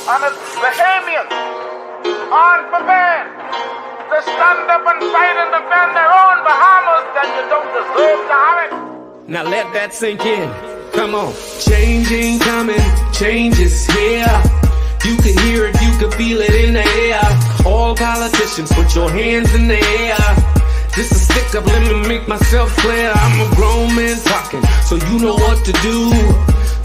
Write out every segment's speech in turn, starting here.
And the Bahamians aren't prepared to stand up and fight and defend their own Bahamas, then you don't deserve to have it. Now let that sink in. Come on. Change ain't coming, change is here. You can hear it, you can feel it in the air. All politicians, put your hands in the air. Just a stick up, let me make myself clear. I'm a grown man talking, so you know what to do.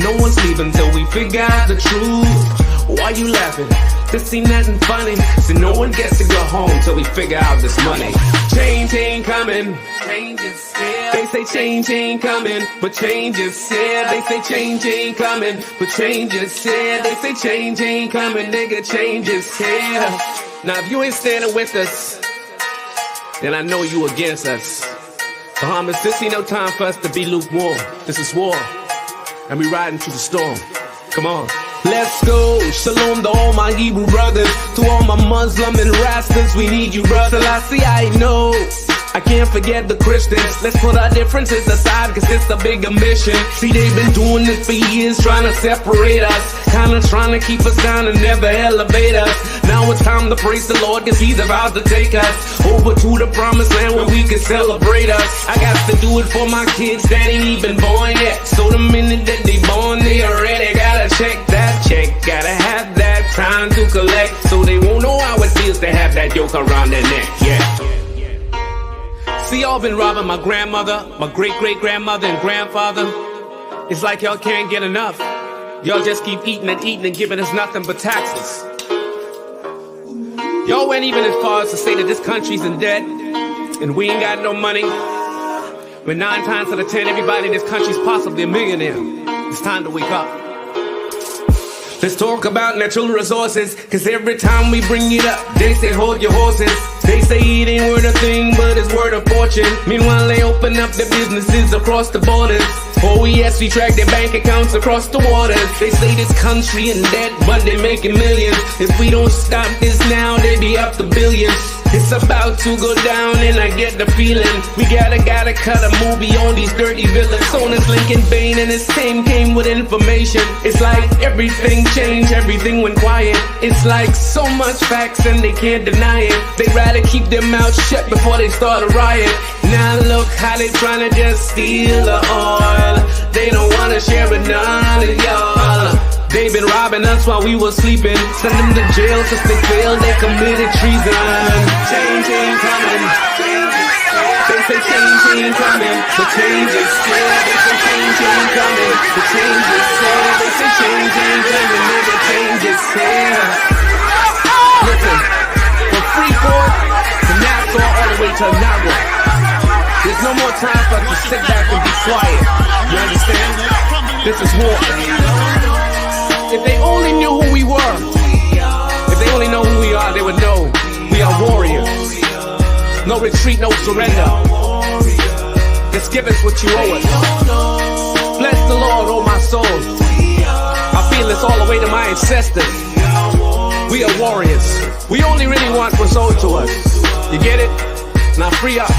No one's leaving till we figure out the truth. Why you laughing? This ain't nothing funny. So no one gets to go home till we figure out this money. Change ain't coming, change is here. They say change ain't coming, but change is here. They say change ain't coming, but change is here. They say change ain't coming, nigga, change is here. Now if you ain't standing with us, then I know you against us. Bahamas, this ain't no time for us to be lukewarm. This is war, and we riding through the storm. Come on. Let's go. Shalom to all my Hebrew brothers, to all my Muslim and Rastas, we need you, brother. I see, I know. I can't forget the Christians. Let's put our differences aside, cause it's a bigger mission. See, they've been doing this for years, trying to separate us, kinda trying to keep us down and never elevate us. Now it's time to praise the Lord, cause he's about to take us over to the promised land where we can celebrate us. I got to do it for my kids that ain't even born yet, so the minute that they born, they already gotta check that check. Gotta have that time to collect, so they won't know how it feels to have that yoke around their neck. Yeah. See, y'all been robbing my grandmother, my great-great-grandmother and grandfather. It's like y'all can't get enough. Y'all just keep eating and giving us nothing but taxes. Y'all went even as far as to say that this country's in debt and we ain't got no money. But 9 times out of 10, everybody in this country's possibly a millionaire. It's time to wake up. Let's talk about natural resources, cause every time we bring it up, they say hold your horses. They say it ain't worth a thing, but it's worth a fortune. Meanwhile, they open up their businesses across the borders. Oh yes, we track their bank accounts across the waters. They say this country in debt, but they making millions. If we don't stop this now, they be up to billions. It's about to go down and I get the feeling we gotta cut a movie on these dirty villains. On this Lincoln Bain and his team came with information. It's like everything changed, everything went quiet. It's like so much facts and they can't deny it. They rather keep their mouths shut before they start a riot. Now look how they tryna just steal the oil. They don't wanna share with none of y'all. They've been robbing us while we were sleeping. Send them to jail since they failed, they committed treason. Change ain't coming. They say change ain't coming, but change is here. They say change ain't coming, but change is here. They say change ain't coming, nigga, change is here. Listen, from Freeport to Nassau all the way to Naga, there's no more time for us to sit back and be quiet. You understand? This is war. If they only knew who we were, if they only know who we are, they would know we are warriors. No retreat, no surrender. Just give us what you owe us. Bless the Lord, oh my soul. I feel this all the way to my ancestors. We are warriors. We only really want what's owed to us. You get it? Now free up.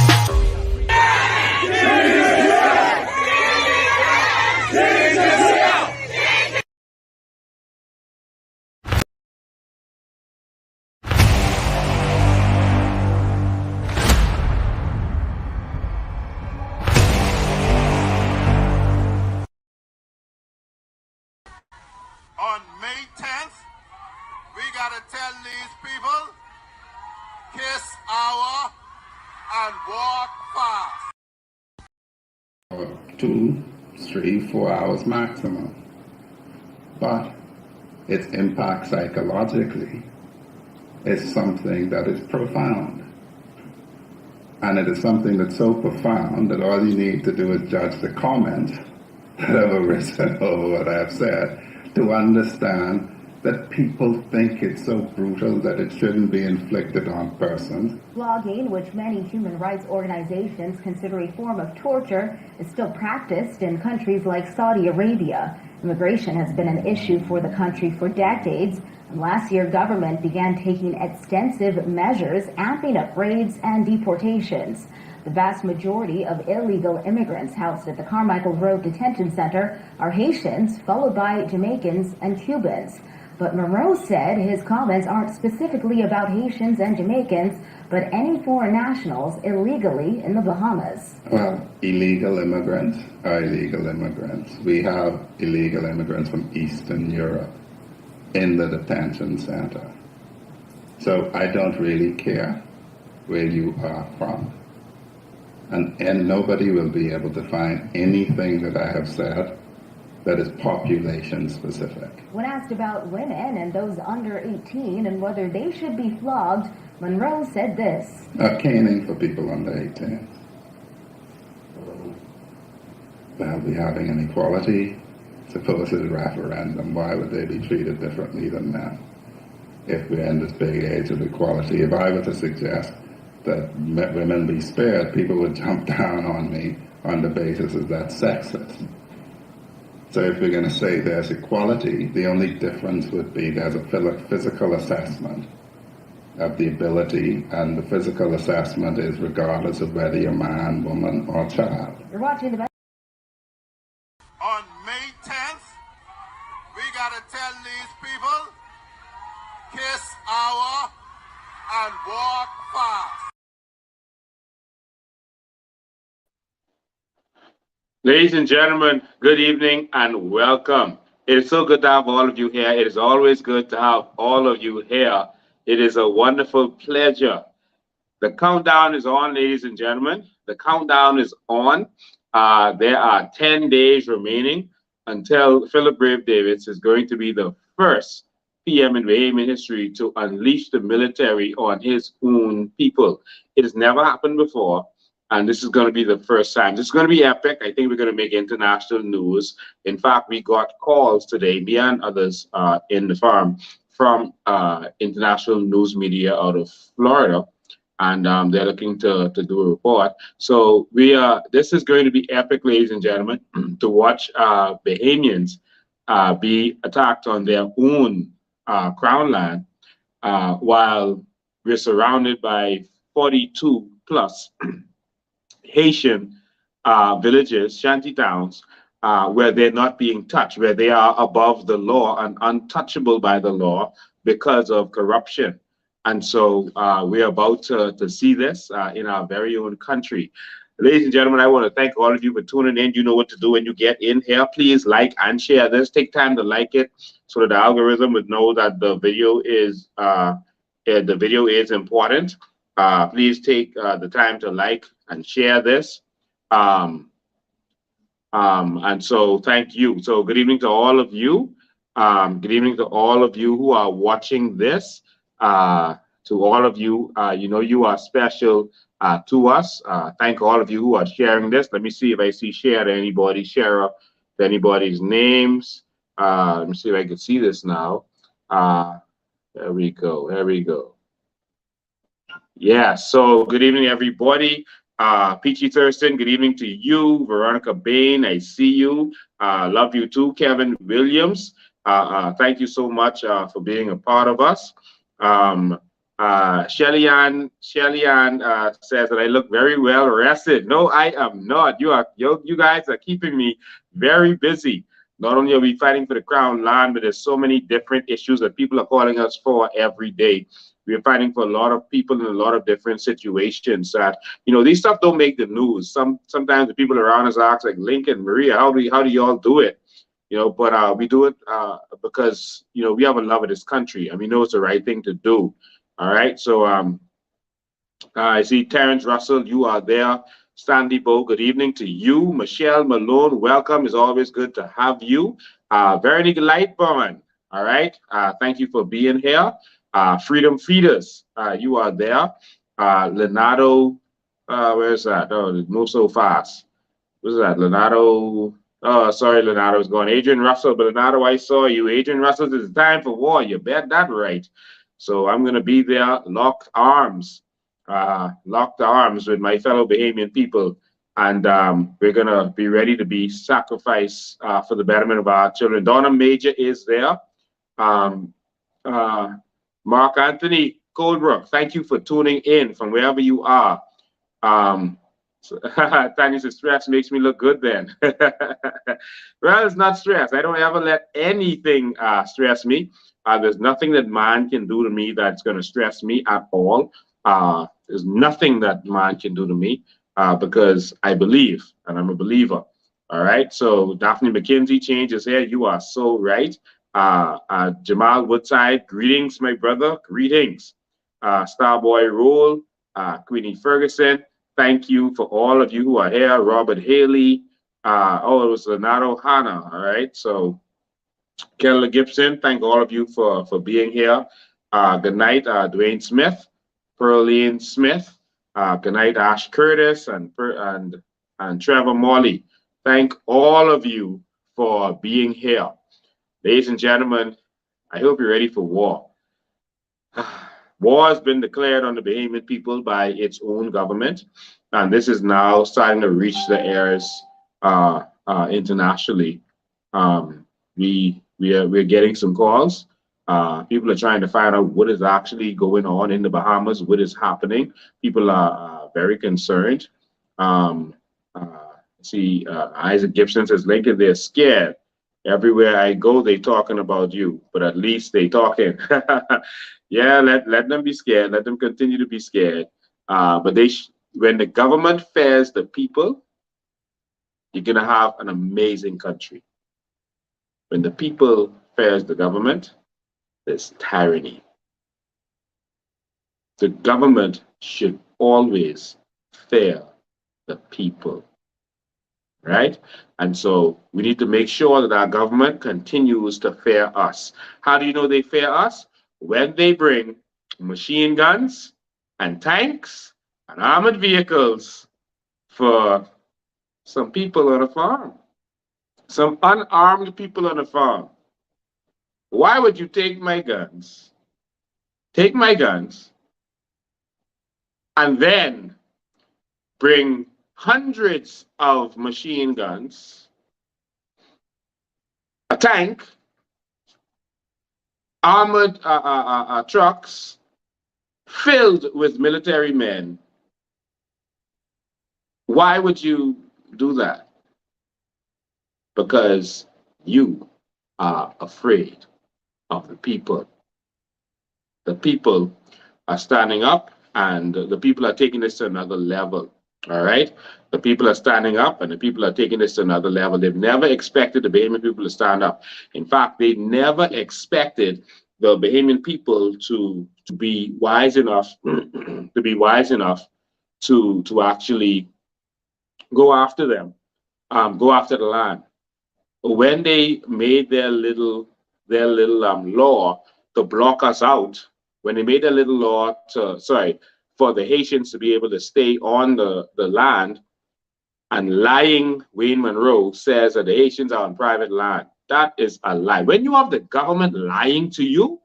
On May 10th, we gotta tell these people, kiss our and walk fast. 2, 3, 4 hours maximum. But its impact psychologically is something that is profound. And it is something that's so profound that all you need to do is judge the comments that have arisen over what I've said to understand that people think it's so brutal that it shouldn't be inflicted on persons. Flogging, which many human rights organizations consider a form of torture, is still practiced in countries like Saudi Arabia. Immigration has been an issue for the country for decades. Last year, government began taking extensive measures, amping up raids and deportations. The vast majority of illegal immigrants housed at the Carmichael Road Detention Center are Haitians, followed by Jamaicans and Cubans. But Monroe said his comments aren't specifically about Haitians and Jamaicans, but any foreign nationals illegally in the Bahamas. Well, illegal immigrants are illegal immigrants. We have illegal immigrants from Eastern Europe in the detention center. So I don't really care where you are from. And nobody will be able to find anything that I have said that is population specific. When asked about women and those under 18 and whether they should be flogged, Monroe said this. Caning for people under 18. They'll be having an equality. Suppose it's a referendum. Why would they be treated differently than men? If we're in this big age of equality, if I were to suggest that women be spared, people would jump down on me on the basis of that sexist. So if we're going to say there's equality, the only difference would be there's a physical assessment of the ability, and the physical assessment is regardless of whether you're man, woman, or child. You're watching the On May 10th, we gotta tell these people, kiss our and walk fast. Ladies and gentlemen, good evening and welcome. It is so good to have all of you here. It is always good to have all of you here. It is a wonderful pleasure. The countdown is on, ladies and gentlemen. The countdown is on. There are 10 days remaining until Philip Brave Davis is going to be the first PM in Bahamian history to unleash the military on his own people. It has never happened before, and this is going to be the first time. This is going to be epic. I think we're going to make international news. In fact, we got calls today, me and others in the farm, from international news media out of Florida, and they're looking to do a report. So this is going to be epic, ladies and gentlemen, to watch Bahamians be attacked on their own crown land while we're surrounded by 42 plus Haitian villages, shanty towns, where they're not being touched, where they are above the law and untouchable by the law because of corruption. And so we're about to see this in our very own country. Ladies and gentlemen, I want to thank all of you for tuning in. You know what to do when you get in here. Please like and share this. Take time to like it so that the algorithm would know that the video is important. Please take the time to like and share this. And so thank you. So good evening to all of you. Good evening to all of you who are watching this. To all of you, you are special to us. Thank all of you who are sharing this. Let me see if I see share to anybody, share up to anybody's names. Let me see if I can see this now. There we go. There we go. Yeah, so good evening, everybody. Peachy Thurston, good evening to you. Veronica Bain, I see you. Love you too. Kevin Williams, thank you so much for being a part of us. Shelly Ann says that I look very well rested. No, I am not. You guys are keeping me very busy. Not only are we fighting for the crown land, but there's so many different issues that people are calling us for every day. We're fighting for a lot of people in a lot of different situations that, these stuff don't make the news. Sometimes the people around us ask, like Lincoln, Maria, how do y'all do it? But we do it because, we have a love of this country and we know it's the right thing to do. All right. So I see Terrence Russell, you are there. Stanley Bo, good evening to you. Michelle Malone, welcome. It's always good to have you. Veronica Lightburn, all right. Thank you for being here. Freedom Feeders, you are there. Leonardo, where's that? Oh, it moves so fast. What's that? Leonardo. Oh, sorry, Leonardo is going. Adrian Russell, but Leonardo, I saw you. Adrian Russell, it's time for war. You bet that right. So I'm going to be there, locked arms with my fellow Bahamian people. And we're going to be ready to be sacrificed for the betterment of our children. Donna Major is there. Mark Anthony Coldbrook, thank you for tuning in from wherever you are. Tanya says, stress makes me look good then. Well, it's not stress. I don't ever let anything stress me. There's nothing that man can do to me that's going to stress me at all. There's nothing that man can do to me because I believe, and I'm a believer. All right. So Daphne McKenzie changes here. You are so right. Jamal Woodside, greetings, my brother. Greetings. Starboy Rule, Queenie Ferguson. Thank you for all of you who are here. Robert Haley. Oh, it was Leonardo Hanna. All right. So Keller Gibson, thank all of you for being here. Good night, Dwayne Smith, Pearline Smith. Good night, Ash Curtis and Trevor Morley. Thank all of you for being here. Ladies and gentlemen, I hope you're ready for war. War has been declared on the Bahamian people by its own government, and this is now starting to reach the airs internationally. We're getting some calls. People are trying to find out what is actually going on in the Bahamas, what is happening. People are very concerned. Isaac Gibson says, Lincoln, they're scared. Everywhere I go, they talking about you, but at least they talking. Yeah, let them be scared. Let them continue to be scared. But when the government fares the people, you're gonna have an amazing country. When the people fares the government, there's tyranny. The government should always fare the people, right? And so we need to make sure that our government continues to fare us. How do you know they fare us? When they bring machine guns and tanks and armored vehicles for some people on a farm, some unarmed people on a farm. Why would you take my guns? Take my guns and then bring hundreds of machine guns, a tank, armored trucks filled with military men. Why would you do that? Because you are afraid of the people. The people are standing up, and the people are taking this to another level. All right? The people are standing up, and the people are taking this to another level. They've never expected the Bahamian people to stand up. In fact, they never expected the Bahamian people to be wise enough to actually go after them, go after the land. When they made their little law to block us out, when they made a little law for the Haitians to be able to stay on the land, and lying Wayne Monroe says that the Haitians are on private land. That is a lie. When you have the government lying to you,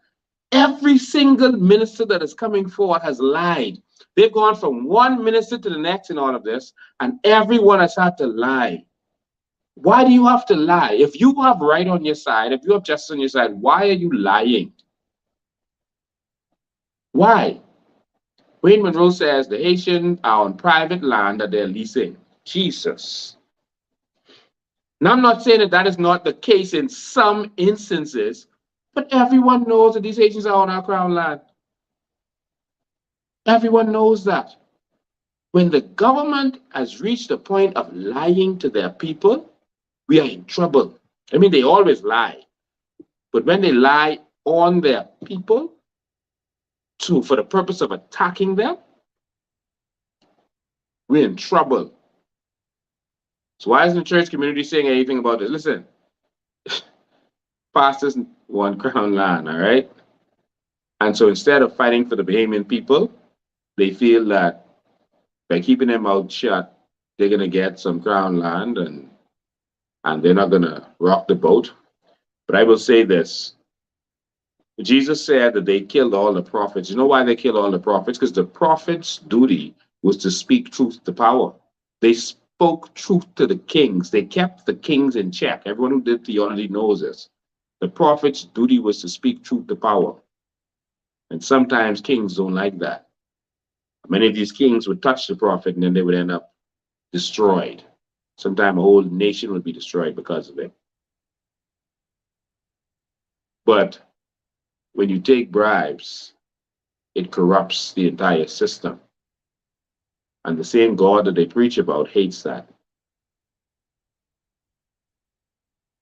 every single minister that is coming forward has lied. They've gone from one minister to the next in all of this, and everyone has had to lie. Why do you have to lie? If you have right on your side, if you have justice on your side, why are you lying? Why? Wayne Monroe says the Haitians are on private land that they're leasing. Jesus. Now, I'm not saying that that is not the case in some instances, but everyone knows that these Haitians are on our crown land. Everyone knows that. When the government has reached the point of lying to their people, we are in trouble. I mean, they always lie. But when they lie on their people for the purpose of attacking them, we're in trouble. So why isn't the church community saying anything about this? Listen, pastors want crown land, all right? And so instead of fighting for the Bahamian people, they feel that by keeping their mouth shut, they're going to get some crown land and they're not going to rock the boat. But I will say this. Jesus said that they killed all the prophets. You know why they killed all the prophets? Because the prophets' duty was to speak truth to power. They spoke truth to the kings. They kept the kings in check. Everyone who did theology knows this. The prophet's duty was to speak truth to power. And sometimes kings don't like that. Many of these kings would touch the prophet and then they would end up destroyed. Sometimes a whole nation would be destroyed because of it. But when you take bribes, it corrupts the entire system. And the same God that they preach about hates that.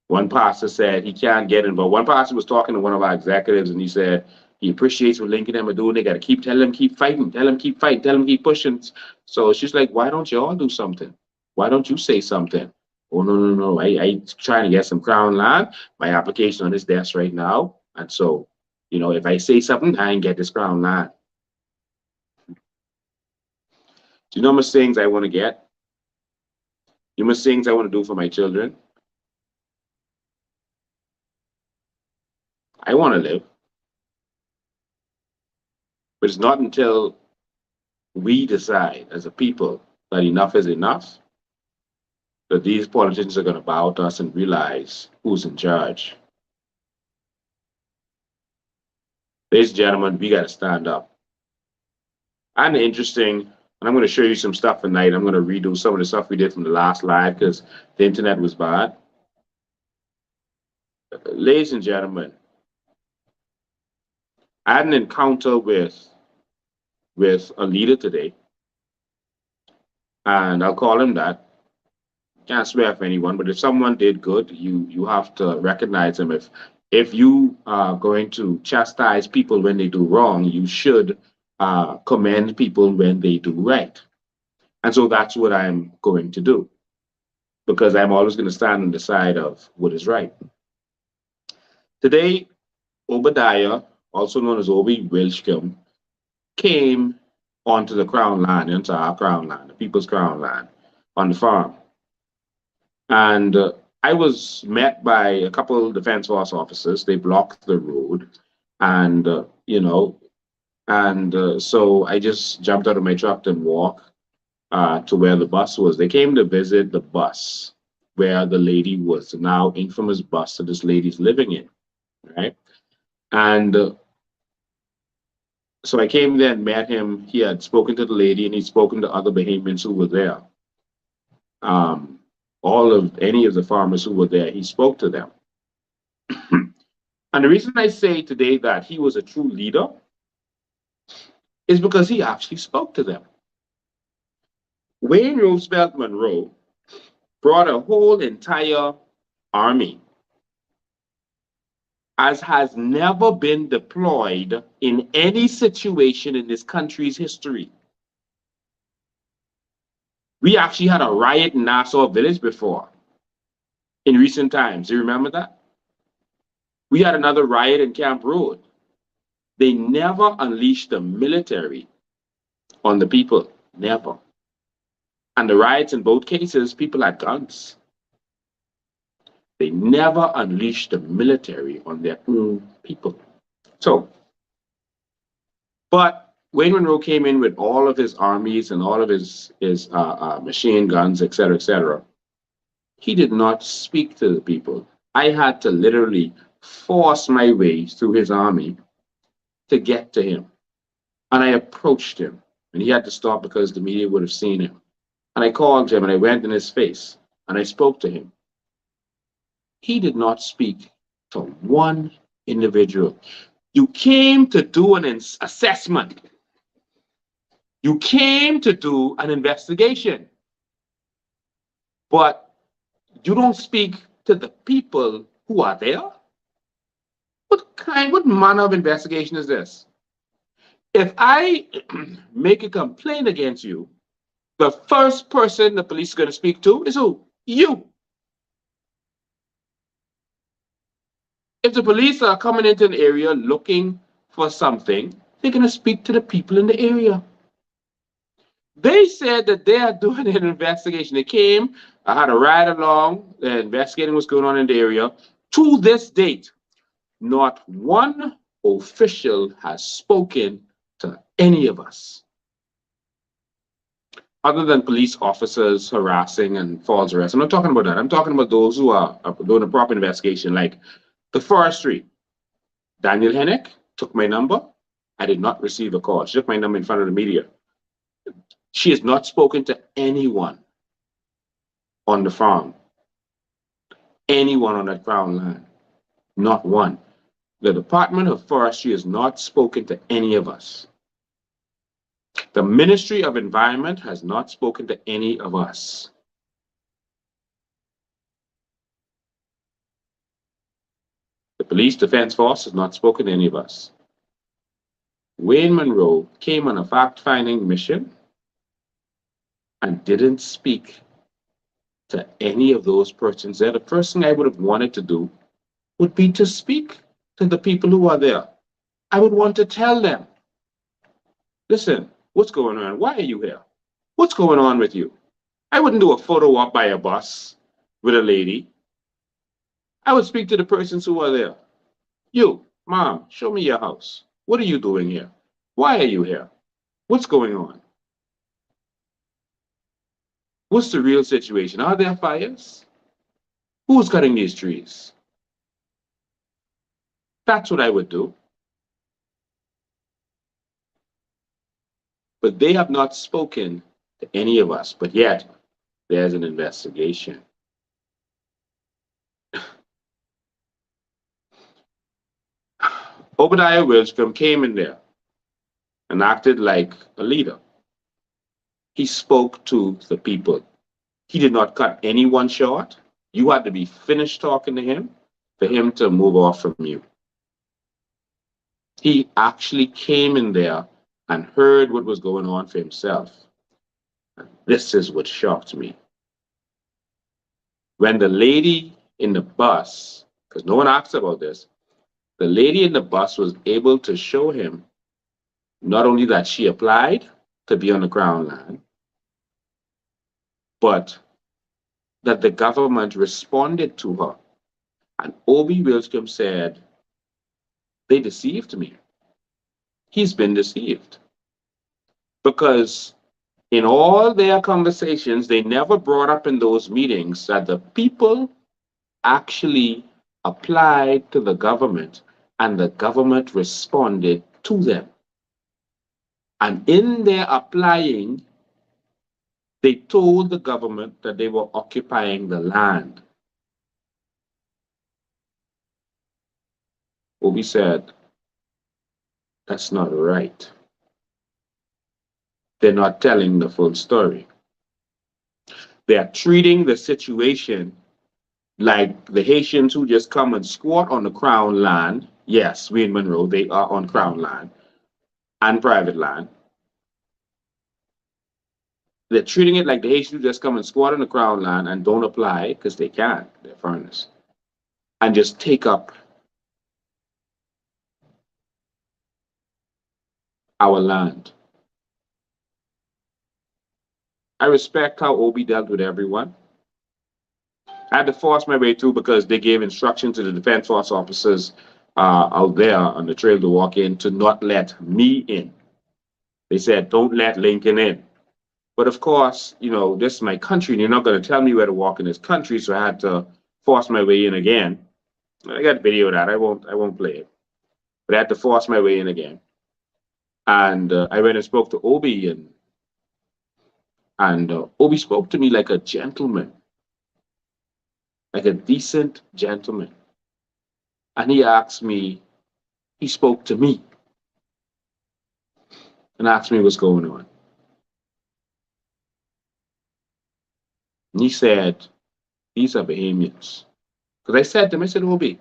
One pastor said he can't get involved. One pastor was talking to one of our executives and he said he appreciates what Lincoln and them are doing. They got to keep telling them, keep fighting, tell them, keep fighting, tell them, keep pushing. So she's like, why don't you all do something? Why don't you say something? Oh, no. I trying to get some crown land. My application on this desk right now. And so, you know, if I say something, I ain't get this crown land. Do you know how much things I want to get? You know how much things I want to do for my children? I want to live. But it's not until we decide as a people that enough is enough that these politicians are going to bow to us and realize who's in charge. Ladies and gentlemen, we got to stand up. And interesting, and I'm going to show you some stuff tonight. I'm going to redo some of the stuff we did from the last live because the internet was bad. Ladies and gentlemen, I had an encounter with a leader today, and I'll call him that. Can't swear for anyone, but if someone did good, you have to recognize them. If you are going to chastise people when they do wrong, you should commend people when they do right. And so that's what I'm going to do, because I'm always going to stand on the side of what is right. Today, Obadiah, also known as Obie Wilchcombe, came onto the crown land, into our crown land, the people's crown land, on the farm. And I was met by a couple of Defense Force officers. They blocked the road. And, so I just jumped out of my truck and walked to where the bus was. They came to visit the bus where the lady was, the now infamous bus that this lady's living in, right? And so I came there and met him. He had spoken to the lady and he'd spoken to other Bahamians who were there. Any of the farmers who were there, he spoke to them. And the reason I say today that he was a true leader is because he actually spoke to them. Wayne Roosevelt Monroe brought a whole entire army, as has never been deployed in any situation in this country's history. We actually had a riot in Nassau Village before, in recent times. Do you remember that? We had another riot in Camp Road. They never unleashed the military on the people, never. And the riots in both cases, people had guns. They never unleashed the military on their own people. So, but Wayne Monroe came in with all of his armies and all of his machine guns, et cetera, he did not speak to the people. I had to literally force my way through his army to get to him. And I approached him, and he had to stop because the media would have seen him. And I called him, and I went in his face, and I spoke to him. He did not speak to one individual. You came to do an assessment. You came to do an investigation. But you don't speak to the people who are there? What manner of investigation is this? If I make a complaint against you, the first person the police is going to speak to is who? You. If the police are coming into an area looking for something, they're going to speak to the people in the area. They said that they are doing an investigation. They came, I had a ride along, investigating what's going on in the area. To this date, not one official has spoken to any of us, other than police officers harassing and false arrest. I'm not talking about that. I'm talking about those who are doing a proper investigation, like the forestry. Daniel Hennick took my number. I did not receive a call. She took my number in front of the media. She has not spoken to anyone on the farm, anyone on that Crown land, not one. The Department of Forestry has not spoken to any of us. The Ministry of Environment has not spoken to any of us. The Police Defense Force has not spoken to any of us. Wayne Monroe came on a fact-finding mission and didn't speak to any of those persons there. The first thing I would have wanted to do would be to speak to the people who are there. I would want to tell them, listen, what's going on? Why are you here? What's going on with you? I wouldn't do a photo op by a bus with a lady. I would speak to the persons who are there. You, Mom, show me your house. What are you doing here? Why are you here? What's going on? What's the real situation? Are there fires? Who's cutting these trees? That's what I would do. But they have not spoken to any of us, but yet there's an investigation. Obie Wilchcombe came in there and acted like a leader. He spoke to the people. He did not cut anyone short. You had to be finished talking to him for him to move off from you. He actually came in there and heard what was going on for himself. And this is what shocked me. When the lady in the bus, because no one asked about this, the lady in the bus was able to show him not only that she applied to be on the Crown land, but that the government responded to her. And Obie Wilchcombe said, they deceived me. He's been deceived. Because in all their conversations, they never brought up in those meetings that the people actually applied to the government and the government responded to them. And in their applying, they told the government that they were occupying the land. Obie said, that's not right. They're not telling the full story. They are treating the situation like the Haitians who just come and squat on the Crown land. Yes, Wayne Monroe, they are on Crown land and private land. They're treating it like the Haitians who just come and squat on the Crown land and don't apply because they can't, they're foreigners, and just take up our land. I respect how Obie dealt with everyone. I had to force my way through because they gave instruction to the Defense Force officers out there on the trail to walk in to not let me in. They said, don't let Lincoln in. But of course, you know, this is my country and you're not going to tell me where to walk in this country, so I had to force my way in again. I got a video of that. I won't play it. But I had to force my way in again. And I went and spoke to Obie, and Obie spoke to me like a gentleman, like a decent gentleman. And he asked me, he spoke to me and asked me what's going on. And he said, these are Bahamians. Because I said to him, I said, Obie,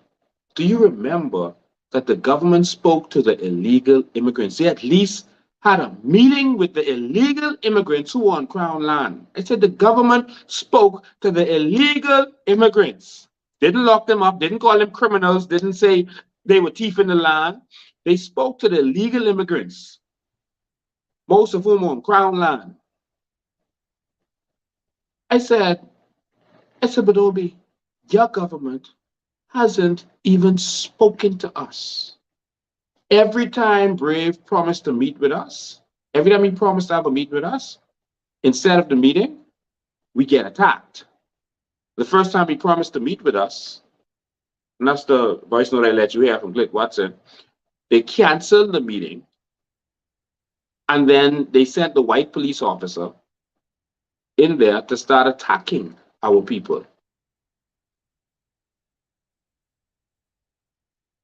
do you remember that the government spoke to the illegal immigrants? They at least had a meeting with the illegal immigrants who were on Crown land. I said the government spoke to the illegal immigrants. Didn't lock them up, didn't call them criminals, didn't say they were thief in the land. They spoke to the illegal immigrants, most of whom were on Crown land. I said, but Obie, your government hasn't even spoken to us. Every time Brave promised to meet with us, every time he promised to have a meeting with us, instead of the meeting, we get attacked. The first time he promised to meet with us, and that's the voice note I let you hear from Click Watson, they canceled the meeting And then they sent the white police officer in there to start attacking our people.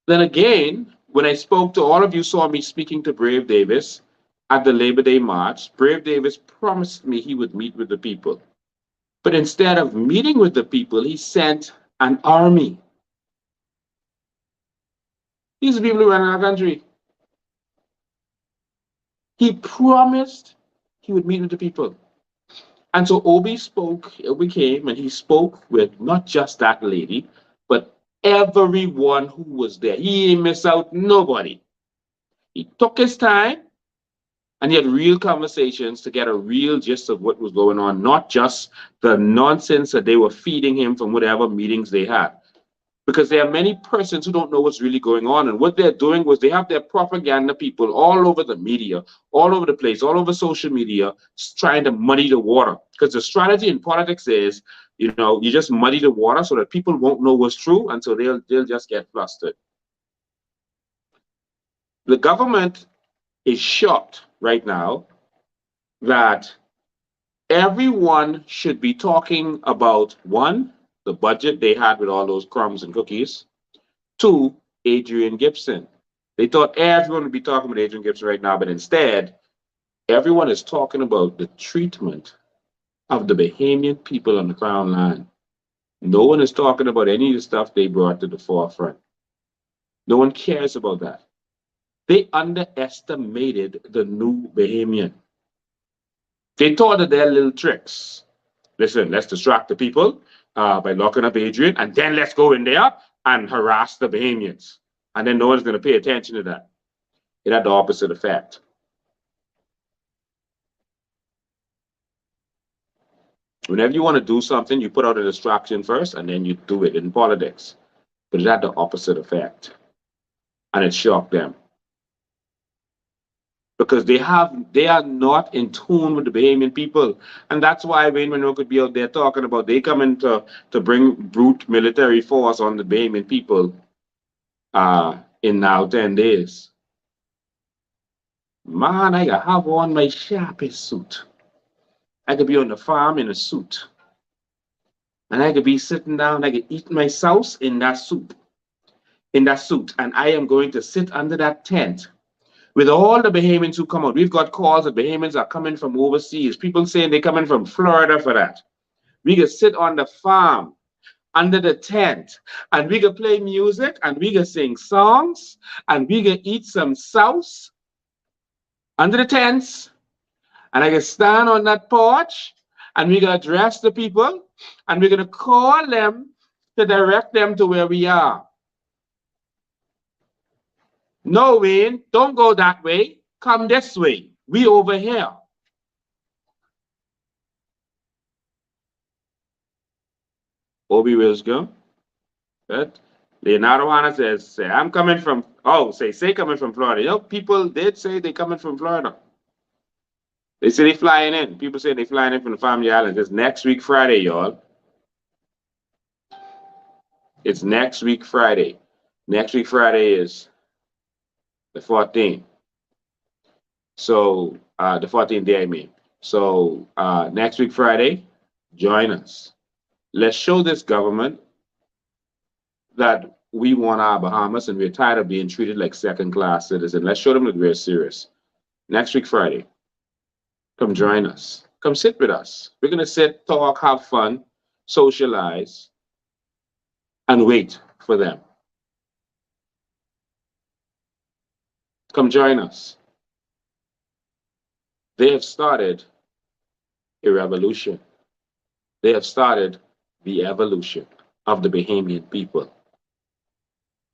Then again, when I spoke to all of you, saw me speaking to Brave Davis at the Labor Day March, Brave Davis promised me he would meet with the people. But instead of meeting with the people, he sent an army. These are the people who run our country. He promised he would meet with the people. And so Obie came and he spoke with not just that lady, but everyone who was there. He didn't miss out nobody. He took his time and he had real conversations to get a real gist of what was going on, not just the nonsense that they were feeding him from whatever meetings they had. Because there are many persons who don't know what's really going on. And what they're doing was they have their propaganda people all over the media, all over the place, all over social media, trying to muddy the water. Because the strategy in politics is, you just muddy the water so that people won't know what's true, and so they'll just get flustered. The government is shocked right now that everyone should be talking about, one, the budget they had with all those crumbs and cookies. Two, Adrian Gibson. They thought everyone would be talking about Adrian Gibson right now, but instead, everyone is talking about the treatment of the Bahamian people on the Crown Line. No one is talking about any of the stuff they brought to the forefront. No one cares about that. They underestimated the new Bahamian. They thought of their little tricks. Listen, let's distract the people by locking up Adrian, and then let's go in there and harass the Bahamians. And then no one's going to pay attention to that. It had the opposite effect. Whenever you want to do something, you put out a distraction first, and then you do it in politics. But it had the opposite effect. And it shocked them. Because they are not in tune with the Bahamian people. And that's why Wayne Monroe could be out there talking about they come in to bring brute military force on the Bahamian people in now 10 days. Man, I gotta have on my sharpest suit. I could be on the farm in a suit. And I could be sitting down, I could eat my sauce in that soup. In that suit. And I am going to sit under that tent with all the Bahamians who come out. We've got calls that Bahamians are coming from overseas. People saying they're coming from Florida for that. We could sit on the farm, under the tent, and we could play music, and we could sing songs, and we could eat some sauce under the tents, and I could stand on that porch, and we could address the people, and we're going to call them to direct them to where we are. No, Wayne, don't go that way. Come this way. We over here. Obie Wilchcombe. Good. Leonardo Hanna says, I'm coming from, say coming from Florida. People did say they're coming from Florida. They say they're flying in. People say they're flying in from the Family Islands. It's next week Friday, y'all. It's next week Friday. Next week Friday is the 14th. So, the 14th day, I mean. So, next week, Friday, join us. Let's show this government that we want our Bahamas and we're tired of being treated like second-class citizens. Let's show them that we're serious. Next week, Friday, come join us. Come sit with us. We're going to sit, talk, have fun, socialize, and wait for them. Come join us. They have started a revolution. They have started the evolution of the Bahamian people.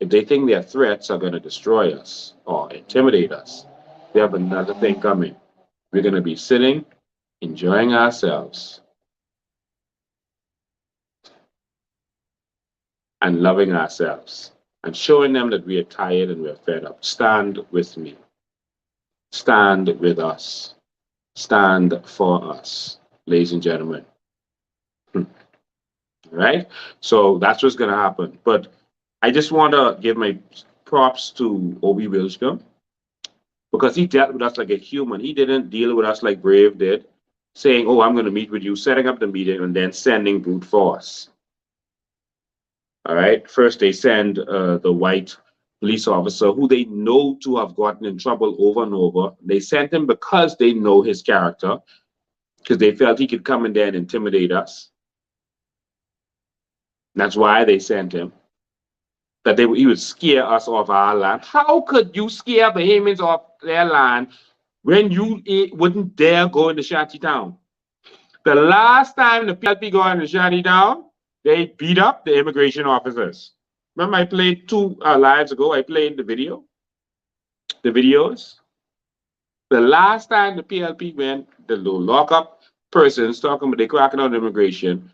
If they think their threats are going to destroy us or intimidate us, they have another thing coming. We're going to be sitting, enjoying ourselves, and loving ourselves, and showing them that we are tired and we're fed up. Stand with me. Stand with us. Stand for us, ladies and gentlemen. All right? So that's what's going to happen. But I just want to give my props to Obie Wilchcombe because he dealt with us like a human. He didn't deal with us like Brave did, saying, "Oh, I'm going to meet with you," setting up the meeting, and then sending brute force. All right. First, they send the white police officer who they know to have gotten in trouble over and over. They sent him because they know his character, because they felt he could come in there and intimidate us. That's why they sent him. That he would scare us off our land. How could you scare Bahamians off their land when you wouldn't dare go into Shantytown? The last time the PLP got into Shantytown, they beat up the immigration officers. Remember, I played 2 lives ago. I played the videos. The last time the PLP went, the lock-up persons talking about they cracking on immigration,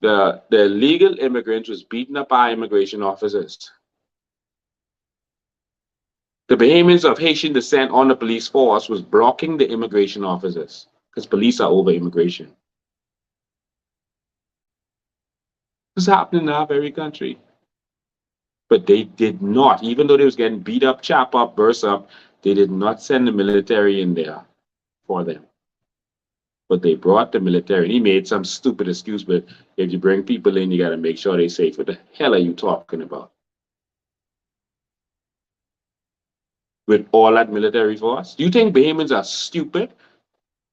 the illegal immigrants was beating up our immigration officers. The Bahamians of Haitian descent on the police force was blocking the immigration officers because police are over immigration. This is happening in our very country. But they did not, even though they was getting beat up, chop up, burst up, they did not send the military in there for them. But they brought the military. And he made some stupid excuse, but if you bring people in, you got to make sure they're safe. What the hell are you talking about? With all that military force? Do you think Bahamians are stupid?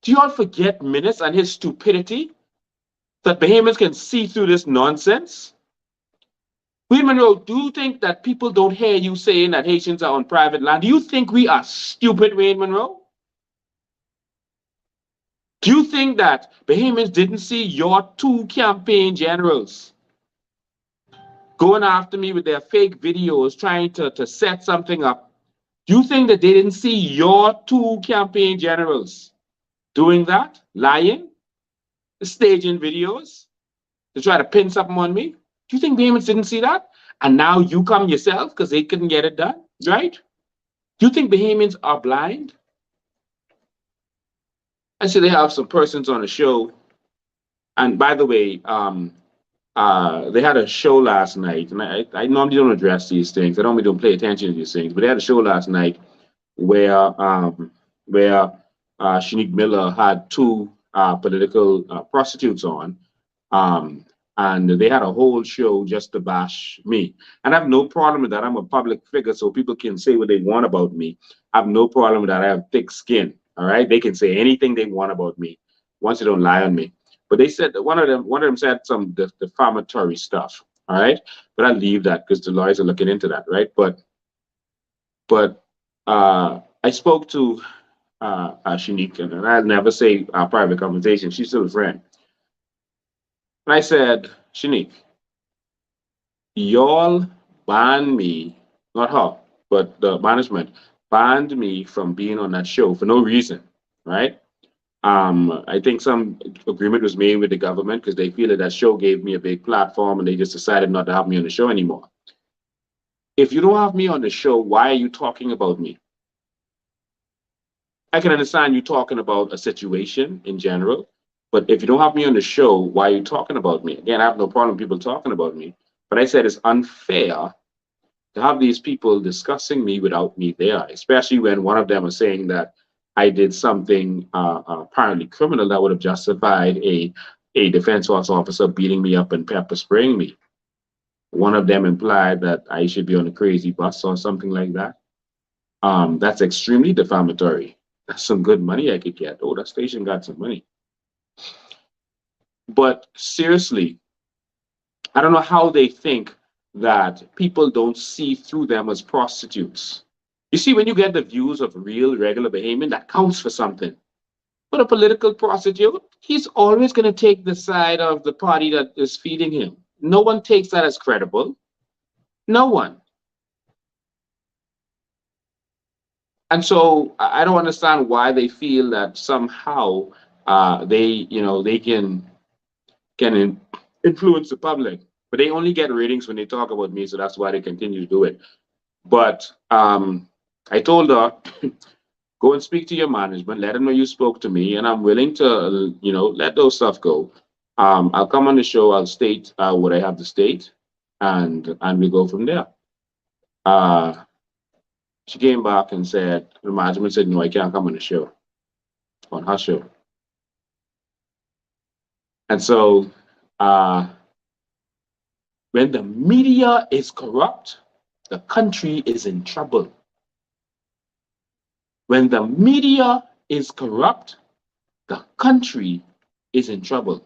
Do you all forget Minutes and his stupidity? That Bahamians can see through this nonsense? Wayne Monroe, do you think that people don't hear you saying that Haitians are on private land? Do you think we are stupid, Wayne Monroe? Do you think that Bahamians didn't see your 2 campaign generals going after me with their fake videos trying to set something up? Do you think that they didn't see your 2 campaign generals doing that, lying, staging videos to try to pin something on me? Do you think Bahamians didn't see that? And now you come yourself because they couldn't get it done, right? Do you think Bahamians are blind? I see they have some persons on the show. And by the way, they had a show last night. And I normally don't address these things. I normally don't pay attention to these things. But they had a show last night where Shanique Miller had 2 political prostitutes on. And they had a whole show just to bash me. And I have no problem with that. I'm a public figure, so people can say what they want about me. I have no problem with that. I have thick skin. All right. They can say anything they want about me once they don't lie on me. But they said that one of them said some defamatory stuff. All right. But I leave that because the lawyers are looking into that. Right. But I spoke to Shanique, and I'll never say our private conversation. She's still a friend. And I said, Shanique, y'all banned me, not her, but the management banned me from being on that show for no reason, right? I think some agreement was made with the government because they feel that show gave me a big platform and they just decided not to have me on the show anymore. If you don't have me on the show, why are you talking about me? I can understand you talking about a situation in general, but if you don't have me on the show, why are you talking about me? Again, I have no problem with people talking about me, but I said it's unfair to have these people discussing me without me there, especially when one of them was saying that I did something apparently criminal that would have justified a defense force officer beating me up and pepper spraying me. One of them implied that I should be on a crazy bus or something like that. That's extremely defamatory. That's some good money I could get. Oh, that station got some money. But seriously, I don't know how they think that people don't see through them as prostitutes. You see, when you get the views of real, regular Bahamian, that counts for something. But a political prostitute, he's always going to take the side of the party that is feeding him. No one takes that as credible. No one. And so I don't understand why they feel that somehow they can influence the public. But they only get ratings when they talk about me, so that's why they continue to do it. But I told her, go and speak to your management, let them know you spoke to me, and I'm willing to, let those stuff go. I'll come on the show, I'll state what I have to state, and we go from there. She came back and said, the management said, no, I can't come on the show, on her show. And so when the media is corrupt, the country is in trouble. When the media is corrupt, the country is in trouble.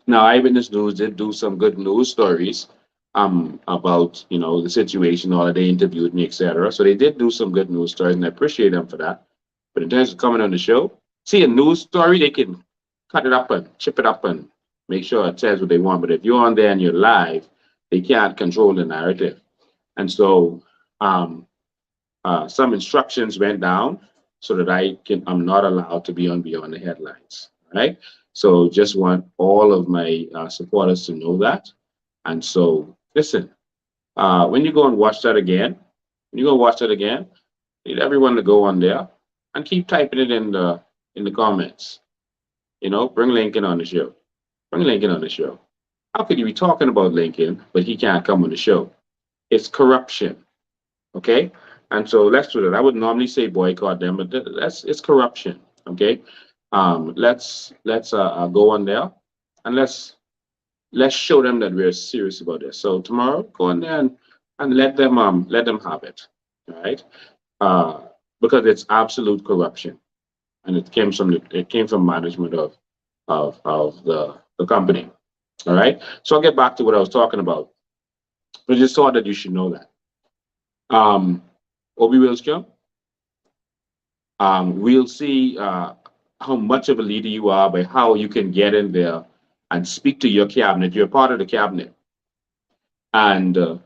Now, Eyewitness News did do some good news stories about, you know, the situation, all that. They interviewed me, etc. So they did do some good news stories, and I appreciate them for that. But in terms of coming on the show, see a news story, they can cut it up and chip it up and make sure it says what they want. But if you're on there and you're live, they can't control the narrative. And so some instructions went down so that I'm not allowed to be on Beyond the Headlines, right? So just want all of my supporters to know that. And so listen, when you go and watch that again, I need everyone to go on there and keep typing it in the comments. You know, bring Lincoln on the show. Bring Lincoln on the show. How could you be talking about Lincoln, but he can't come on the show? It's corruption. Okay? And so let's do that. I would normally say boycott them, but it's corruption. Okay? Let's go on there and let's show them that we're serious about this. So tomorrow, go on there and let them have it. All right? Because it's absolute corruption. And it came from management of the company. All right. So I'll get back to what I was talking about. But I just thought that you should know that. Obie Wilchcombe, we'll see how much of a leader you are by how you can get in there and speak to your cabinet. You're part of the cabinet. And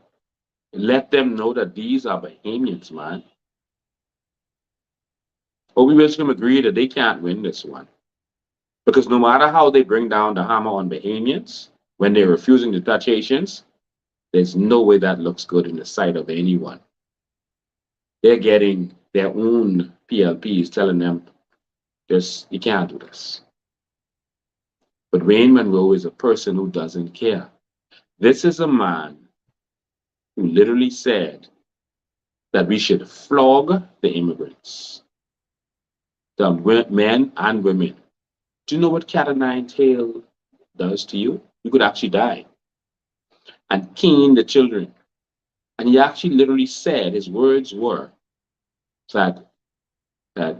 let them know that these are Bahamians, man. Obie Wilchcombe agreed that they can't win this one. Because no matter how they bring down the hammer on Bahamians, when they're refusing to touch Haitians, there's no way that looks good in the sight of anyone. They're getting their own PLPs telling them, you can't do this. But Wayne Monroe is a person who doesn't care. This is a man who literally said that we should flog the immigrants, the men and women. Do you know what cat o' nine tail does to you? You could actually die. And cane the children. And he actually literally said, his words were that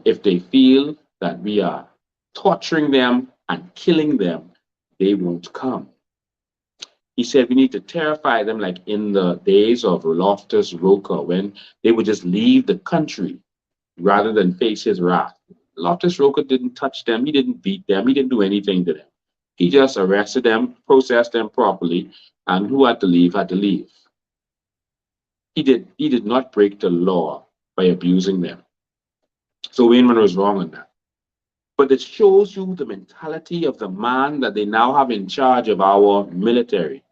if they feel that we are torturing them and killing them, they won't come. He said we need to terrify them like in the days of Loftus Roker, when they would just leave the country rather than face his wrath. Loftus Roker didn't touch them. He didn't beat them. He didn't do anything to them. He just arrested them, processed them properly, and who had to leave had to leave. He did not break the law by abusing them. So Wayne Monroe was wrong on that. But it shows you the mentality of the man that they now have in charge of our military.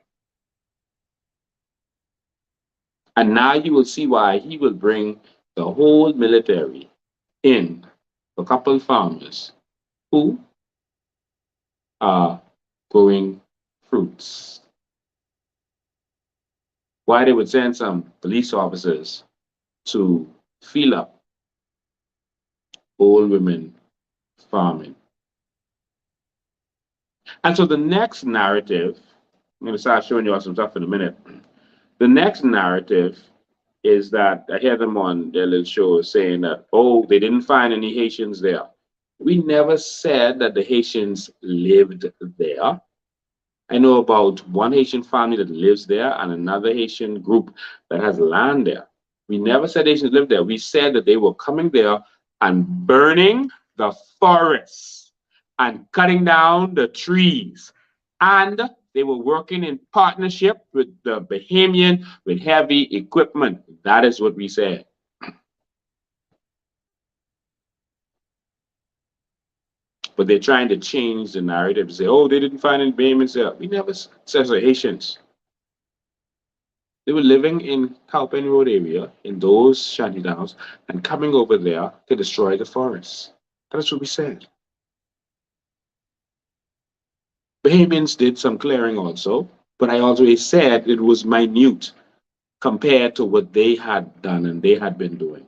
And now you will see why he will bring the whole military in, a couple farmers who are growing fruits. Why they would send some police officers to feel up old women farming. And so the next narrative, I'm going to start showing you all some stuff in a minute. The next narrative is that I hear them on their little show saying that, oh, they didn't find any Haitians there. We never said that the Haitians lived there. I know about one Haitian family that lives there and another Haitian group that has land there. We never said Haitians lived there. We said that they were coming there and burning the forests and cutting down the trees. And they were working in partnership with the Bahamian with heavy equipment. That is what we said. But they're trying to change the narrative and say, oh, they didn't find any Bahamians there. We never said so, Haitians. They were living in Cowpen Road area, in those shantytowns, and coming over there to destroy the forests. That's what we said. Bahamians did some clearing also, but I always said it was minute compared to what they had done and they had been doing.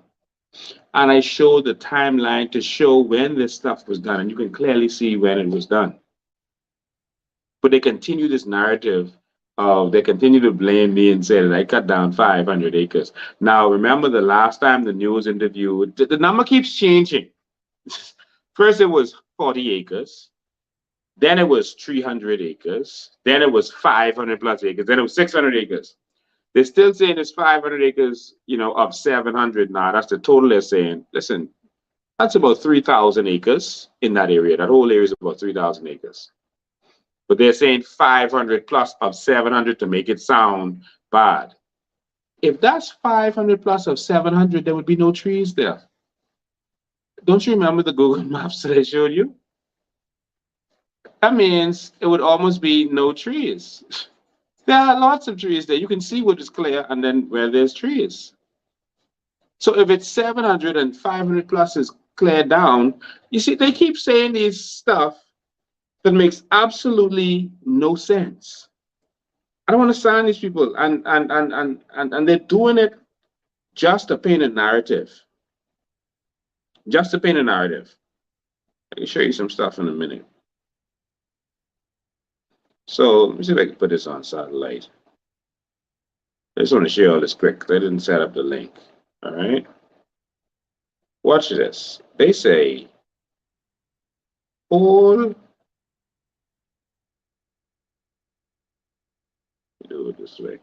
And I showed the timeline to show when this stuff was done, and you can clearly see when it was done. But they continue this narrative of, they continue to blame me and say that I cut down 500 acres. Now, remember the last time the news interviewed, the number keeps changing. First, it was 40 acres. Then it was 300 acres. Then it was 500 plus acres. Then it was 600 acres. They're still saying it's 500 acres, of 700 now. That's the total they're saying. Listen, that's about 3,000 acres in that area. That whole area is about 3,000 acres. But they're saying 500 plus of 700 to make it sound bad. If that's 500 plus of 700, there would be no trees there. Don't you remember the Google Maps that I showed you? That means it would almost be no trees. There are lots of trees there. You can see what is clear and then where there's trees. So if it's 700 and 500 plus is cleared down, you see, they keep saying these stuff that makes absolutely no sense. I don't understand these people, and they're doing it just to paint a narrative. Just to paint a narrative. I can show you some stuff in a minute. So let me see if I can put this on satellite. I just want to share all this quick. They didn't set up the link. All right. Watch this. They say all. Do it this way.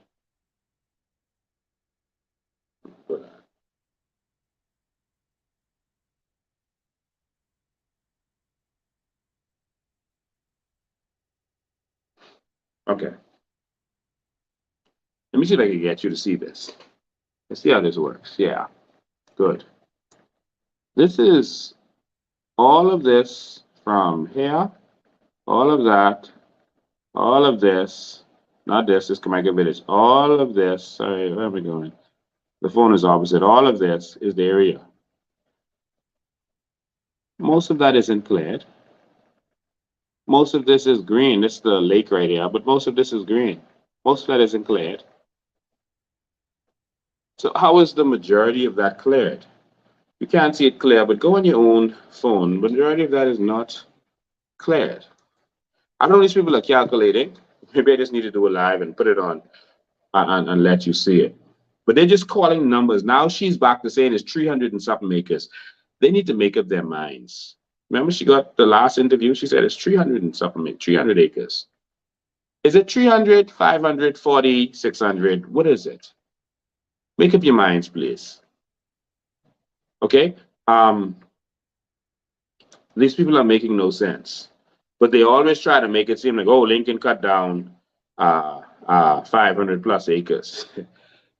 Okay. Let me see if I can get you to see this. Let's see how this works. Yeah. Good. This is all of this from here, all of that, all of this, not this, this Jamaica Village, all of this, sorry, where am I going? The phone is opposite. All of this is the area. Most of that isn't cleared. Most of this is green. This is the lake right here, but most of this is green. Most of that isn't cleared. So how is the majority of that cleared? You can't see it clear, but go on your own phone. Majority of that is not cleared. I know these people are calculating. Maybe I just need to do a live and put it on and let you see it. But they're just calling numbers. Now she's back to saying it's 300 and something acres. They need to make up their minds. Remember, she got the last interview. She said it's 300 and something, 300 acres. Is it 300, 500, 40, 600? What is it? Make up your minds, please. Okay? These people are making no sense. But they always try to make it seem like, oh, Lincoln cut down 500 plus acres.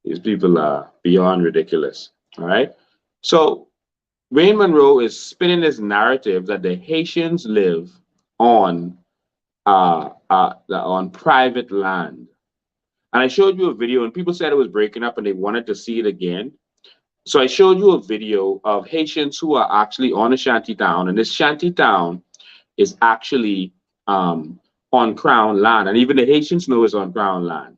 These people are beyond ridiculous. All right? So Wayne Monroe is spinning this narrative that the Haitians live on private land. And I showed you a video, and people said it was breaking up, and they wanted to see it again. So I showed you a video of Haitians who are actually on a shanty town, and this shanty town is actually on Crown land, and even the Haitians know it's on Crown land.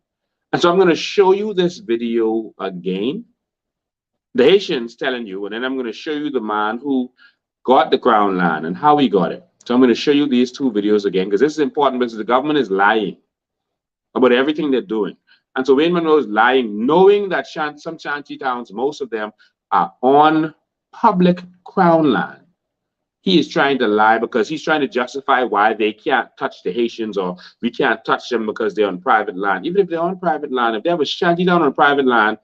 And so I'm going to show you this video again. The Haitians telling you, and then I'm going to show you the man who got the Crown land and how he got it. So I'm going to show you these two videos again, because this is important, because the government is lying about everything they're doing. And so Wayne Monroe is lying, knowing that some shanty towns, most of them, are on public Crown land. He is trying to lie because he's trying to justify why they can't touch the Haitians, or we can't touch them because they're on private land. Even if they're on private land, if they have a shanty town on private land,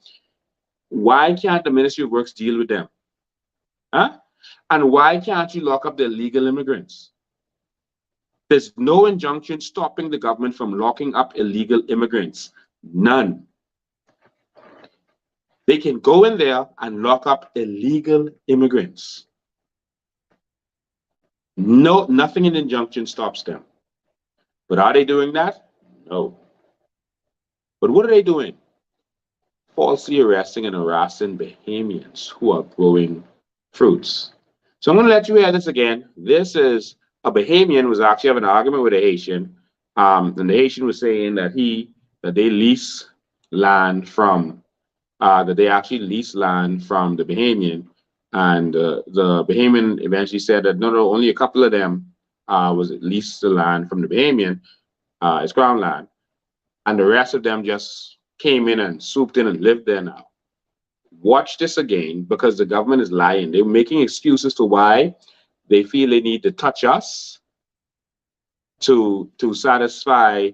why can't the Ministry of Works deal with them? Huh? And why can't you lock up the illegal immigrants? There's no injunction stopping the government from locking up illegal immigrants. None. They can go in there and lock up illegal immigrants. No, nothing in injunction stops them. But are they doing that? No. But what are they doing? Falsely arresting and harassing Bahamians who are growing fruits. So I'm going to let you hear this again. This is a Bahamian was actually having an argument with a Haitian, and the Haitian was saying that they lease land from that they actually leased land from the Bahamian, and the Bahamian eventually said that no, only a couple of them was leased the land from the Bahamian, it's ground land, and the rest of them just came in and swooped in and lived there now. Watch this again, because the government is lying. They're making excuses to why they feel they need to touch us to satisfy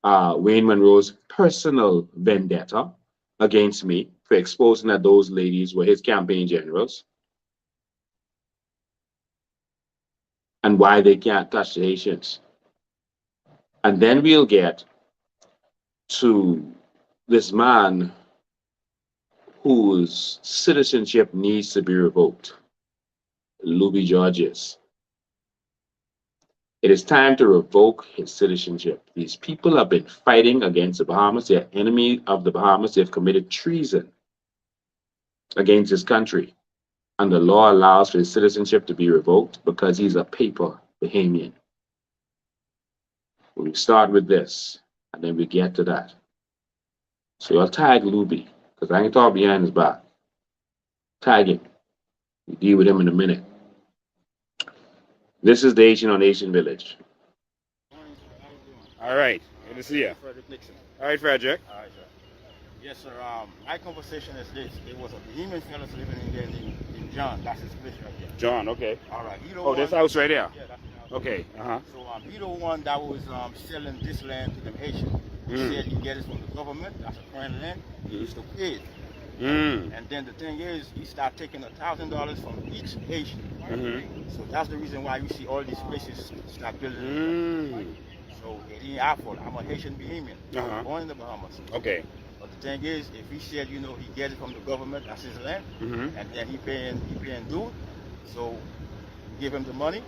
Wayne Monroe's personal vendetta against me for exposing that those ladies were his campaign generals, and why they can't touch the Haitians. And then we'll get to this man whose citizenship needs to be revoked, Obie Georges. It is time to revoke his citizenship. These people have been fighting against the Bahamas. They're enemy of the Bahamas. They've committed treason against his country. And the law allows for his citizenship to be revoked because he's a paper Bahamian. We start with this, and then we get to that. So I'll tag Obie, because I ain't talk behind his back. Tag him. We deal with him in a minute. This is the Haitian on Haitian Village. All right. Good to see you. Frederick Nixon. All right, Frederick. All right, sir. Yes, sir. My conversation is this. It was a Bahamian fellow living in there named John. That's his place right there. John, okay. All right. He the Oh, this one- house right there? Yeah, that's the house. Okay, uh-huh. So he the one that was selling this land to them Haitians. He said he get it from the government. That's a foreign land. He used to pay it. And then the thing is, he started taking $1,000 from each Haitian. So that's the reason why you see all these places start building. So it ain't our fault. I'm a Haitian Bahamian, born in the Bahamas. Okay. But the thing is, if he said, he gets it from the government, that's his land, and then he paying due, so we give him the money.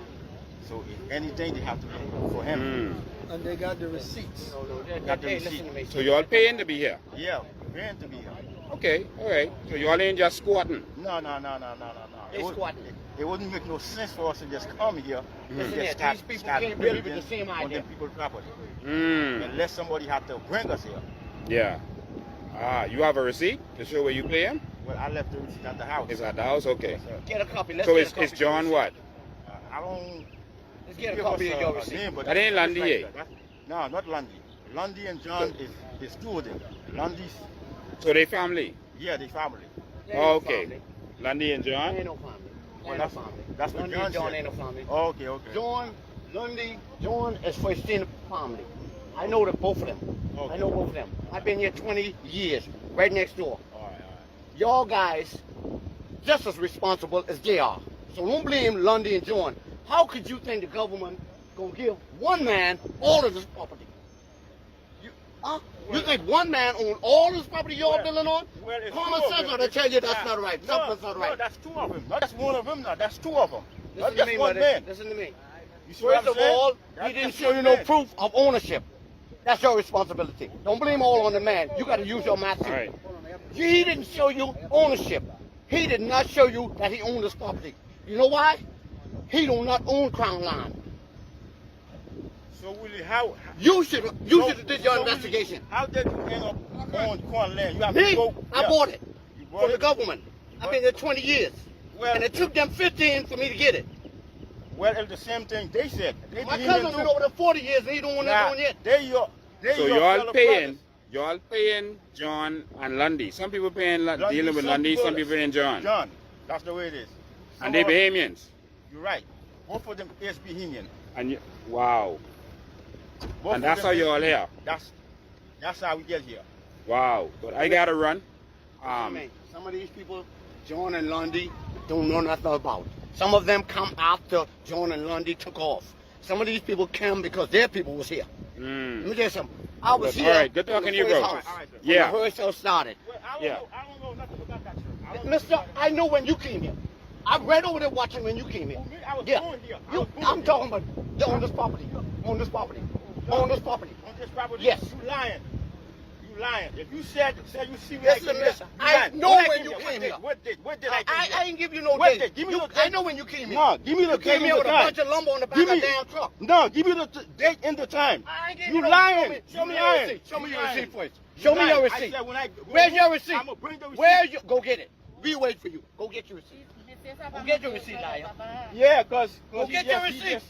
So if anything, they have to pay for him. And they got the receipts. Got the receipt. So you all paying to be here? Yeah, paying to be here. Okay, all right. So you all ain't just squatting? No. They squatting. It wouldn't make no sense for us to just come here and just start can't building believe it's the same on idea. them people's property. Unless somebody had to bring us here. Yeah. You have a receipt to show where you paying? Well, I left the receipt at the house. It's at the house? Okay. Yes, sir. Get a copy. Let's So get a copy it's John what? I don't. Let's get a give copy us of your a receipt. name, but That ain't it's Lundy, eh? that. No, not Lundy. Lundy and John is two of them. Lundy's, So they family? yeah, they family. They ain't Oh, no okay. family. Lundy and They John? ain't no family. Well, Ain't no family. that's what Lundy John and John said. ain't no family. Oh, okay. John, Lundy, John is for extended family. I know the both of them. Okay. I know both of them. I've been here 20 years, right next door. All right. Y'all guys just as responsible as they are. So don't blame Lundy and John. How could you think the government gonna give one man all of this property? You think one man own all this property y'all building on? Well, it's Common two of sense them. ought to tell you that's not right. No, Something's not right. No, that's two of them. Not just one of them. Now, that's two of them. Not Listen to just me, one buddy. man. Listen to me. You see what First I'm of saying? all, That's he didn't just show one you no man. proof of ownership. That's your responsibility. Don't blame all on the man. You got to use your math too. All right. He didn't show you ownership. He did not show you that he owned this property. You know why? He do not own Crown land. So, Willie, how You should have did your Willie, investigation. how did you end up on corn land? You have Me, to go. I yeah. bought it You bought from the it? government. I've been here 20 years. Well, And it took them 15 for me to get it. well, it's the same thing they said. They My didn't cousin even been do- over there 40 years and he don't want Nah, to do it yet. they So your y'all fellow paying, brothers. John and Lundy. Some people paying Lundy, dealing with Lundy, some people paying John. John, that's the way it is. And they Bahamians. You're right. Both of them is Bahamian. And wow. Both And of that's them how is- you all here. That's how we get here. Wow. But I gotta run. Some of these people, John and Lundy, don't know nothing about. Some of them come after John and Lundy took off. Some of these people came because their people was here. Let me tell you something. I was All here. right, good talking to you, bro. Yeah. When the first house started. Well, I don't know nothing about that, sir. I don't know. Mister, I know when you came here. I read over there watching when you came here. Me, I was Yeah. born here. I You, was born I'm here. talking about on this property. On this property. On this property. On this property? Yes. You lying. You lying. If you said you see me Listen, like mister, you I lying. know When when you came here. What did I I ain't give you no What date. date? Give me You- the I date. know when you came here. No, give me the You date came and here the with a time. bunch of lumber on the back Give of me- a damn truck. No, give me the date and the time. I ain't give You no lying. Show me You your lying. receipt. Show me You your lying. receipt first. Show me your I receipt. said when I go Where's your home, receipt? I'm gonna bring the receipt. Where's your? Go get it. We wait for you. Go get your receipt. Go get your receipt, liar. Yeah, cause Go get your receipt.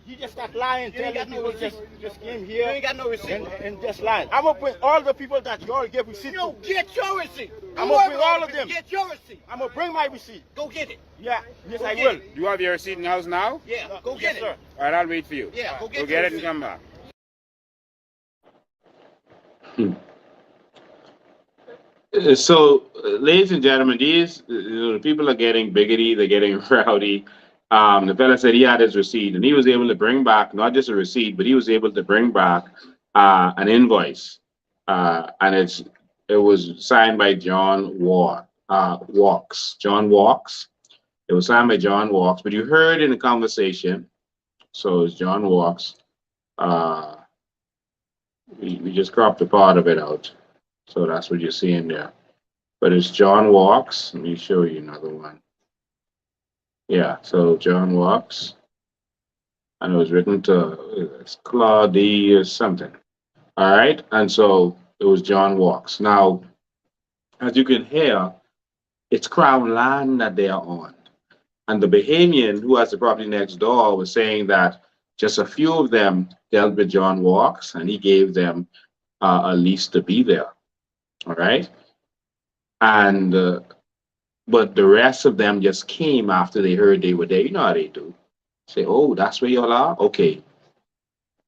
He just got lying, You ain't telling got no people receipt. just came You here ain't got no receipt. and just lying. I'm gonna bring all the people that you all give receipt No, to. get your receipt. I'm Whoever gonna bring all owns of it, them. Get your receipt. I'm gonna bring my receipt. Go get it. Yeah, yes Go I get will. it. You have your receipt in the house now? Yeah, go Yes, get sir. it. All right, I'll wait for you. Yeah, go get Go your get it and receipt. come back. So, ladies and gentlemen, these the people are getting biggity, they're getting rowdy. The fella said he had his receipt, and he was able to bring back not just a receipt, but he was able to bring back an invoice, and it was signed by John Walks. John Walks. It was signed by John Walks, but you heard in the conversation. So it's John Walks. We just cropped a part of it out. So that's what you're seeing there. But it's John Walks. Let me show you another one. Yeah, so John Walks. And it was written to it's Claudie or something. All right. And so it was John Walks. Now, as you can hear, it's Crown land that they are on. And the Bahamian who has the property next door was saying that just a few of them dealt with John Walks and he gave them a lease to be there. All right. And, but the rest of them just came after they heard they were there. You know how they do. Say, oh, that's where y'all are? Okay.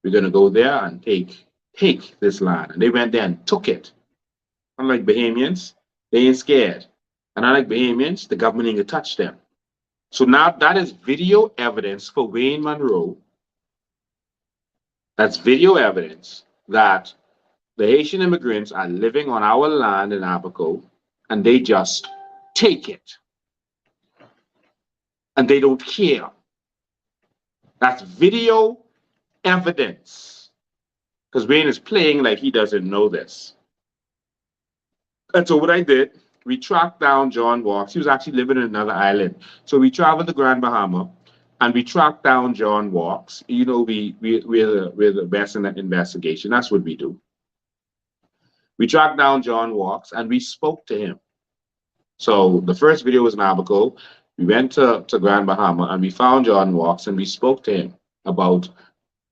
We're going to go there and take this land. And they went there and took it. Unlike Bahamians, they ain't scared. And unlike Bahamians, the government ain't going to touch them. So now that is video evidence for Wayne Monroe. That's video evidence that the Haitian immigrants are living on our land in Abaco, and they just take it. And they don't care. That's video evidence. Because Wayne is playing like he doesn't know this. And so what I did, we tracked down John Walks. He was actually living in another island. So we traveled to Grand Bahama and we tracked down John Walks. You know, we're the best in that investigation. That's what we do. We tracked down John Walks and we spoke to him. So the first video was in Abaco. We went to Grand Bahama and we found John Walks and we spoke to him about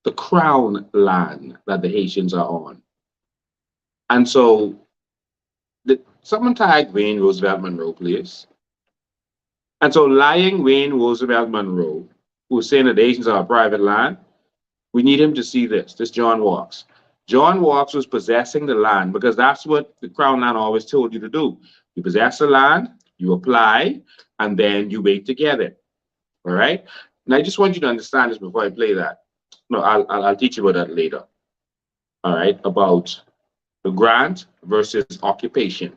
the crown land that the Haitians are on. And so someone tagged Wayne Roosevelt Monroe, please. And so lying Wayne Roosevelt Monroe, who's saying that the Haitians are a private land, we need him to see this. This John Walks. John Walks was possessing the land because that's what the Crown Land always told you to do. You possess the land, you apply, and then you wait to get it. All right? And I just want you to understand this before I play that. No, I'll teach you about that later. All right? About the grant versus occupation.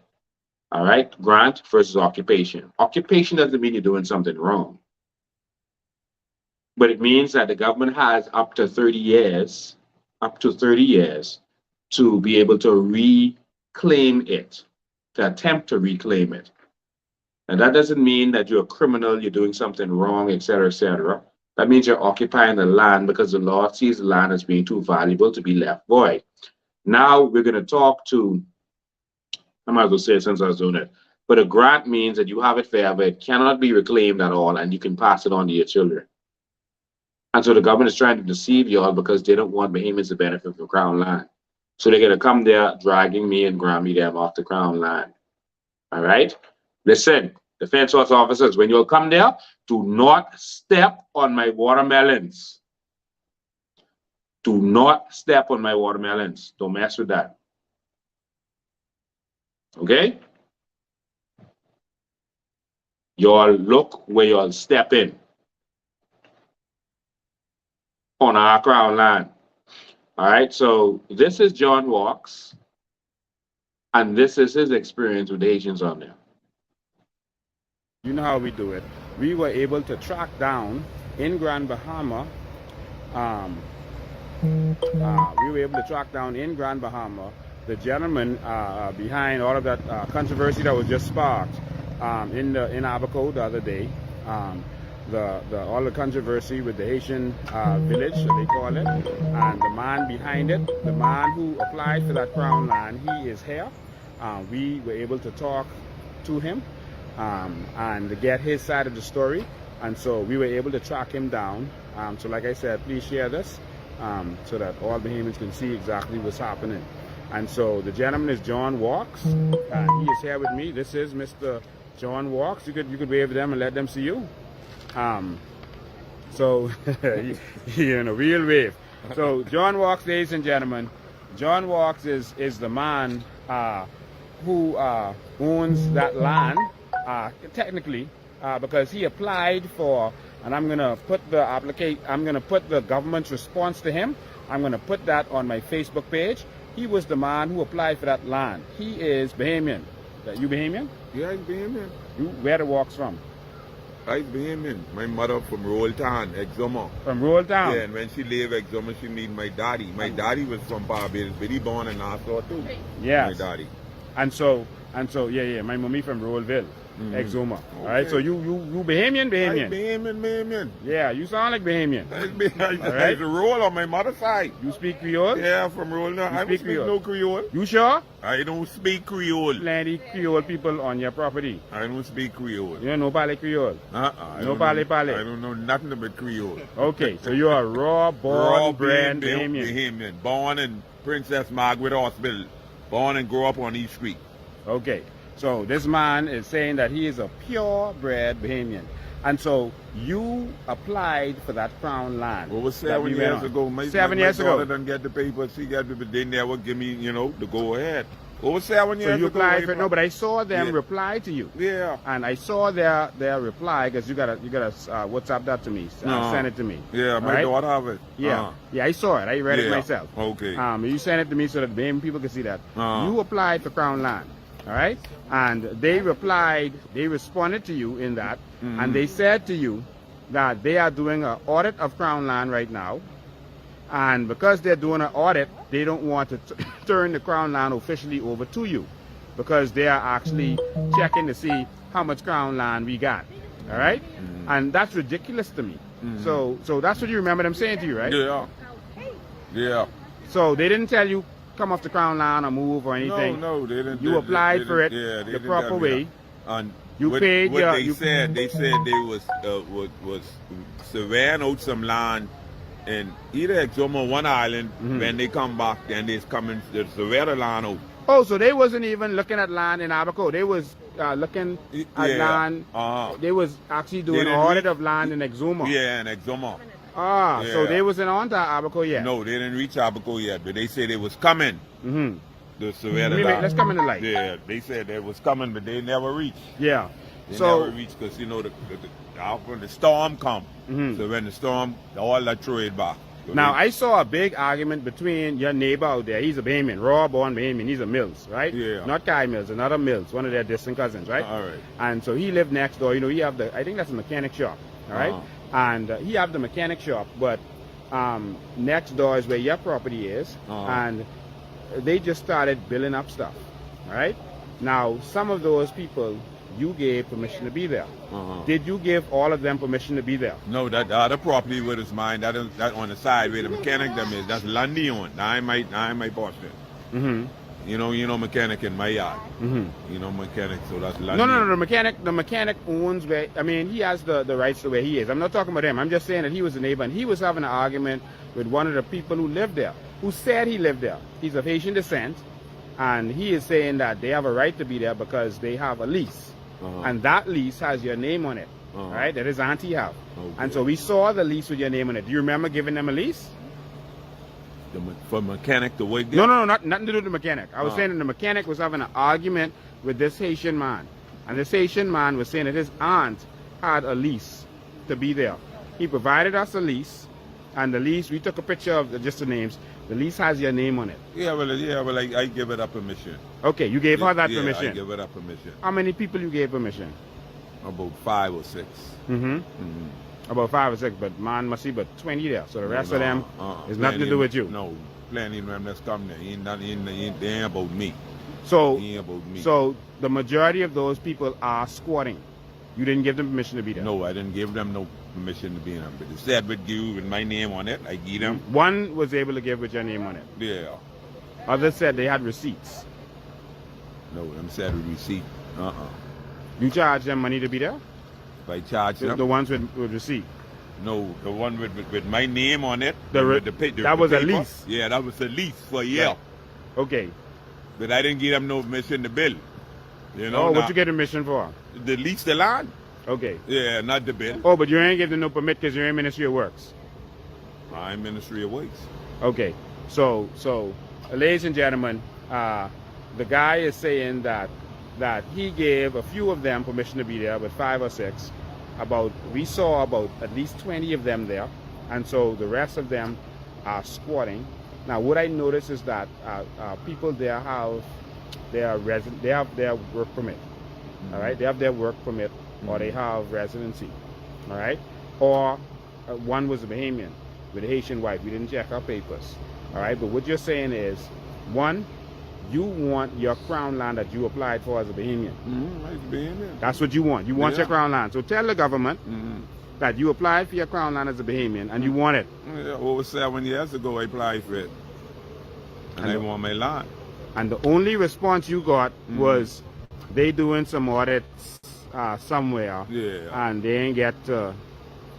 All right? Grant versus occupation. Occupation doesn't mean you're doing something wrong. But it means that the government has up to 30 years to be able to reclaim it, to attempt to reclaim it. And that doesn't mean that you're a criminal, you're doing something wrong, et cetera, et cetera. That means you're occupying the land because the law sees the land as being too valuable to be left void. Now we're going to talk to, I might as well say it since I was doing it, but a grant means that you have it forever, it cannot be reclaimed at all, and you can pass it on to your children. And so the government is trying to deceive y'all because they don't want Bahamians to benefit from Crown land. So they're going to come there dragging me and Grammy them off the Crown land. All right? Listen, defense force officers, when you'll come there, do not step on my watermelons. Do not step on my watermelons. Don't mess with that. Okay? Y'all look where y'all step in on our Crown land. All right, so this is John Walks, and this is his experience with the Haitians on there. You know how we do it. We were able to track down in Grand Bahama. The gentleman behind all of that controversy that was just sparked in Abaco the other day. all the controversy with the Haitian village, so they call it, and the man behind it, the man who applied for that crown land, he is here. We were able to talk to him and get his side of the story, and so we were able to track him down. So like I said, please share this so that all Bahamians can see exactly what's happening. And so the gentleman is John Walks, and he is here with me. This is Mr. John Walks. You could wave them and let them see you. So you know, real wave. So John Walks, ladies and gentlemen, John Walks is the man who owns that land technically because he applied for, and I'm gonna put the government's response to him. I'm gonna put that on my Facebook page. He was the man who applied for that land. He is Bahamian. You Bahamian? Yeah, I'm Bahamian. You where the Walks from? I'm Bahamian. My mother from Roll Town, Exuma. From Roll Town? Yeah, and when she lived Exuma, she need my daddy. My daddy was from Barbados, but he born in Nassau too. Yes. My daddy. And so, yeah. My mommy from Rollville, Exuma. Okay. All right. So you Bahamian? I'm Bahamian. Yeah, you sound like Bahamian. There's a roll on my mother's side. You speak Creole? Yeah, from Roll now. I don't speak no Creole. You sure? I don't speak Creole. Plenty Creole people on your property. I don't speak Creole. You don't know parle Creole? No parle. I don't know nothing about Creole. Okay, so you are raw, born, bred Bahamian. Born in Princess Margaret Hospital. Born and grew up on East Street. Okay, so this man is saying that he is a purebred Bahamian. And so you applied for that crown land. Over 7 years ago. My daughter didn't get the papers. She got it, but they never give me, the go ahead. Over 7 years ago. So you applied for it? No, but I saw them reply to you. Yeah. And I saw their reply, because you gotta WhatsApp that to me. Send it to me. Yeah, my daughter have it. Yeah. Yeah, I saw it. I read it myself. Okay. You sent it to me so that Bahamian people can see that. You applied for crown land. All right, and they responded to you in that, and they said to you that they are doing an audit of crown land right now, and because they're doing an audit, they don't want to turn the crown land officially over to you, because they are actually checking to see how much crown land we got. All right, and that's ridiculous to me. So that's what you remember them saying to you, right? Yeah. Yeah. So they didn't tell you come off the crown line or move or anything. No, they didn't. You applied for it the proper way. And you paid what your. They said they was surveying out some land in either Exuma or one island. When they come back, then they's coming to survey the land out. Oh, so they wasn't even looking at land in Abaco. They was looking at land. They was actually doing an audit of land in Exuma. Yeah, in Exuma. So they wasn't on to Abaco yet? No, they didn't reach Abaco yet, but they said it was coming. The survey the land. Let's come in the light. Yeah, they said it was coming, but they never reached. Yeah. They never reached because, when the storm come, so when the storm, all that throw it back. So now, I saw a big argument between your neighbor out there. He's a Bahamian, raw born Bahamian. He's a Mills, right? Yeah. Not Kai Mills, another Mills, one of their distant cousins, right? All right. And so he lived next door. He have I think that's a mechanic shop, all right? And he have the mechanic shop, but next door is where your property is, and they just started building up stuff, all right? Now, some of those people, you gave permission to be there. Did you give all of them permission to be there? No, that the other property where it's mine, that on the side where the mechanic them is, that's Lundy on. I ain't my boss there. You know mechanic in my yard. You know mechanic, so that's Lundy. No, the mechanic owns where, I mean, he has the rights to where he is. I'm not talking about him. I'm just saying that he was a neighbor, and he was having an argument with one of the people who lived there, who said he lived there. He's of Haitian descent, and he is saying that they have a right to be there because they have a lease. And that lease has your name on it, right? That his auntie have. And so we saw the lease with your name on it. Do you remember giving them a lease? For mechanic to wait No, there? nothing to do with the mechanic. I was saying that the mechanic was having an argument with this Haitian man. And this Haitian man was saying that his aunt had a lease to be there. He provided us a lease, and the lease, we took a picture of just the names. The lease has your name on it. Yeah, well, I give it a permission. Okay, you gave her that permission? I give it a permission. How many people you gave permission? About 5 or 6. About 5 or 6, but man must see but 20 there. So the rest of them is nothing to do with you. No, plenty of them that's come there. They ain't about me. So, they ain't about me. So the majority of those people are squatting. You didn't give them permission to be there? No, I didn't give them no permission to be there. But they said with you with my name on it, I give them. One was able to give with your name on it. Yeah. Others said they had receipts. No, them said with receipt. You charge them money to be there? If I charge them? The ones with receipt. No, the one with my name on it. That was a lease. Yeah, that was a lease for a year. Right. Okay. But I didn't give them no permission to build. You know. Oh, what you get permission for? The lease the land. Okay. Yeah, not the bill. Oh, but you ain't give them no permit because you're in Ministry of Works. I'm Ministry of Works. Okay. So, ladies and gentlemen, the guy is saying that he gave a few of them permission to be there, but 5 or 6. We saw about at least 20 of them there, and so the rest of them are squatting. Now, what I noticed is that people there have their work permit. All right, they have their work permit, or they have residency. All right, or one was a Bahamian with a Haitian wife. We didn't check our papers. All right, but what you're saying is, one, you want your crown land that you applied for as a Bahamian. That's what you want. You want your crown land. So tell the government that you applied for your crown land as a Bahamian and you want it. Yeah, over 7 years ago I applied for it. And I want my land. And the only response you got was they doing some audits somewhere. Yeah. And they ain't get to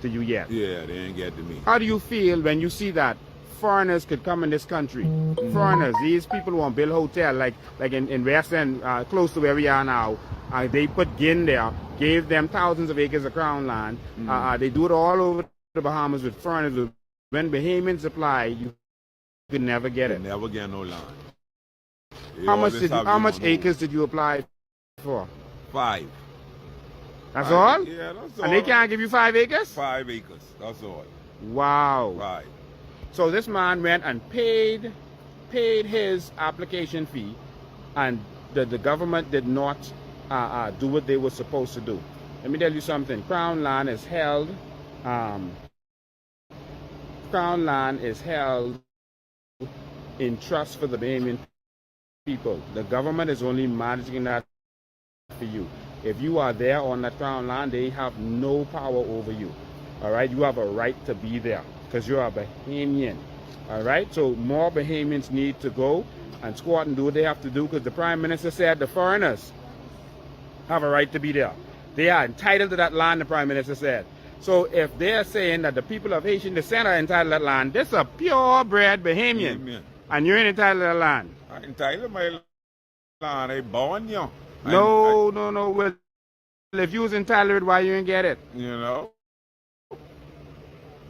you yet. Yeah, they ain't get to me. How do you feel when you see that foreigners could come in this country? Foreigners, these people who want to build hotel like in West End, close to where we are now. They put GIN there, gave them thousands of acres of crown land. They do it all over the Bahamas with foreigners. When Bahamians apply, you could never get it. Never get no land. How much acres did you apply for? 5. That's all? Yeah, that's all. And they can't give you 5 acres? 5 acres. That's all. Wow. Right. So this man went and paid his application fee, and the government did not do what they were supposed to do. Let me tell you something. Crown land is held. Crown land is held in trust for the Bahamian people. The government is only managing that for you. If you are there on that crown land, they have no power over you. All right, you have a right to be there because you're a Bahamian. All right, so more Bahamians need to go and squat and do what they have to do, because the Prime Minister said the foreigners have a right to be there. They are entitled to that land, the Prime Minister said. So if they're saying that the people of Haitian descent are entitled to that land, this is a purebred Bahamian. And you're entitled to that land. I'm entitled to my land. I born you. No. Well, if you was entitled to it, why you didn't get it? You know?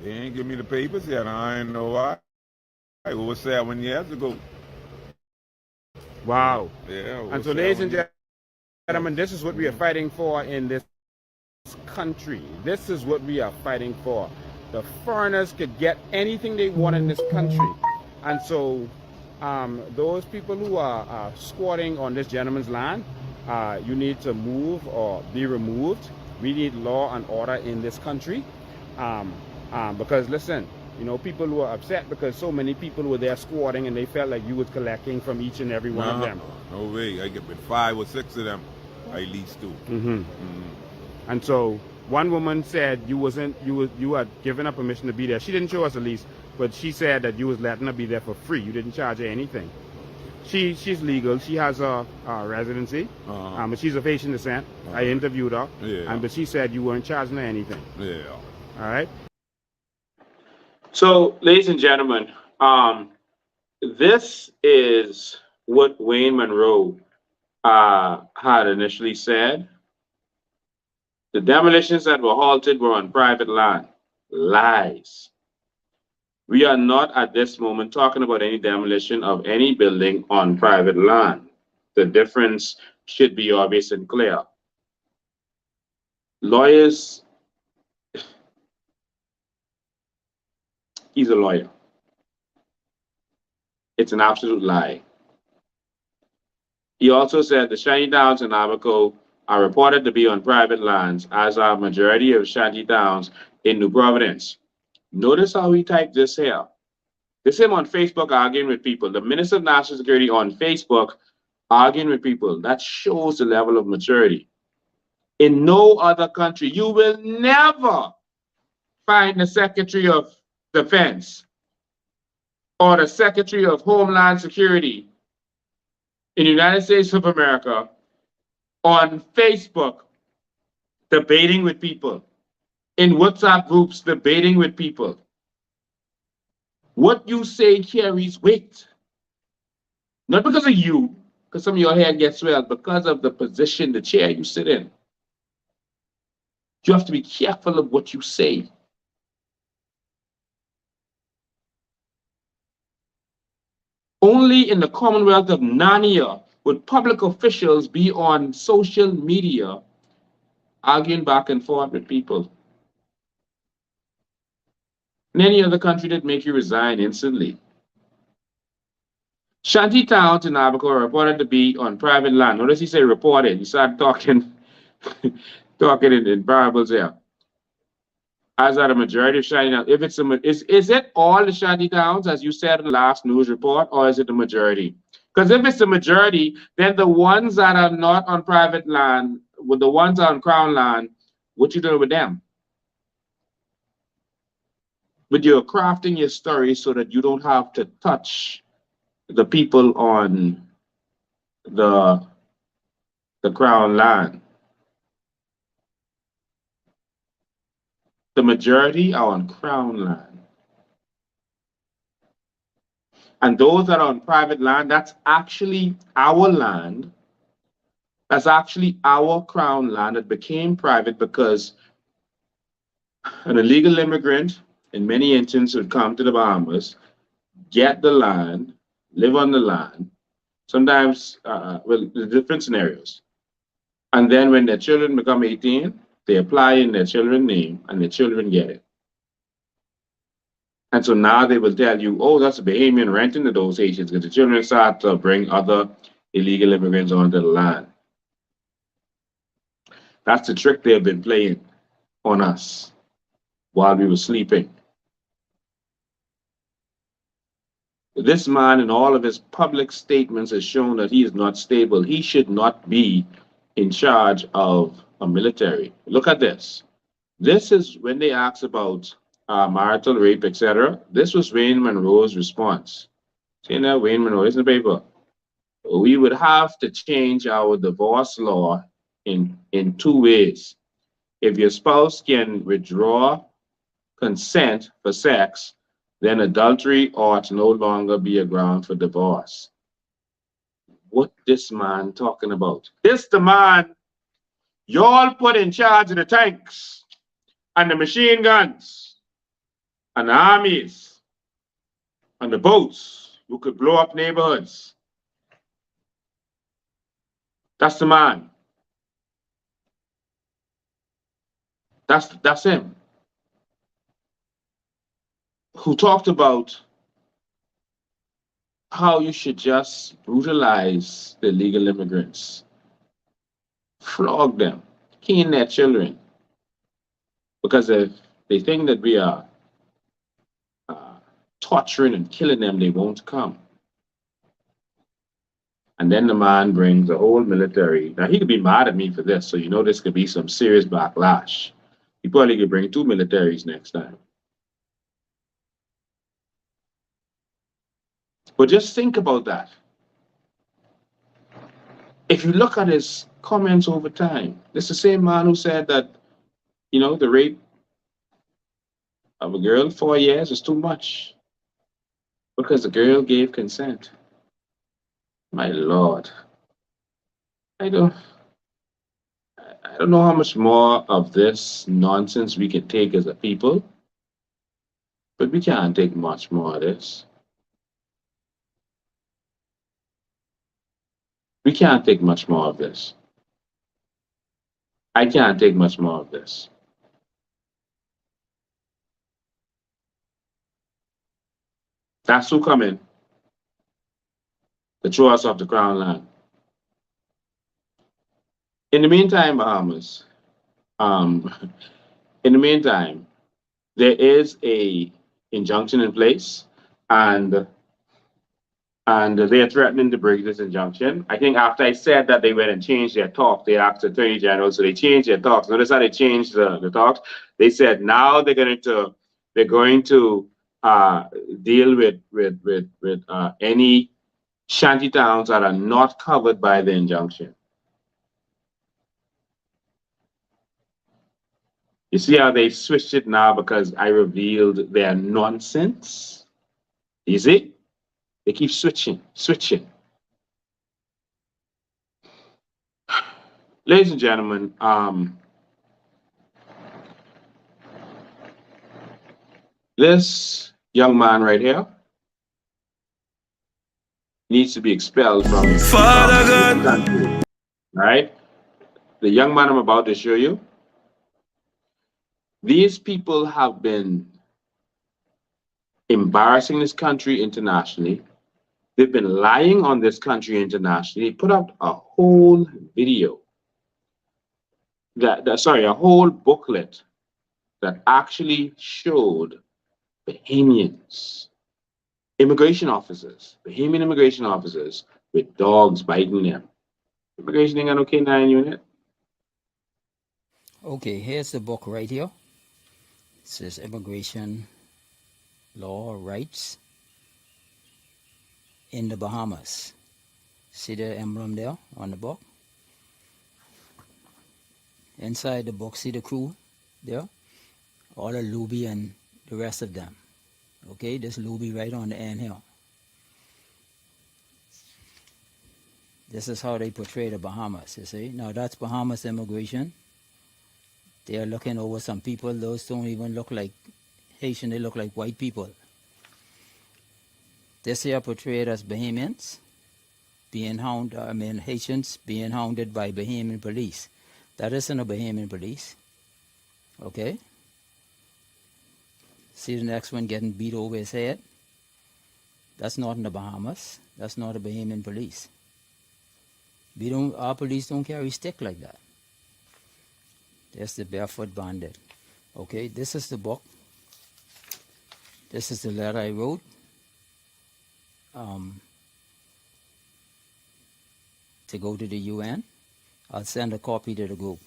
They ain't give me the papers yet. I ain't know why. It was 7 years ago. Wow. Yeah. And so, ladies and gentlemen, this is what we are fighting for in this country. This is what we are fighting for. The foreigners could get anything they want in this country. And so, those people who are squatting on this gentleman's land, you need to move or be removed. We need law and order in this country. Because listen, you know, people who are upset because so many people were there squatting and they felt like you was collecting from each and every one of them. No way. I get with 5 or 6 of them, at least 2. And so one woman said you had given her permission to be there. She didn't show us a lease, but she said that you was letting her be there for free. You didn't charge her anything. She's legal. She has a residency, but she's of Haitian descent. I interviewed her, but she said you weren't charging her anything. Yeah. All right. So, ladies and gentlemen, this is what Wayne Monroe had initially said. The demolitions that were halted were on private land. Lies. We are not at this moment talking about any demolition of any building on private land. The difference should be obvious and clear. Lawyers, he's a lawyer. It's an absolute lie. He also said the shanty towns in Abaco are reported to be on private lands, as are majority of shanty towns in New Providence. Notice how he typed this here. This is him on Facebook arguing with people. The Minister of National Security on Facebook arguing with people. That shows the level of maturity. In no other country, you will never find the Secretary of Defense or the Secretary of Homeland Security in the United States of America on Facebook debating with people, in WhatsApp groups debating with people. What you say carries weight. Not because of you, because some of your hair gets swelled, because of the position, the chair you sit in. You have to be careful of what you say. Only in the Commonwealth of Narnia would public officials be on social media arguing back and forth with people. In any other country, that make you resign instantly. Shanty towns in Abaco are reported to be on private land. Notice he say reported. He started talking, talking in parables here. As are the majority of shanty towns. If it's is it all the shanty towns, as you said in the last news report, or is it the majority? Because if it's the majority, then the ones that are not on private land, with the ones on crown land, what you doing with them? But you're crafting your story so that you don't have to touch the people on the crown land. The majority are on crown land. And those that are on private land, that's actually our land. That's actually our crown land that became private because an illegal immigrant, in many instances, would come to the Bahamas, get the land, live on the land, sometimes, well, different scenarios. And then when their children become 18, they apply in their children's name and their children get it. And so now they will tell you, oh, that's a Bahamian renting to those Haitians, because the children start to bring other illegal immigrants onto the land. That's the trick they've been playing on us while we were sleeping. This man, in all of his public statements, has shown that he is not stable. He should not be in charge of a military. Look at this. This is when they asked about marital rape, etc. This was Wayne Monroe's response. See that? Wayne Monroe, it's in the paper. We would have to change our divorce law in two ways. If your spouse can withdraw consent for sex, then adultery ought to no longer be a ground for divorce. What this man talking about? This the man y'all put in charge of the tanks and the machine guns and the armies and the boats who could blow up neighborhoods. That's the man. That's him. Who talked about how you should just brutalize the illegal immigrants, flog them, cane their children, because if they think that we are torturing and killing them, they won't come. And then the man brings the whole military. Now, he could be mad at me for this, so you know this could be some serious backlash. He probably could bring 2 militaries next time. But just think about that. If you look at his comments over time, it's the same man who said that, you know, the rape of a girl 4 years is too much because the girl gave consent. My Lord. I don't know how much more of this nonsense we can take as a people, but we can't take much more of this. We can't take much more of this. I can't take much more of this. That's who come in to throw us off the crown land. In the meantime, Bahamas, in the meantime, there is a injunction in place, and And they are threatening to break this injunction. I think after I said that, they went and changed their talk. They asked the Attorney General, so they changed their talks. Notice how they changed the talks. They said now they're going to deal with any shanty towns that are not covered by the injunction. You see how they switched it now because I revealed their nonsense? You see? They keep switching. Ladies and gentlemen, this young man right here needs to be expelled from the country. Right? The young man I'm about to show you, these people have been embarrassing this country internationally. They've been lying on this country internationally. They put out a whole video, a whole booklet that actually showed Bahamians, Bahamian immigration officers with dogs biting them. Immigration ain't got no K9 unit. Okay, here's the book right here. It says Immigration Law Rights in the Bahamas. See the emblem there on the book? Inside the book, see the crew there? All the Luby and the rest of them. Okay, this Luby right on the end here. This is how they portray the Bahamas, you see? Now that's Bahamas immigration. They are looking over some people. Those don't even look like Haitian, they look like white people. This here portrayed as Bahamians Haitians being hounded by Bahamian police. That isn't a Bahamian police. Okay? See the next one getting beat over his head? That's not in the Bahamas. That's not a Bahamian police. Our police don't carry stick like that. There's the barefoot bandit. Okay, this is the book. This is the letter I wrote. To go to the UN. I'll send a copy to the group.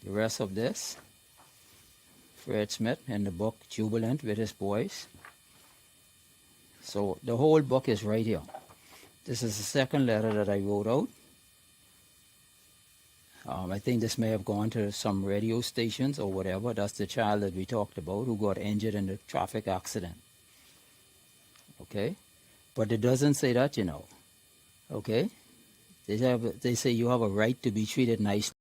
The rest of this, Fred Smith in the book Jubilant with his boys. So the whole book is right here. This is the second letter that I wrote out. I think this may have gone to some radio stations or whatever. That's the child that we talked about who got injured in the traffic accident. Okay? But it doesn't say that, you know. Okay? They say you have a right to be treated nicely.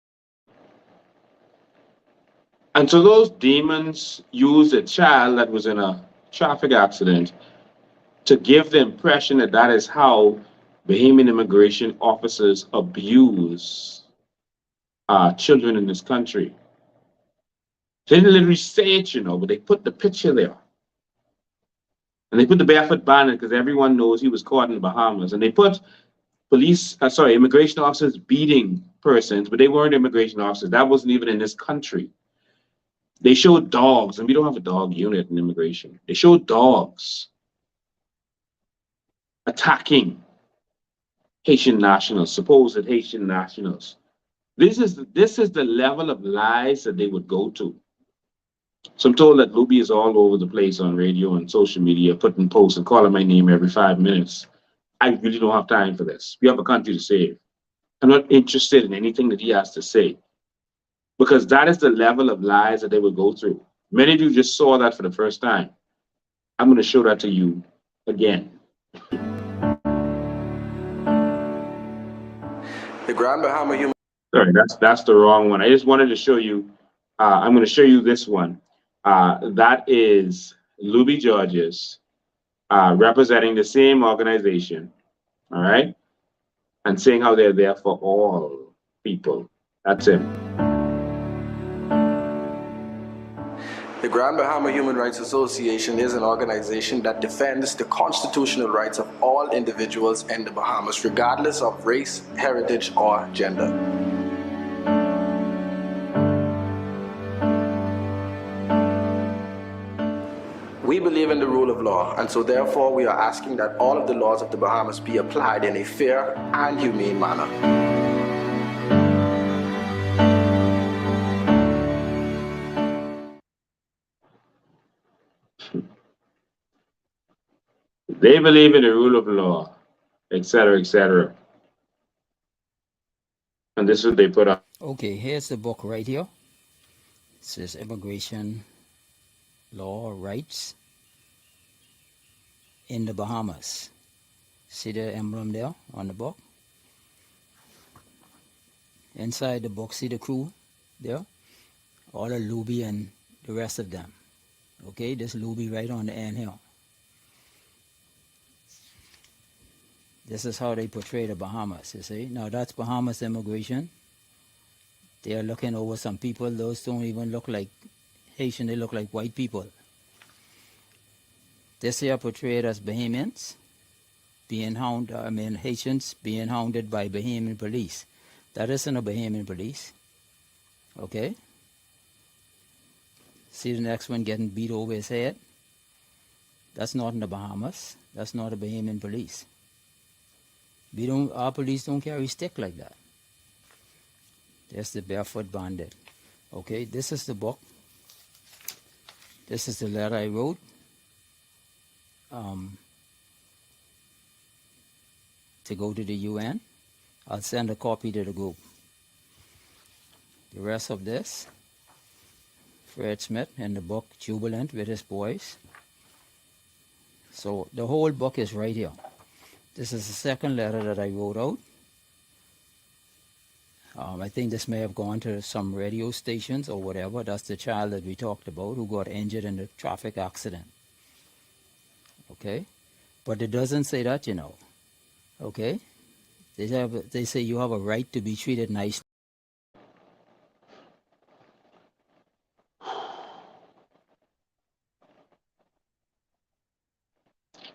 And so those demons used a child that was in a traffic accident to give the impression that that is how Bahamian immigration officers abuse children in this country. They didn't literally say it, you know, but they put the picture there. And they put the barefoot bandit because everyone knows he was caught in the Bahamas. And they put immigration officers beating persons, but they weren't immigration officers. That wasn't even in this country. They showed dogs, and we don't have a dog unit in immigration. They showed dogs attacking Haitian nationals, supposed Haitian nationals. This is the level of lies that they would go to. So I'm told that Luby is all over the place on radio and social media, putting posts and calling my name every 5 minutes. I really don't have time for this. We have a country to save. I'm not interested in anything that he has to say, because that is the level of lies that they would go through. Many of you just saw that for the first time. I'm going to show that to you again. The Grand Bahama Human. Sorry, that's the wrong one. I just wanted to show you. I'm going to show you this one. That is Luby Georges representing the same organization, all right, and saying how they're there for all people. That's him. The Grand Bahama Human Rights Association is an organization that defends the constitutional rights of all individuals in the Bahamas, regardless of race, heritage, or gender. We believe in the rule of of law, and so therefore we are asking that all of the laws of the Bahamas be applied in a fair and humane manner. They believe in the rule of law, etc., etc. And this is what they put up. Okay, here's the book right here. It says Immigration Law Rights in the Bahamas. See the emblem there on the book? Inside the book, see the crew there? All of Luby and the rest of them. Okay, this Luby right on the end here. This is how they portray the Bahamas, you see. Now that's Bahamas immigration. They are looking over some people. Those don't even look like Haitian, they look like white people. This here portrayed as Bahamians being hounded, Haitians being hounded by Bahamian police. That isn't a Bahamian police. Okay? See the next one getting beat over his head? That's not in the Bahamas. That's not a Bahamian police. Our police don't carry stick like that. There's the barefoot bandit. Okay, this is the book. This is the letter I wrote. To go to the UN. I'll send a copy to the group. The rest of this, Fred Smith in the book Jubilant with his boys. So the whole book is right here. This is the second letter that I wrote out. I think this may have gone to some radio stations or whatever. That's the child that we talked about who got injured in the traffic accident. Okay? But it doesn't say that, you know. Okay? They say you have a right to be treated nicely.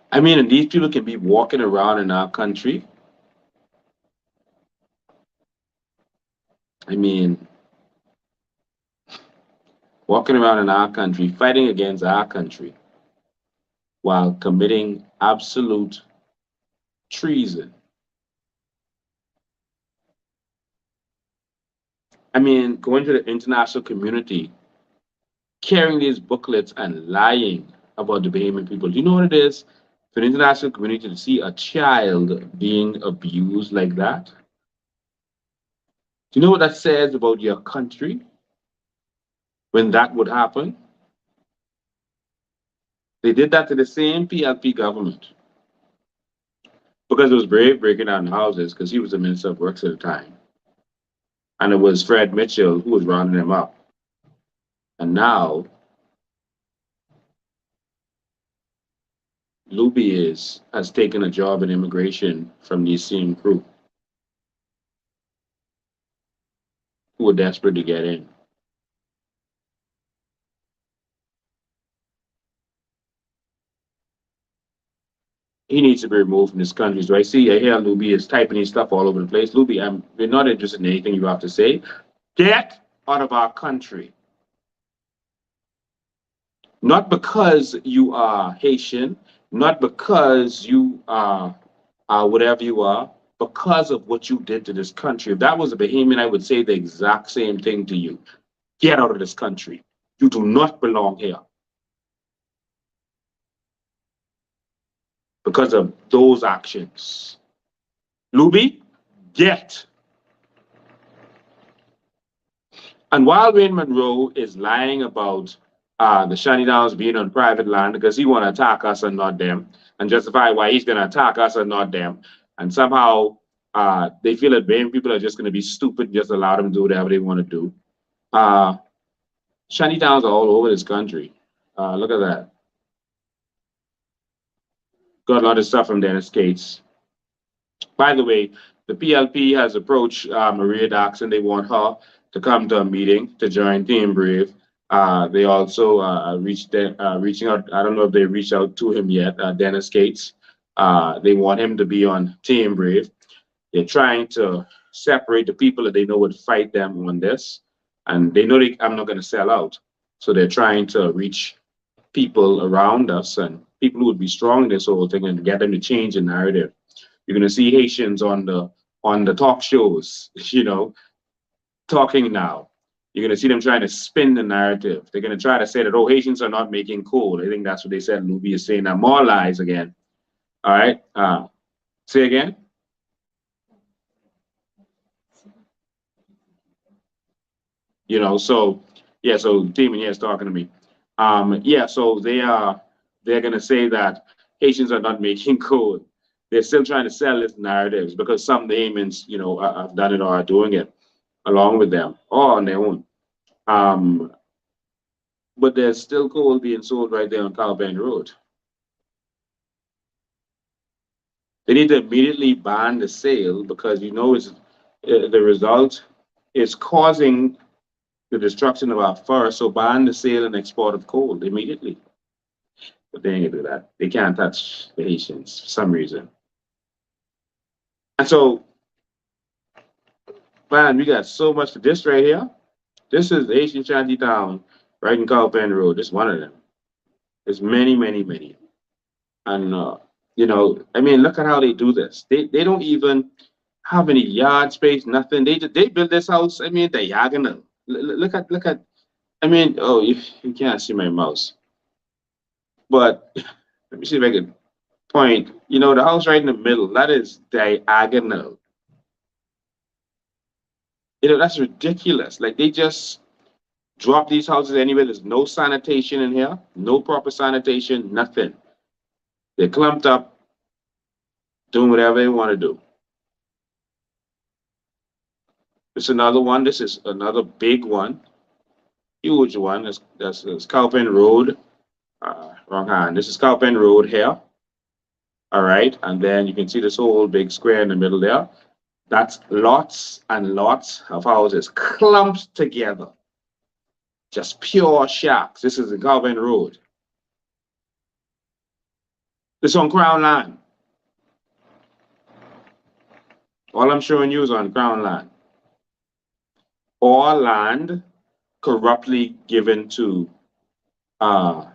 I mean, and these people can be walking around in our country. I mean, walking around in our country, fighting against our country, while committing absolute treason. I mean, going to the international community, carrying these booklets and lying about the Bahamian people. Do you know what it is for the international community to see a child being abused like that? Do you know what that says about your country when that would happen? They did that to the same PLP government because it was Brave breaking down houses because he was the Minister of Works at the time. And it was Fred Mitchell who was rounding them up. And now, Luby has taken a job in immigration from these same crew who were desperate to get in. He needs to be removed from this country. So I hear Luby is typing his stuff all over the place. Luby, we're not interested in anything you have to say. Get out of our country. Not because you are Haitian, not because you are whatever you are, because of what you did to this country. If that was a Bahamian, I would say the exact same thing to you. Get out of this country. You do not belong here. Because of those actions. Luby, get. And while Wayne Monroe is lying about the Shanty-Downs being on private land because he want to attack us and not them, and justify why he's going to attack us and not them, and somehow they feel that Bahamian people are just going to be stupid and just allow them to do whatever they want to do. Shanty-Downs are all over this country. Look at that. Got a lot of stuff from Dennis Cates. By the way, the PLP has approached Maria Dax and they want her to come to a meeting to join Team Brave. They also reaching out. I don't know if they reached out to him yet, Dennis Cates. They want him to be on Team Brave. They're trying to separate the people that they know would fight them on this. And they know I'm not going to sell out. So they're trying to reach people around us and people who would be strong in this whole thing and get them to change the narrative. You're going to see Haitians on the talk shows, you know, talking now. You're going to see them trying to spin the narrative. They're going to try to say that, oh, Haitians are not making coal. I think that's what they said. Luby is saying that. More lies again. All right. Say again. You know, so yeah, so Demon here is talking to me. Yeah, so they're gonna say that Haitians are not making code. They're still trying to sell this narratives because some Demons, you know, have done it or are doing it along with them or on their own. But there's still coal being sold right there on Caliban Road. They need to immediately ban the sale because you know it's the result is causing the destruction of our forests. So ban the sale and export of coal immediately. But they ain't gonna do that. They can't touch the Haitians for some reason. And so, man, we got so much for this right here. This is the Haitian shanty town right in Caliban Road. This is one of them. There's many, many, many. And you know, I mean, look at how they do this. They don't even have any yard space, nothing. They build this house. I mean, diagonal. Look at. I mean, oh, you can't see my mouse, but let me see if I can point. You know, the house right in the middle. That is diagonal. You know, that's ridiculous. Like they just drop these houses anywhere. There's no sanitation in here, no proper sanitation, nothing. They're clumped up, doing whatever they want to do. This is another one. This is another big one, huge one. That's Caliban Road. Wrong hand. This is Caliban Road here. All right, and then you can see this whole big square in the middle there. That's lots and lots of houses clumped together. Just pure shacks. This is the Caliban Road. This on Crown land. All I'm showing you is on Crown land. All land corruptly given to the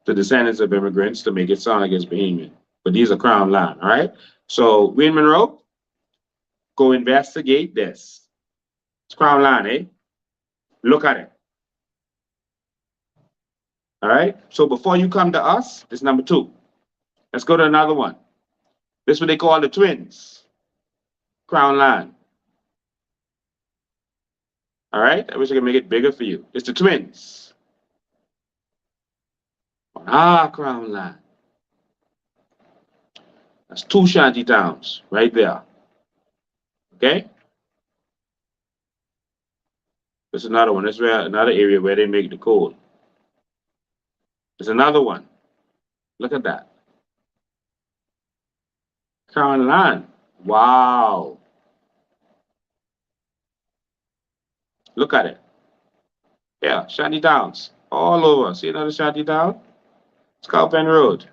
descendants of immigrants to make it sound like it's Bahamian. But these are Crown land, all right? So, Wayne Monroe, go investigate this. It's Crown land, eh? Look at it. All right? So, before you come to us, this is number 2. Let's go to another one. This is what they call the twins. Crown land. All right? I wish I could make it bigger for you. It's the twins. Crown land. That's 2 shanty towns right there. Okay? There's another one. That's where another area where they make the coal. There's another one. Look at that. Crown land. Wow. Look at it. Yeah, shanty towns all over. See another shanty town? It's Caliban Road.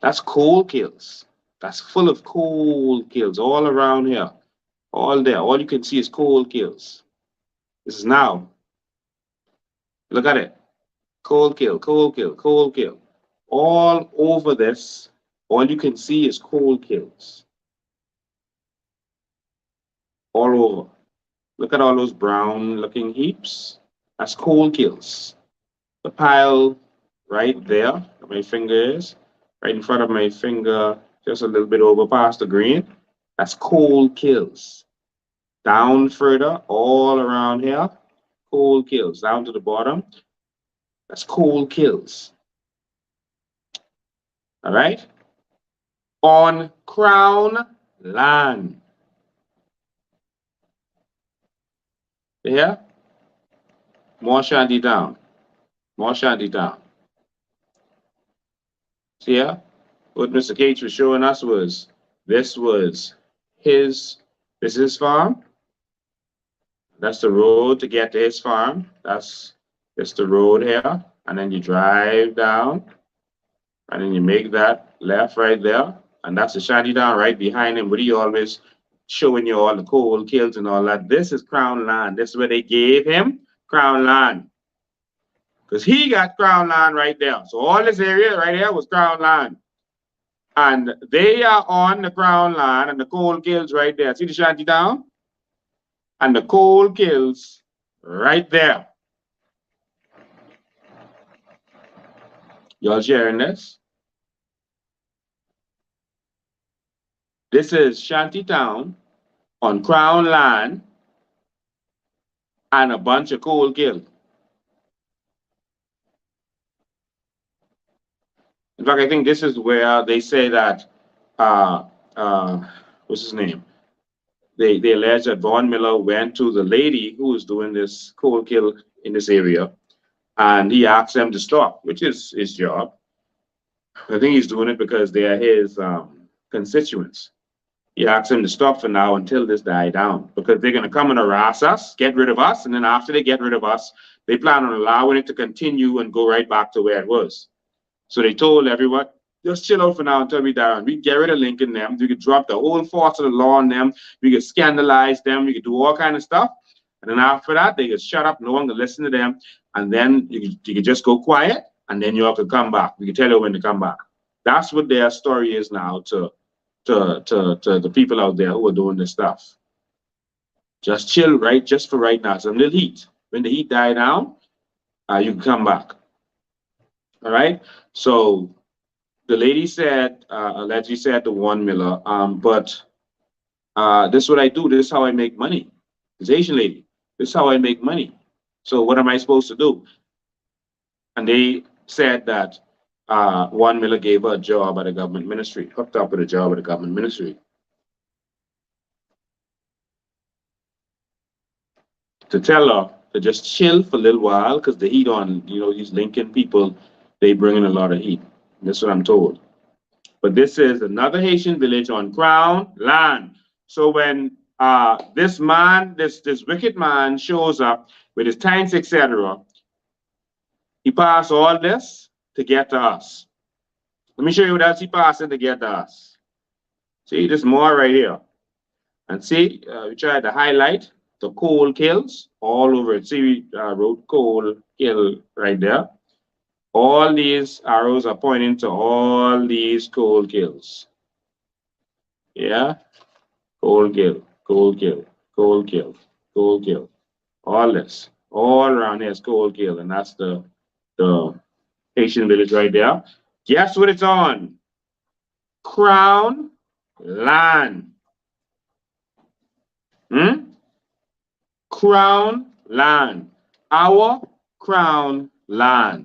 That's coal kills. That's full of coal kills all around here. All there. All you can see is coal kills. This is now. Look at it. Coal kill, coal kill, coal kill. All over this, all you can see is coal kills. All over. Look at all those brown looking heaps. That's coal kills. The pile right there, where my finger is, right in front of my finger, just a little bit over past the green. That's coal kills. Down further, all around here, coal kills. Down to the bottom, that's coal kills. All right? On Crown land. Yeah? More shanty down. More shanty down. See here? What Mr. Cates was showing us was this is his farm. That's the road to get to his farm. That's the road here. And then you drive down. And then you make that left right there. And that's the shanty down right behind him. What he always showing you all the coal kills and all that. This is Crown land. This is where they gave him Crown land. because he got crown land right there. So all this area right here was crown land. And they are on the crown land and the coal kills right there. See the shanty town? And the coal kills right there. Y'all sharing this? This is shanty town on crown land and a bunch of coal kills. In fact, I think this is where they say that, what's his name? They allege that Vaughn Miller went to the lady who was doing this coal kill in this area, and he asked them to stop, which is his job. I think he's doing it because they are his constituents. He asked them to stop for now until this died down, because they're going to come and harass us, get rid of us, and then after they get rid of us, they plan on allowing it to continue and go right back to where it was. So they told everyone, just chill out for now until we die. We get rid of Lincoln them. We could drop the whole force of the law on them. We could scandalize them. We could do all kind of stuff. And then after that, they could shut up. No one could listen to them. And then you could just go quiet. And then you all could come back. We could tell you when to come back. That's what their story is now to the people out there who are doing this stuff. Just chill, right? Just for right now. Some little heat. When the heat die down, you can come back. All right. So the lady said, allegedly said to Vaughn Miller, but this is what I do. This is how I make money. This Asian lady. This is how I make money. So what am I supposed to do? And they said that Vaughn Miller gave her a job at a government ministry, hooked up with a job at a government ministry. To tell her to just chill for a little while, because the heat on, these Lincoln people, they bring in a lot of heat. That's what I'm told. But this is another Haitian village on crown land. So when this man, this wicked man shows up with his tanks, etc., he passed all this to get to us. Let me show you what else he passed to get to us. See, there's more right here. And see, we tried to highlight the coal kills all over it. See, we wrote coal kill right there. All these arrows are pointing to all these coal kills. Yeah? Coal kill, coal kill, coal kill, coal kill. All this. All around here is coal kill. And that's the Haitian village right there. Guess what it's on? Crown land. Crown land. Our crown land.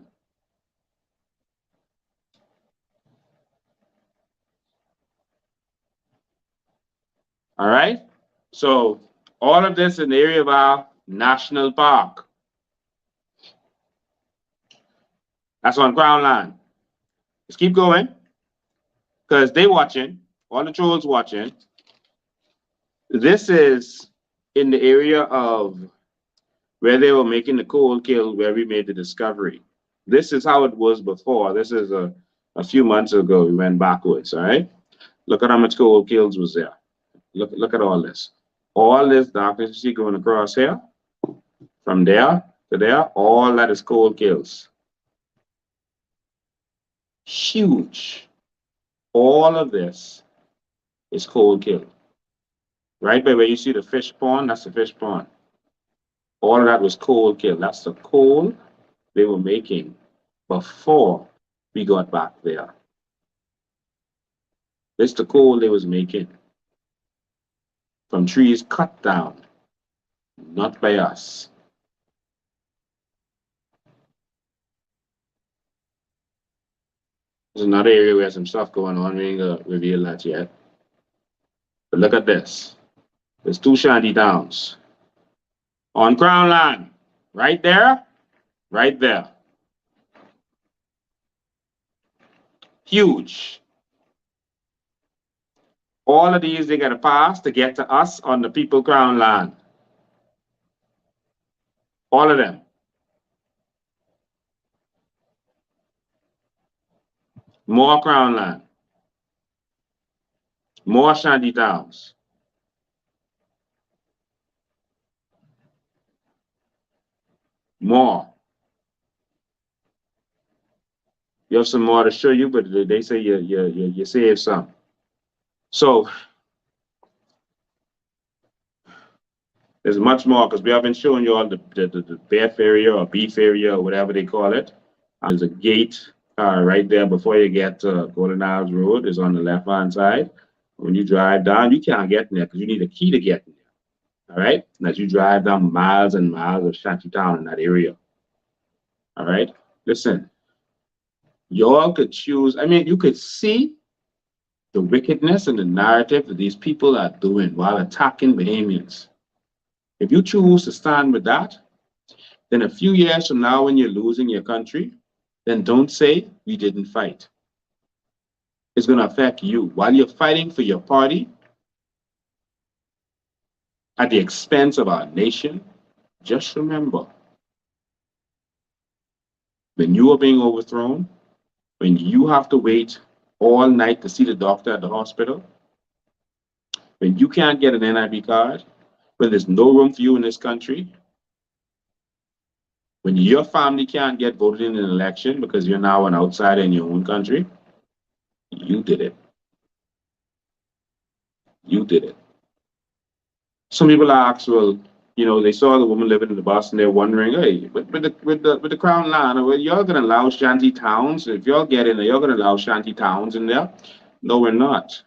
All right. So all of this in the area of our national park. That's on crown land. Let's keep going, because they watching. All the trolls watching. This is in the area of where they were making the coal kill, where we made the discovery. This is how it was before. This is a few months ago. We went backwards. All right. Look at how much coal kills was there. Look at all this. All this darkness you see going across here, from there to there, all that is coal kills. Huge. All of this is coal kill. Right by where you see the fish pond, that's the fish pond. All of that was coal kill. That's the coal they were making before we got back there. This is the coal they was making from trees cut down, not by us. There's another area where some stuff going on. We ain't gonna reveal that yet. But look at this. There's two shanty towns on crown land. Right there, right there. Huge. All of these they gotta pass to get to us on the people crown land. All of them. More crown land. More shanty towns. More. You have some more to show you, but they say you saved some. So there's much more because we haven't shown you all the beef area or beef area or whatever they call it. There's a gate right there before you get to Golden Isles Road. Is on the left hand side. When you drive down, you can't get in there because you need a key to get in there. All right. And as you drive down miles and miles of shantytown in that area. All right. Listen, y'all could choose. I mean, you could see the wickedness and the narrative that these people are doing while attacking Bahamians. If you choose to stand with that, then a few years from now, when you're losing your country, then don't say we didn't fight. It's going to affect you. While you're fighting for your party at the expense of our nation, just remember, when you are being overthrown, when you have to wait all night to see the doctor at the hospital, when you can't get an NIB card, when there's no room for you in this country, when your family can't get voted in an election because you're now an outsider in your own country, you did it. You did it. Some people ask, well, you know, they saw the woman living in the bus and they're wondering, hey, with the Crown Land, well, y'all gonna allow shanty towns? If y'all get in there, y'all gonna allow shanty towns in there? No, we're not.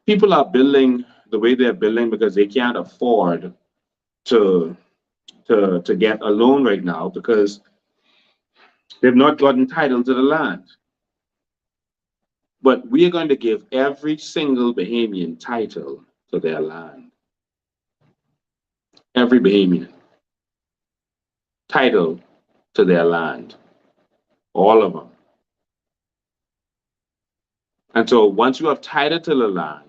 People are building the way they're building because they can't afford to get a loan right now because they've not gotten title to the land. But we are going to give every single Bahamian title to their land. Every Bahamian title to their land. All of them. And so once you have title to the land,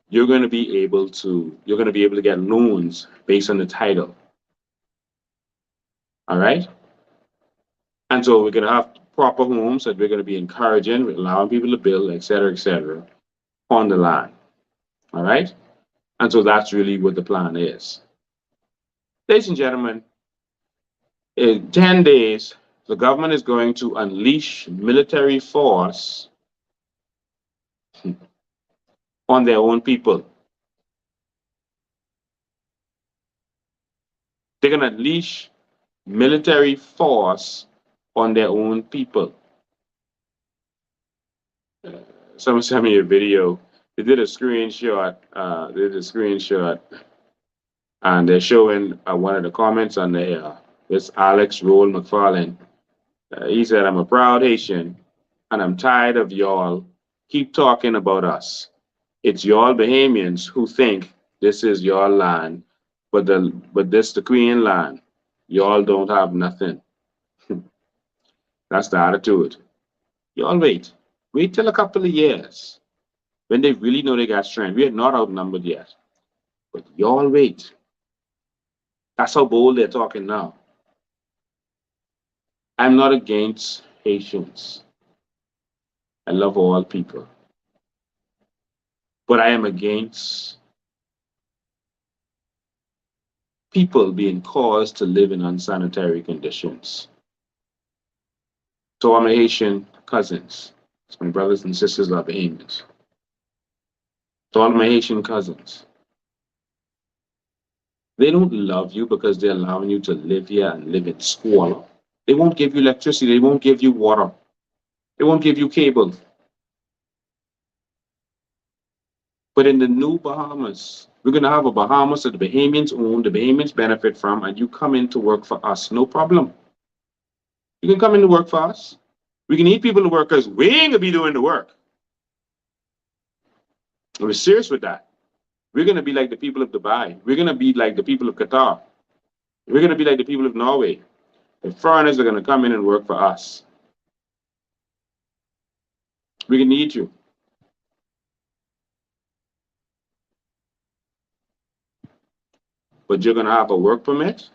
you're going to be able to get loans based on the title. All right? And so we're going to have proper homes that we're going to be encouraging, allowing people to build, et cetera, on the land. All right? And so that's really what the plan is. Ladies and gentlemen, in 10 days, the government is going to unleash military force on their own people. They're going to unleash military force on their own people. Someone sent me a video. They did a screenshot. And they're showing one of the comments on there. This Alex Roll McFarlane. He said, "I'm a proud Haitian, and I'm tired of y'all keep talking about us. It's y'all Bahamians who think this is your land, but this the Queen land. Y'all don't have nothing." That's the attitude. Y'all wait. Wait till a couple of years when they really know they got strength. We are not outnumbered yet. But y'all wait. That's how bold they're talking now. I'm not against Haitians. I love all people. But I am against people being caused to live in unsanitary conditions. So I'm a Haitian cousins. My brothers and sisters are Bahamians. To all my Haitian cousins. They don't love you because they're allowing you to live here and live in squalor. They won't give you electricity. They won't give you water. They won't give you cable. But in the new Bahamas, we're going to have a Bahamas that the Bahamians own, the Bahamians benefit from, and you come in to work for us. No problem. You can come in to work for us. We can need people to work because we ain't going to be doing the work. We're serious with that. We're going to be like the people of Dubai. We're going to be like the people of Qatar. We're going to be like the people of Norway. The foreigners are going to come in and work for us. We can need you. But you're going to have a work permit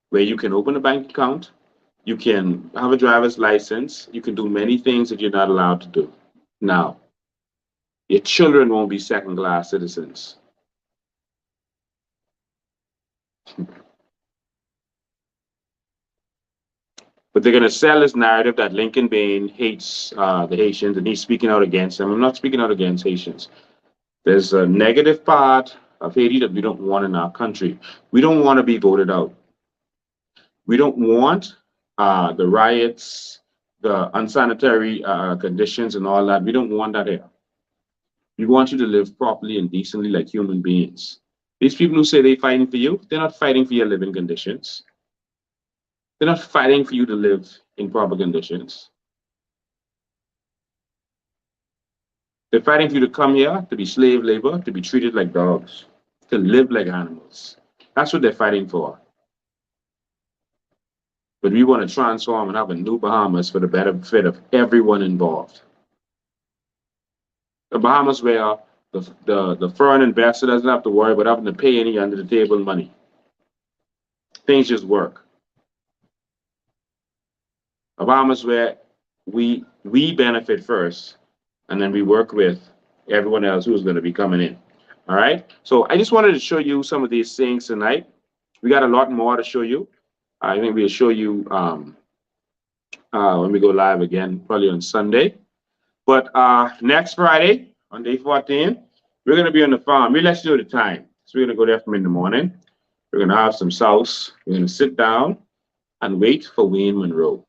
where you can open a bank account. You can have a driver's license. You can do many things that you're not allowed to do. Now, your children won't be second-class citizens. But they're going to sell this narrative that Lincoln Bain hates the Haitians and he's speaking out against them. I'm not speaking out against Haitians. There's a negative part of Haiti that we don't want in our country. We don't want to be voted out. We don't want the riots, the unsanitary conditions and all that. We don't want that here. We want you to live properly and decently like human beings. These people who say they're fighting for you, they're not fighting for your living conditions. They're not fighting for you to live in proper conditions. They're fighting for you to come here, to be slave labor, to be treated like dogs, to live like animals. That's what they're fighting for. But we want to transform and have a new Bahamas for the benefit of everyone involved. The Bahamas where the foreign investor doesn't have to worry about having to pay any under the table money. Things just work. A Bahamas where we benefit first, and then we work with everyone else who's going to be coming in. All right. So I just wanted to show you some of these things tonight. We got a lot more to show you. I think we'll show you when we go live again, probably on Sunday. But next Friday, on day 14, we're going to be on the farm. We'll let you know the time. So we're going to go there from in the morning. We're going to have some sauce. We're going to sit down and wait for Wayne Monroe.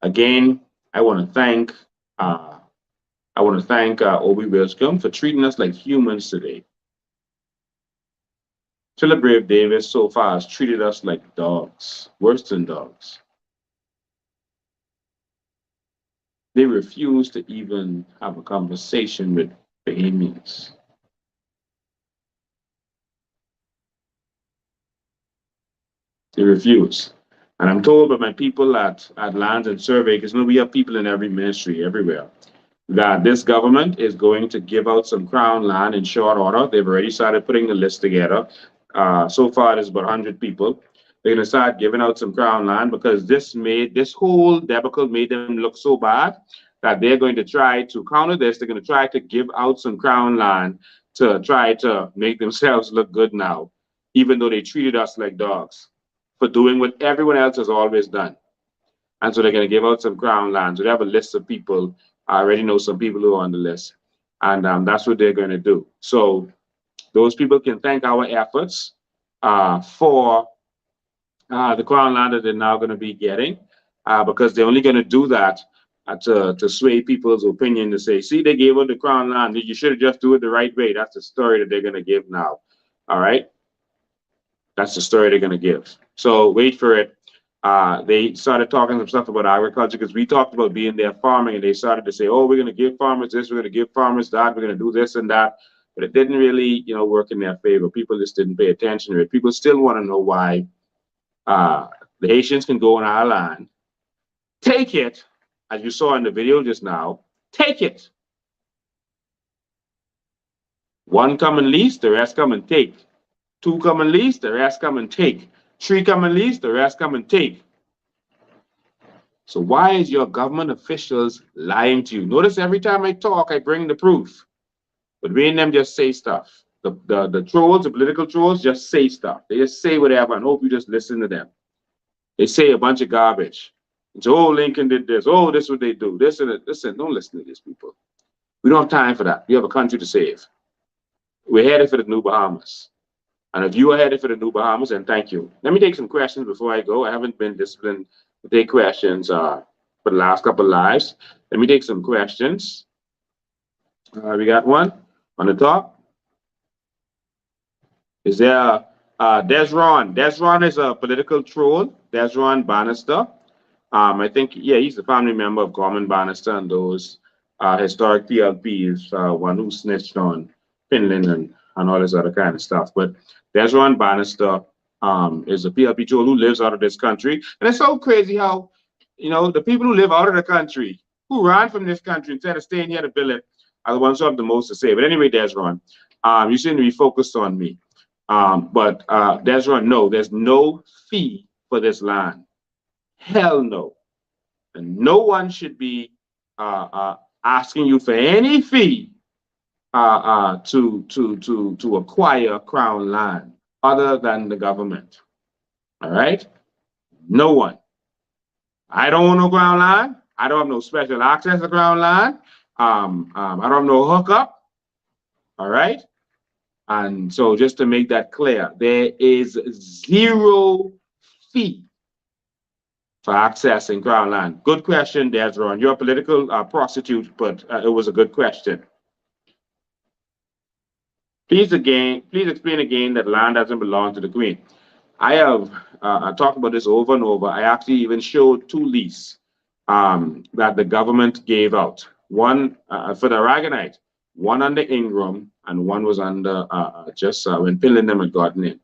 Again, I want to thank Obie Wilchcombe for treating us like humans today. Philip Brave Davis so far has treated us like dogs, worse than dogs. They refuse to even have a conversation with Bahamians. They refuse. And I'm told by my people at Lands and Survey, because we have people in every ministry, everywhere, that this government is going to give out some crown land in short order. They've already started putting the list together. So far, there's about 100 people. They're going to start giving out some crown land because this whole debacle made them look so bad that they're going to try to counter this. They're going to try to give out some crown land to try to make themselves look good now, even though they treated us like dogs for doing what everyone else has always done. And so they're going to give out some crown land. So they have a list of people. I already know some people who are on the list. And that's what they're going to do. So those people can thank our efforts for the crown land that they're now going to be getting, because they're only going to do that to sway people's opinion to say, see, they gave out the crown land. You should have just do it the right way. That's the story that they're going to give now. All right. That's the story they're going to give. So wait for it. They started talking some stuff about agriculture because we talked about being there farming, and they started to say, oh, we're going to give farmers this, we're going to give farmers that, we're going to do this and that. But it didn't really, work in their favor. People just didn't pay attention to it. People still want to know why the Haitians can go on our land, take it, as you saw in the video just now, take it. One come and lease, the rest come and take. Two come and lease, the rest come and take. Three come and lease, the rest come and take. So why is your government officials lying to you? Notice every time I talk, I bring the proof. But we and them just say stuff. The trolls, the political trolls, just say stuff. They just say whatever and hope you just listen to them. They say a bunch of garbage. So, oh, Lincoln did this. Oh, this is what they do. This and that. Listen, don't listen to these people. We don't have time for that. We have a country to save. We're headed for the new Bahamas. And if you are headed for the new Bahamas, then thank you. Let me take some questions before I go. I haven't been disciplined to take questions for the last couple of lives. Let me take some questions. We got one on the top. Is there Desron? Desron is a political troll. Desron Bannister. I think, yeah, he's a family member of Gorman Bannister and those historic PLPs, one who snitched on Finland and all this other kind of stuff. But Desron Bannister is a PLP troll who lives out of this country. And it's so crazy how, the people who live out of the country, who ran from this country instead of staying here to build it, are the ones who have the most to say. But anyway, Desron, you seem to be focused on me. But Desron, no, there's no fee for this land. Hell no. And no one should be asking you for any fee to acquire crown land other than the government. All right? No one. I don't own no ground line. I don't have no special access to ground line. I don't have no hookup. All right. And so just to make that clear, there is zero fee for accessing ground land. Good question, Desron. You're a political prostitute, but it was a good question. Please explain again that land doesn't belong to the Queen. I have talked about this over and over. I actually even showed 2 leases that the government gave out. One for the Aragonite, one under Ingram, and one was under just when Pinlingham had gotten in.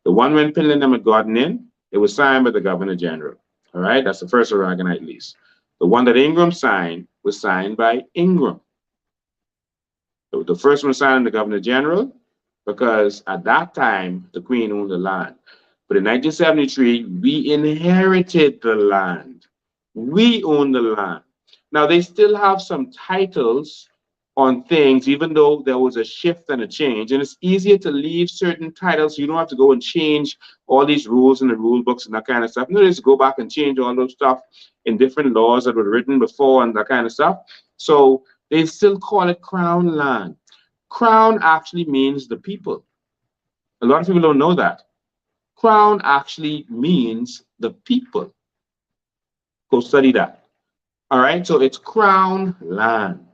The one when Pinlingham had gotten in, it was signed by the Governor General. All right, that's the first Aragonite lease. The one that Ingram signed was signed by Ingram. The first one signed by the Governor General because at that time the Queen owned the land. But in 1973, we inherited the land. We own the land. Now, they still have some titles on things, even though there was a shift and a change. And it's easier to leave certain titles so you don't have to go and change all these rules in the rule books and that kind of stuff. No, just go back and change all those stuff in different laws that were written before and that kind of stuff. So they still call it Crown land. Crown actually means the people. A lot of people don't know that. Crown actually means the people. Go study that. All right, so it's Crown land.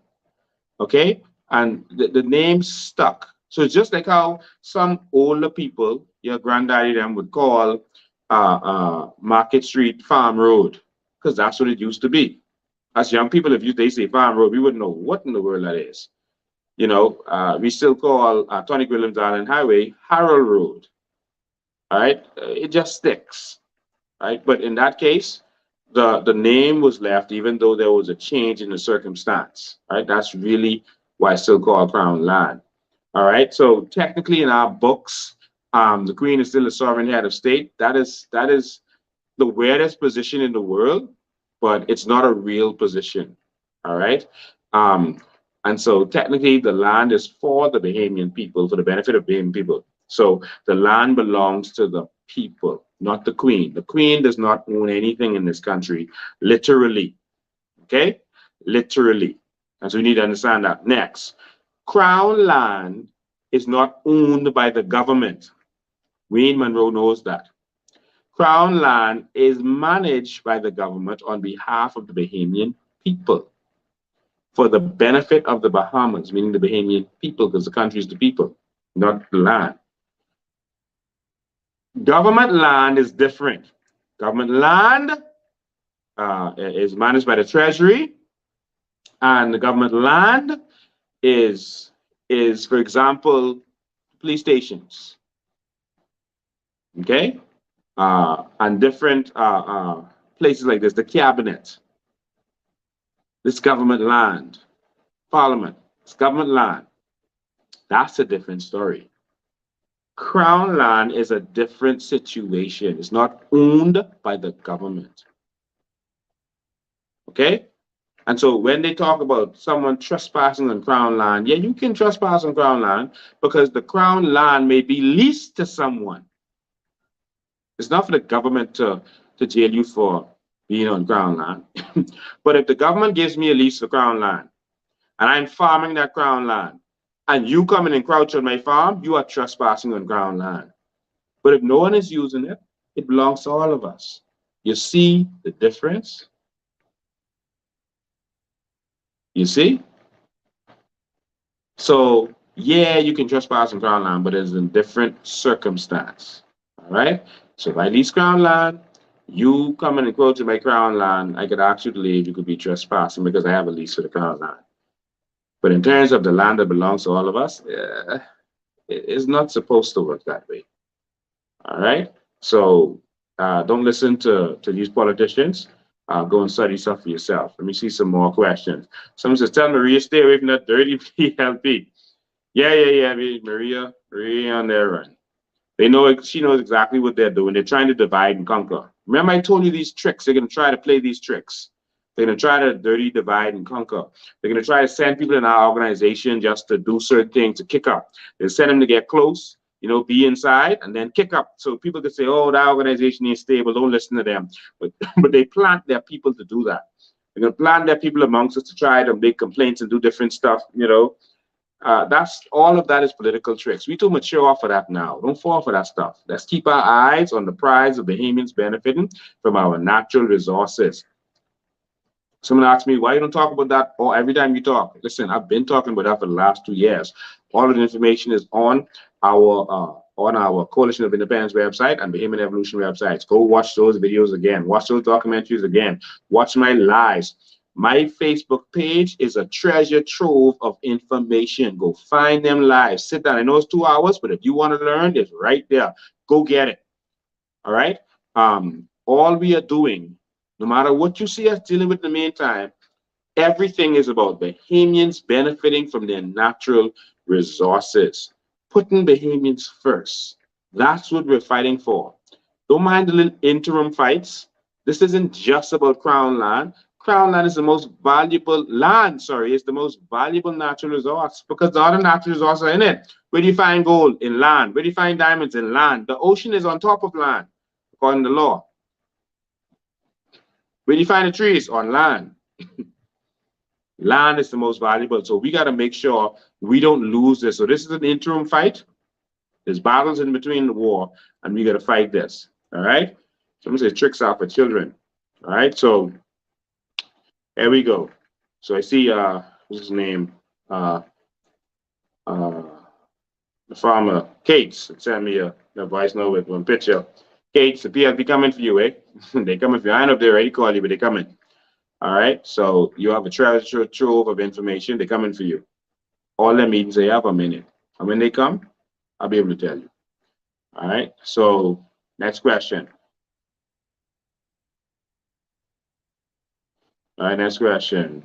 Okay, and the name stuck. So it's just like how some older people, your granddaddy them would call Market Street Farm Road, because that's what it used to be. As young people, if they say Farm Road, we wouldn't know what in the world that is. You know, we still call Tony Williams Island Highway Harold Road. All right, it just sticks. Right, but in that case, the name was left even though there was a change in the circumstance. Right, that's really why it's still called Crown land. All right, so technically in our books, the Queen is still a sovereign head of state. That is the weirdest position in the world, but it's not a real position. All right, and so technically the land is for the Bahamian people, for the benefit of Bahamian people. So the land belongs to the people, not the Queen. The Queen does not own anything in this country, literally. Okay? Literally. And so we need to understand that. Next, Crown land is not owned by the government. Wayne Monroe knows that. Crown land is managed by the government on behalf of the Bahamian people for the benefit of the Bahamas, meaning the Bahamian people, because the country is the people, not the land. Government land is different. Government land is managed by the Treasury, and the government land is for example, police stations. Okay, and different places like this, the cabinet. This government land, Parliament. It's government land. That's a different story. Crown land is a different situation. It's not owned by the government. Okay? And so when they talk about someone trespassing on Crown land, yeah, you can trespass on Crown land because the Crown land may be leased to someone. It's not for the government to jail you for being on Crown land. But if the government gives me a lease for Crown land and I'm farming that Crown land, and you come and encroach on my farm, you are trespassing on Crown land. But if no one is using it, it belongs to all of us. You see the difference? You see? So, yeah, you can trespass on Crown land, but it's in different circumstance. All right? So if I lease Crown land, you come and encroach on my Crown land, I could ask you to leave, you could be trespassing because I have a lease for the Crown land. But in terms of the land that belongs to all of us, it's not supposed to work that way. All right? So don't listen to these politicians. Go and study stuff for yourself. Let me see some more questions. Someone says, tell Maria, stay away from that dirty PLP. Yeah, Maria on their run. They know, she knows exactly what they're doing. They're trying to divide and conquer. Remember I told you these tricks. They're going to try to play these tricks. They're going to try to dirty, divide, and conquer. They're going to try to send people in our organization just to do certain things, to kick up. They send them to get close, you know, be inside and then kick up. So people could say, oh, that organization is stable, don't listen to them. But but they plant their people to do that. They're gonna plant their people amongst us to try to make complaints and do different stuff, you know. That's all of that is political tricks. We too mature for that now. Don't fall for that stuff. Let's keep our eyes on the prize of Bahamians benefiting from our natural resources. Someone asked me, why you don't talk about that or every time you talk? Listen, I've been talking about that for the last 2 years. All of the information is on our Coalition of Independence website and Bahamian Evolution websites. Go watch those videos again. Watch those documentaries again. Watch my lives. My Facebook page is a treasure trove of information. Go find them live. Sit down. I know it's 2 hours, but if you want to learn, it's right there. Go get it. All right. All we are doing, no matter what you see us dealing with in the meantime, everything is about Bahamians benefiting from their natural resources. Putting Bahamians first. That's what we're fighting for. Don't mind the little interim fights. This isn't just about Crown land. Crown land is the most valuable land, it's the most valuable natural resource because the other natural resources are in it. Where do you find gold? In land. Where do you find diamonds? In land. The ocean is on top of land, according to law. Where do you find the trees? On land. Land is the most valuable. So we got to make sure we don't lose this. So this is an interim fight. There's battles in between the war, and we got to fight this. All right? Someone says tricks are for children. All right? So here we go. So I see, what's his name? The farmer, Kate's, sent me a voice note with one picture. Kate's, the PLP coming for you, eh? They coming for you. I know if they already called you, but they coming. All right, so you have a treasure trove of information. They're coming for you. All their meetings they have a minute. And when they come, I'll be able to tell you. All right, so next question. All right, next question.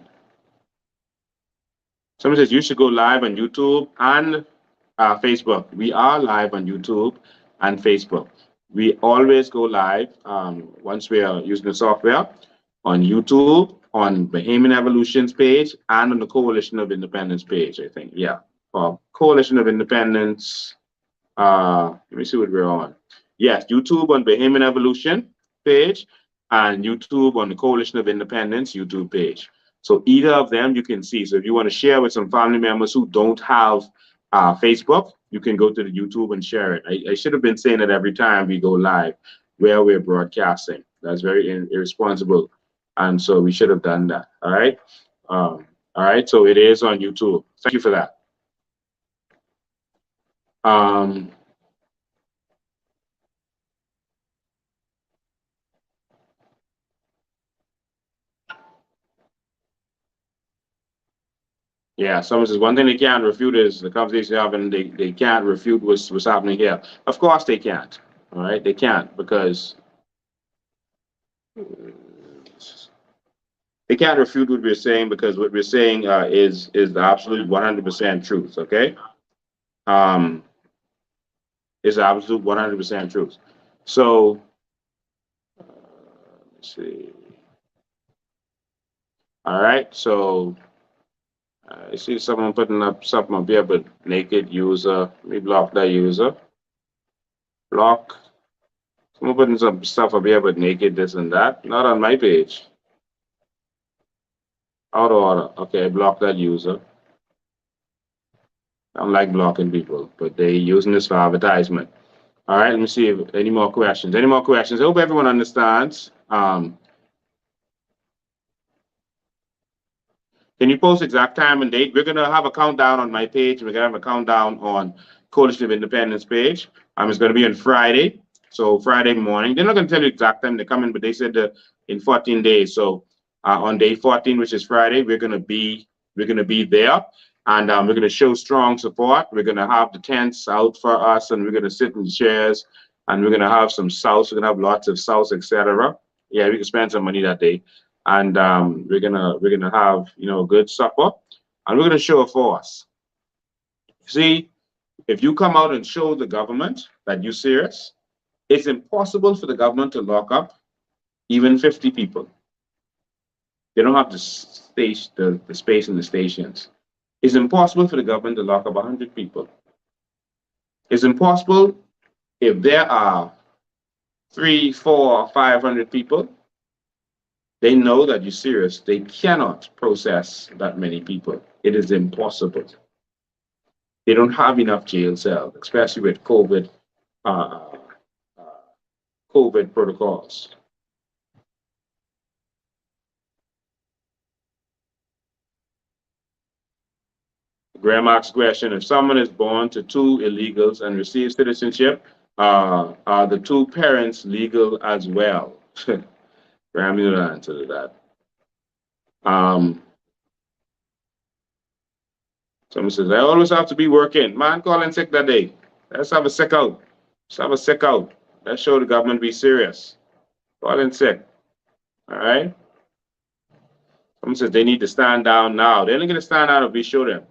Someone says you should go live on YouTube and Facebook. We are live on YouTube and Facebook. We always go live once we are using the software. On YouTube, on Bahamian Evolution's page, and on the Coalition of Independence page, I think. Yeah. Coalition of Independence. Let me see what we're on. Yes, YouTube on Bahamian Evolution page, and YouTube on the Coalition of Independence YouTube page. So either of them you can see. So if you want to share with some family members who don't have Facebook, you can go to the YouTube and share it. I should have been saying it every time we go live where we're broadcasting. That's very irresponsible. And so we should have done that. All right. All right. So it is on YouTube. Thank you for that. Yeah, someone says one thing they can't refute is the conversation having they can't refute what's happening here. Of course they can't. All right, they can't because they can't refute what we're saying because what we're saying is the absolute 100% truth. Okay, is the absolute 100% truth. So let's see. All right, so I see someone putting up something up here, but naked user. Let me block that user. Block. Someone putting some stuff up here, but naked this and that. Not on my page. Out of order. Okay, block that user. I don't like blocking people, but they using this for advertisement. All right, let me see if any more questions. Any more questions? I hope everyone understands. Can you post exact time and date? We're gonna have a countdown on my page. We're gonna have a countdown on Coalition of Independence page. It's gonna be on Friday. So Friday morning. They're not gonna tell you exact time they're coming, but they said in 14 days. So on day 14, which is Friday, we're gonna be there, and we're gonna show strong support. We're gonna have the tents out for us, and we're gonna sit in the chairs, and we're gonna have some sauce. We're gonna have lots of sauce, etc. Yeah, we can spend some money that day, and we're gonna have a good supper, and we're gonna show a force. See, if you come out and show the government that you're serious, it's impossible for the government to lock up even 50 people. They don't have the space in the stations. It's impossible for the government to lock up 100 people. It's impossible if there are 300, 400, 500 people. They know that you're serious. They cannot process that many people. It is impossible. They don't have enough jail cells, especially with COVID protocols. Graham asks question, if someone is born to two illegals and receives citizenship, are the two parents legal as well? Graham, you don't answer to that. Someone says, I always have to be working. Man, calling sick that day. Let's have a sick out. Let's have a sick out. Let's show the government be serious. Calling sick. All right? Someone says they need to stand down now. They're only going to stand down if we show them.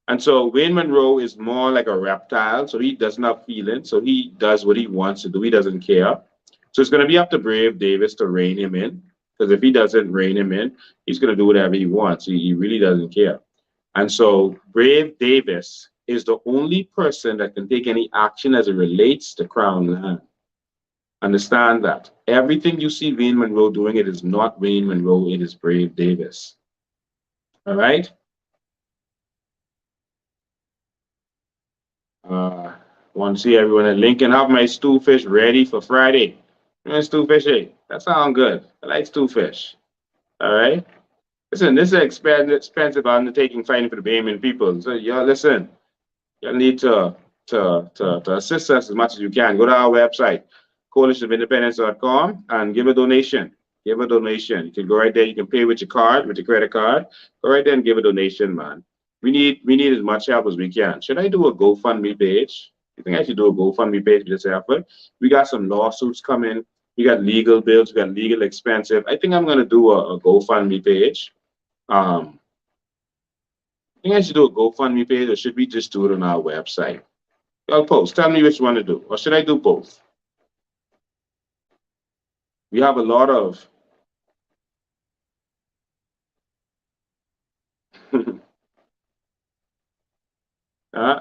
And so Wayne Monroe is more like a reptile, so he doesn't have feelings, so he does what he wants to do. He doesn't care. So it's going to be up to Brave Davis to rein him in, because if he doesn't rein him in, he's going to do whatever he wants. He really doesn't care. And so Brave Davis is the only person that can take any action as it relates to Crown land. Understand that. Everything you see Wayne Monroe doing, it is not Wayne Monroe, it is Brave Davis. All right? Want to see everyone at Lincoln. Have my stew fish ready for Friday. Stew fish, that sounds good. I like stew fish. All right. Listen, this is an expensive undertaking fighting for the Bahamian people. So y'all listen. Y'all need to assist us as much as you can. Go to our website, coalitionofindependence.com, and give a donation. Give a donation. You can go right there. You can pay with your card, with your credit card. Go right there and give a donation, man. We need as much help as we can. Should I do a GoFundMe page? You think I should do a GoFundMe page for this effort? We got some lawsuits coming. We got legal bills. We got legal expensive. I think I'm going to do a GoFundMe page. I think I should do a GoFundMe page, or should we just do it on our website? Y'all post. Tell me which one to do. Or should I do both? We have a lot of...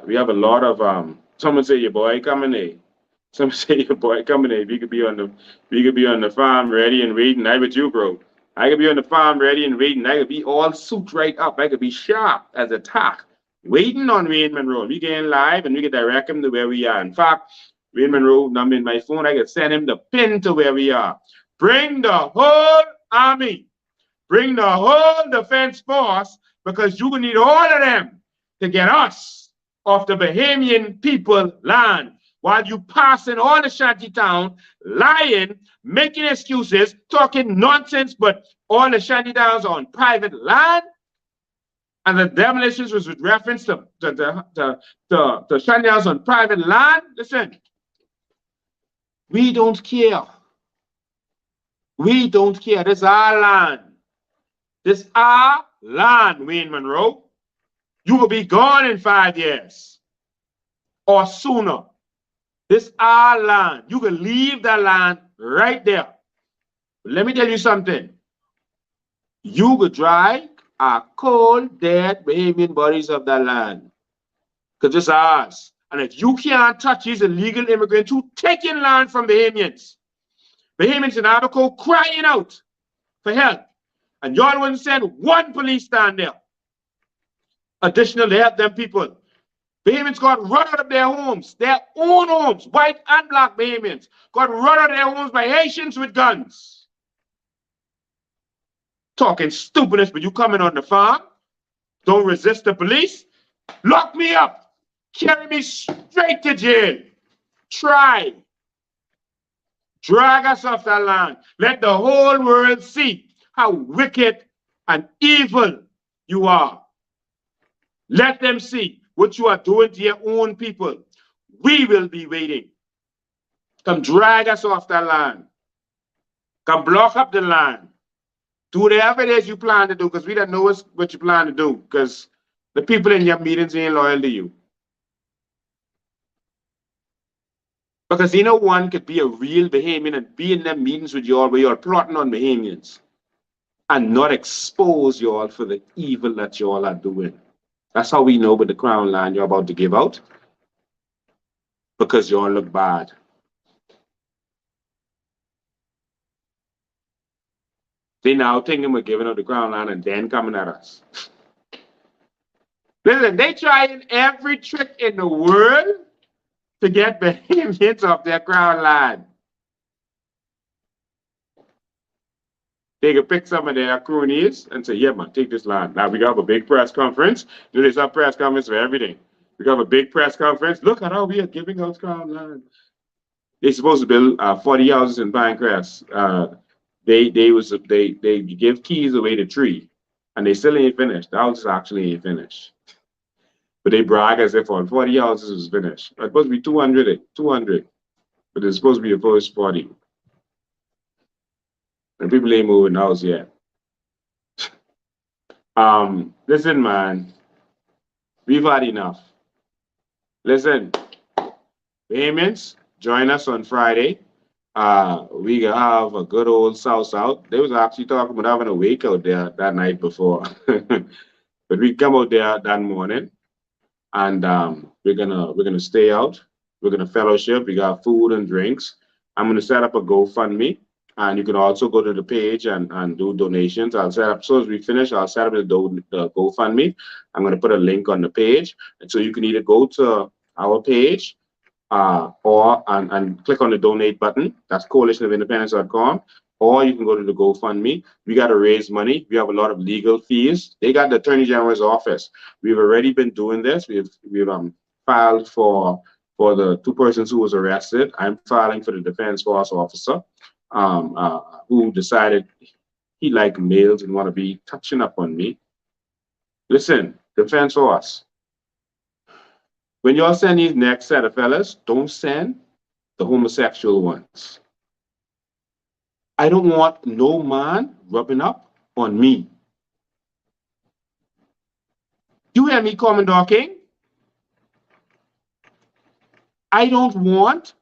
we have a lot of someone say your boy coming in. Someone say your boy coming in. We could be on the farm ready and waiting. I with you, bro. I could be on the farm ready and waiting. I could be all suit right up. I could be sharp as a tack, waiting on Wayne Monroe. We get in live and we can direct him to where we are. In fact, Wayne Monroe number in my phone, I could send him the pin to where we are. Bring the whole army. Bring the whole defense force, because you will need all of them to get us off the Bahamian people land, while you passing all the shanty town, lying, making excuses, talking nonsense, but all the shanty towns on private land. And the demolitions was with reference to shanty towns on private land. Listen, we don't care. We don't care. This is our land. This is our land, Wayne Monroe. You will be gone in 5 years or sooner. This is our land. You can leave that land right there. But let me tell you something. You could drag our cold, dead Bahamian bodies of that land, because it's ours. And if you can't touch these illegal immigrants who taking land from Bahamians, Bahamians in Abaco crying out for help, and y'all wouldn't send one police stand there. Additional to help them people. Bahamians got run out of their homes, their own homes, white and black Bahamians got run out of their homes by Haitians with guns. Talking stupidness, but you coming on the farm, don't resist the police, lock me up, carry me straight to jail. Try. Drag us off that land. Let the whole world see how wicked and evil you are. Let them see what you are doing to your own people. We will be waiting. Come drag us off that land. Come block up the land. Do whatever it is you plan to do, because we don't know what you plan to do, because the people in your meetings ain't loyal to you. Because you know, one could be a real Bahamian and be in them meetings with y'all where you're plotting on Bahamians and not expose y'all for the evil that y'all are doing. That's how we know with the crown land you're about to give out. because you all look bad. They now thinking we're giving up the crown land and then coming at us. Listen, they trying every trick in the world to get Bahamians off their crown land. They could pick some of their cronies and say, yeah, man, take this land. Now we got a big press conference. Do this up press conference for everything. We got a big press conference. Look at how we are giving out crown land. They're supposed to build 40 houses in Pinecrest. They give keys away to 3, and they still ain't finished. The houses actually ain't finished. But they brag as if all 40 houses was finished. It's supposed to be 200, but it's supposed to be the first 40. And people ain't moving the house yet. Listen, man, we've had enough. Listen, Bahamians, join us on Friday. We gonna have a good old South. They was actually talking about having a wake out there that night before. But we come out there that morning, and we're gonna stay out. We're gonna fellowship. We got food and drinks. I'm gonna set up a GoFundMe, and you can also go to the page and do donations. I'll set up, so as we finish, I'll set up the GoFundMe. I'm gonna put a link on the page, and so you can either go to our page or click on the donate button. That's coalitionofindependence.com. Or you can go to the GoFundMe. We got to raise money. We have a lot of legal fees. They got the Attorney General's office. We've already been doing this. We've filed for the 2 persons who was arrested. I'm filing for the Defense Force officer who decided he liked males and want to be touching up on me. Listen, Defense Force. When y'all send these next set of fellas, don't send the homosexual ones. I don't want no man rubbing up on me. You hear me, Commodore King? I don't want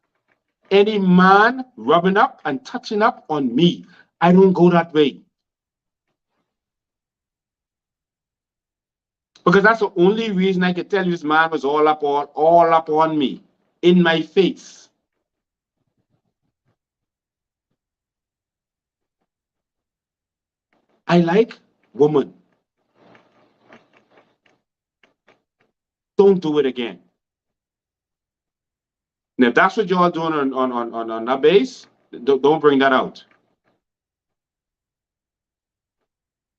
any man rubbing up and touching up on me. I don't go that way. Because that's the only reason I can tell you this man was all up on me, in my face. I like woman. Don't do it again. Now, if that's what y'all doing on that base, don't bring that out.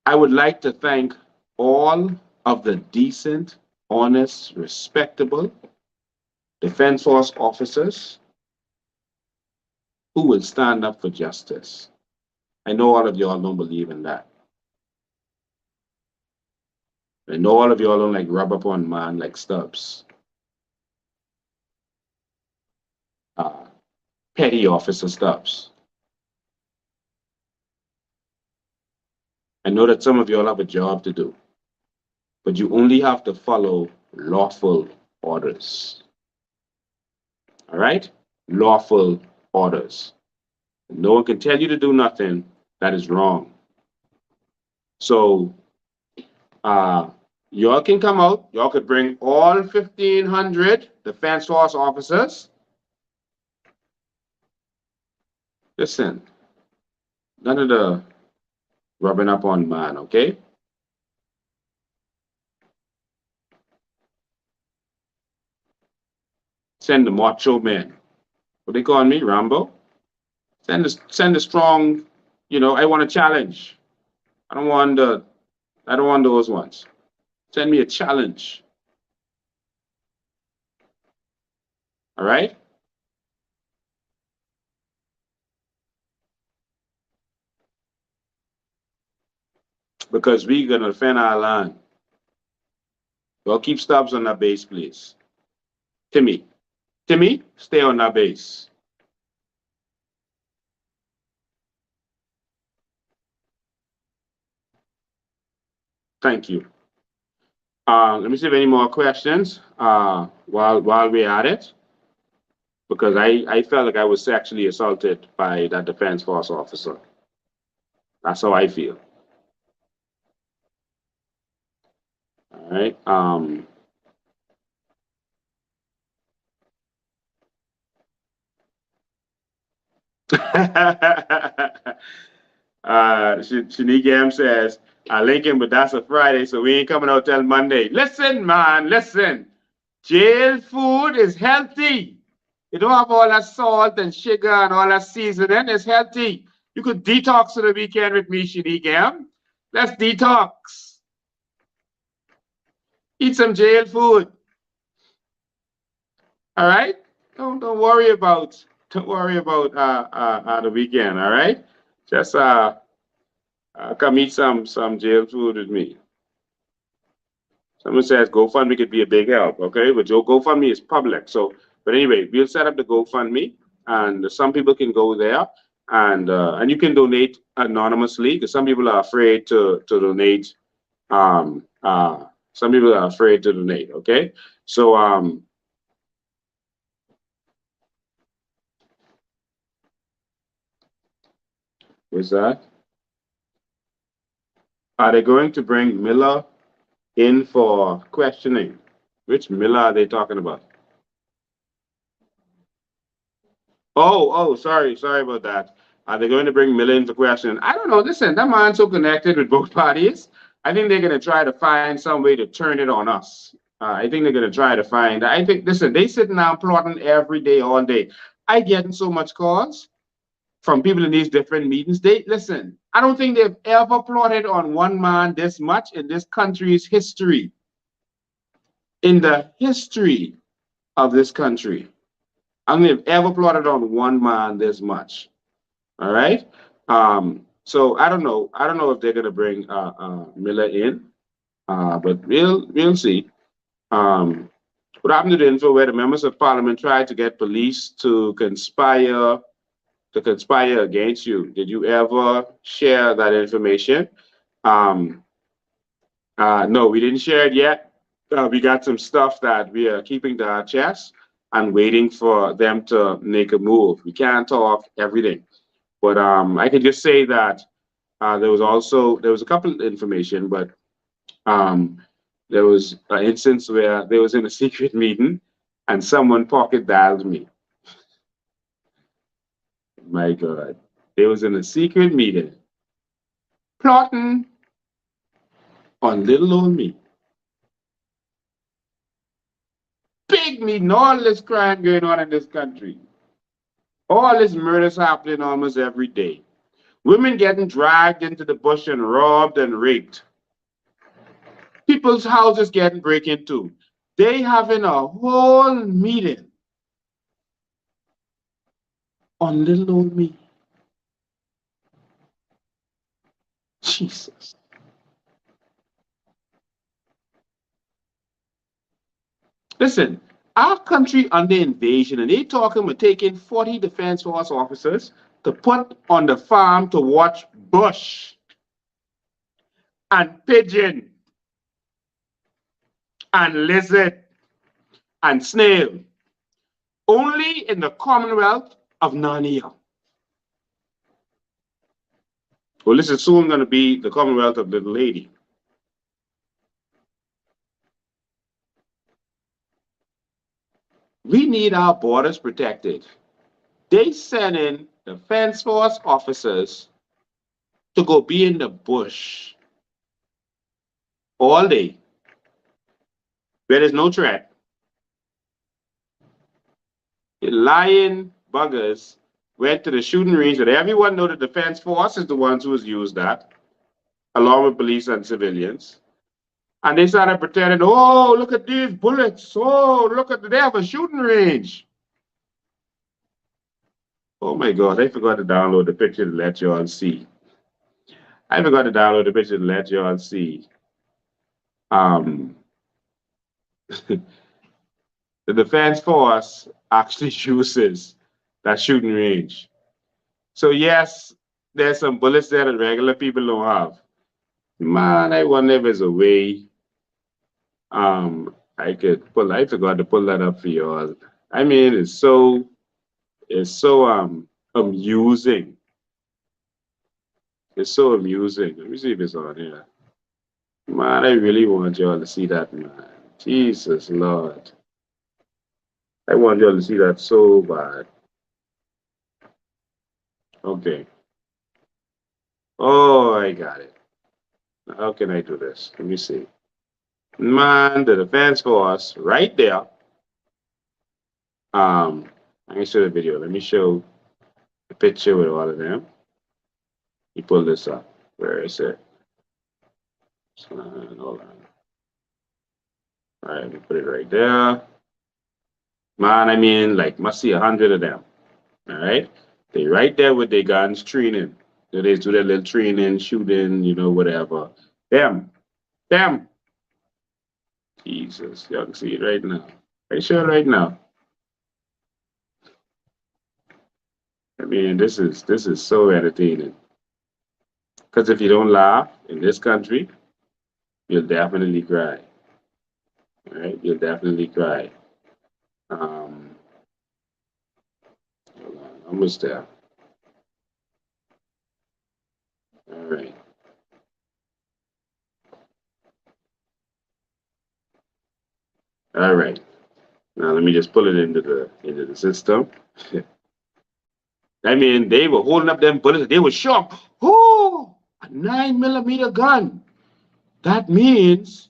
I would like to thank all of the decent, honest, respectable Defense Force officers who will stand up for justice. I know all of y'all don't believe in that. I know all of y'all don't like rub up on man like Stubbs. Petty Officer Stubbs. I know that some of y'all have a job to do, but you only have to follow lawful orders. All right? Lawful orders. No one can tell you to do nothing that is wrong. So, y'all can come out. Y'all could bring all 1,500 Defense Force officers. Listen, none of the rubbing up on man, okay? Send the macho men. What they call me, Rambo? Send the strong, I want a challenge. I don't want those ones. Send me a challenge. All right? Because we're gonna defend our land. Y'all keep Stubbs on that base, please. Timmy, stay on that base. Thank you. Let me see if any more questions while we're at it, because I felt like I was sexually assaulted by that Defense Force officer. That's how I feel. All right. Shanigam says, Lincoln, but that's a Friday, so we ain't coming out till Monday. Listen, man, listen. Jail food is healthy. You don't have all that salt and sugar and all that seasoning. It's healthy. You could detox for the weekend with me, Shanigam. Let's detox. Eat some jail food. All right? Don't worry about the weekend, all right? Just come eat some jail food with me. Someone says GoFundMe could be a big help, okay? But your GoFundMe is public. So, but anyway, we'll set up the GoFundMe, and some people can go there, and you can donate anonymously because some people are afraid to donate. Some people are afraid to donate. Okay, so what's that? Are they going to bring Miller in for questioning? Which Miller are they talking about? Oh, sorry about that. Are they going to bring Miller in for questioning? I don't know. Listen, that man's so connected with both parties. I think they're going to try to find some way to turn it on us. I think they're going to try to find. I think, listen, they sitting down plotting every day, all day. I get so much calls from people in these different meetings. Listen, I don't think they've ever plotted on one man this much in this country's history. In the history of this country, I don't think they've ever plotted on one man this much. All right. So I don't know if they're gonna bring Miller in, but we'll see. What happened to the info where the members of parliament tried to get police to conspire against you? Did you ever share that information? No, we didn't share it yet. We got some stuff that we are keeping to our chest and waiting for them to make a move. We can't talk everything, but I can just say that there was a couple of information, but there was an instance where they was in a secret meeting and someone pocket dialed me. My God, they was in a secret meeting plotting on little old me. Big meeting, all this crime going on in this country. All this murders happening almost every day. Women getting dragged into the bush and robbed and raped. People's houses getting break into. They having a whole meeting on little old me. Jesus. Listen, our country under invasion, and they talking about taking 40 Defense Force officers to put on the farm to watch bush and pigeon and lizard and snail, only in the Commonwealth of Narnia. Well, this is soon going to be the Commonwealth of Little Lady. We need our borders protected. They send in Defense Force officers to go be in the bush all day where there's no threat. The lying buggers went to the shooting range that everyone know the Defense Force is the ones who has used that, along with police and civilians. And they started pretending, oh, look at these bullets. Oh, look at, they have a shooting range. Oh my God, I forgot to download the picture to let you all see. The Defense Force actually uses that shooting range. So yes, there's some bullets there that regular people don't have. Man, I wonder if there's a way I forgot to pull that up for you all. I mean, it's so amusing. It's so amusing. Let me see if it's on here. Man, I really want y'all to see that, man. Jesus Lord. I want y'all to see that so bad. Okay. Oh, I got it. How can I do this? Let me see. Man, the defense force right there. I can show the video. Let me show the picture with all of them. You pull this up. Where is it? Hold on. All right, let me put it right there. Man, I mean, like, must see 100 of them. All right, they right there with their guns training. So they do their little training, shooting, you know, whatever. Them. Jesus, y'all can see it right now. Right sure right now. I mean, this is so entertaining. Because if you don't laugh in this country, you'll definitely cry. All right, you'll definitely cry. Hold on, almost there. All right. All right. Now let me just pull it into the system. I mean, they were holding up them bullets. They were shocked. Oh, a 9mm gun. That means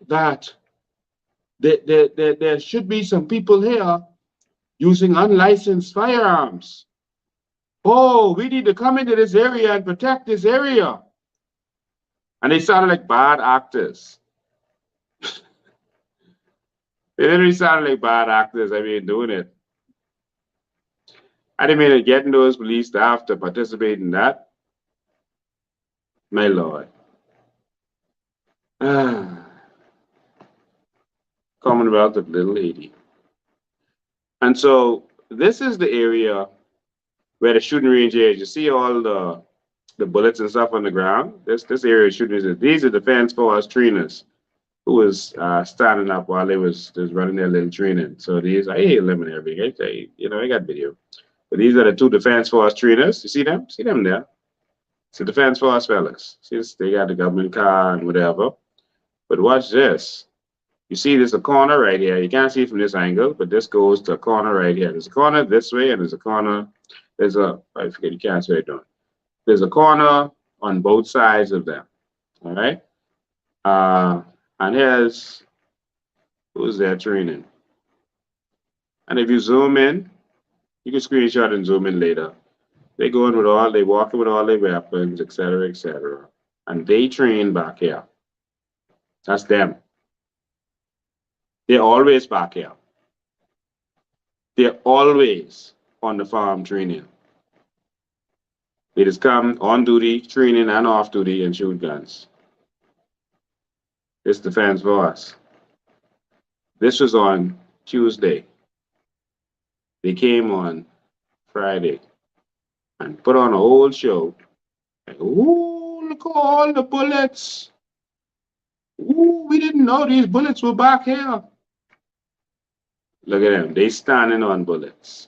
that there should be some people here using unlicensed firearms. Oh, we need to come into this area and protect this area. And they sounded like bad actors. They literally sounded like bad actors. I mean, doing it. I didn't mean to get those police staff to participate in that. My Lord. Commonwealth of Little Haiti. And so this is the area where the shooting range is. You see all the bullets and stuff on the ground? This area of shooting range. These are defense force trainers who was standing up while they was running their little training. So these, I ain't limiting everything. I got video. But these are the two defense force trainers. You see them? See them there? It's the defense force fellas. See, they got the government car and whatever. But watch this. You see there's a corner right here. You can't see it from this angle, but this goes to a corner right here. There's a corner this way, and there's a corner. I forget, you can't see what I'm doing. There's a corner on both sides of them. All right? And here's who's there training. And if you zoom in, you can screenshot and zoom in later. They walking with all their weapons, etc., etc. And they train back here. That's them. They're always back here. They're always on the farm training. They just come on duty, training, and off duty and shoot guns. It's defense force. This was on Tuesday. They came on Friday and put on a whole show. Like, ooh, look at all the bullets. Ooh, we didn't know these bullets were back here. Look at them. They standing on bullets.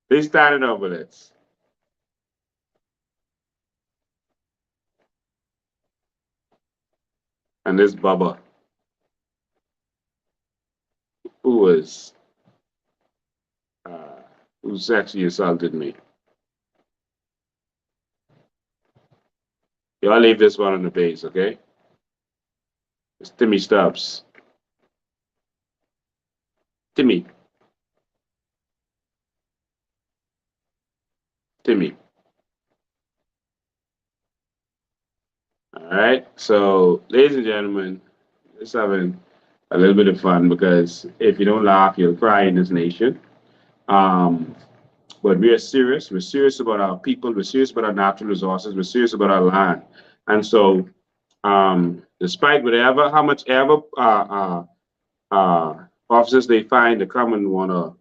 They standing on bullets. And this Bubba, who sexually assaulted me. Y'all leave this one on the base, okay? It's Timmy Stubbs. Timmy. All right. So, ladies and gentlemen, just having a little bit of fun because if you don't laugh, you'll cry in this nation. But we are serious. We're serious about our people. We're serious about our natural resources. We're serious about our land. And so, despite how much ever officers they find to come and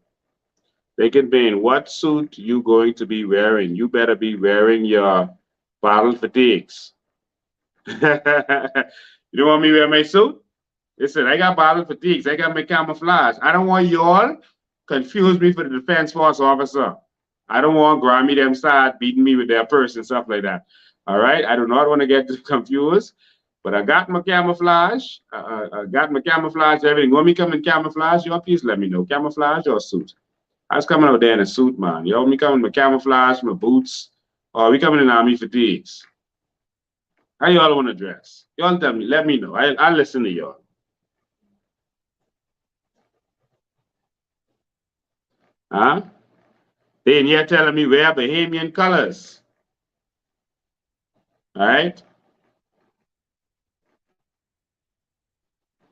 they can be in what suit you going to be wearing. You better be wearing your battle fatigues. You don't want me to wear my suit? Listen, I got battle fatigues. I got my camouflage. I don't want y'all confuse me for the defense force officer. I don't want Grammy them start beating me with their purse and stuff like that. All right? I do not want to get confused. But I got my camouflage. I got my camouflage, everything. Want me come in camouflage? Y'all please let me know. Camouflage or suit? I was coming out there in a suit, man. Yo, me coming with camouflage, my boots, or we coming in army fatigues. How y'all want to dress? Y'all tell me, let me know. I'll listen to y'all. Huh? They in here telling me wear Bahamian colors. All right?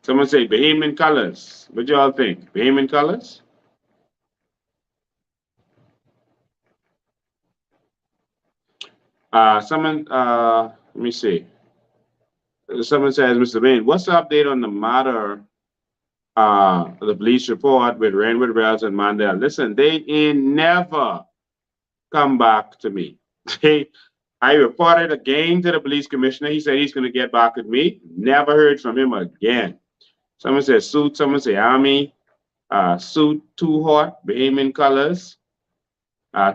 Someone say Bahamian colors. What y'all think? Bahamian colors? Let me see. Someone says, Mr. Bain, what's the update on the matter, the police report with Rainwood Wells and Mandel? Listen, they ain't never come back to me. I reported again to the police commissioner. He said he's going to get back with me. Never heard from him again. Someone says suit, someone say army. Suit, too hot, Bahamian colors.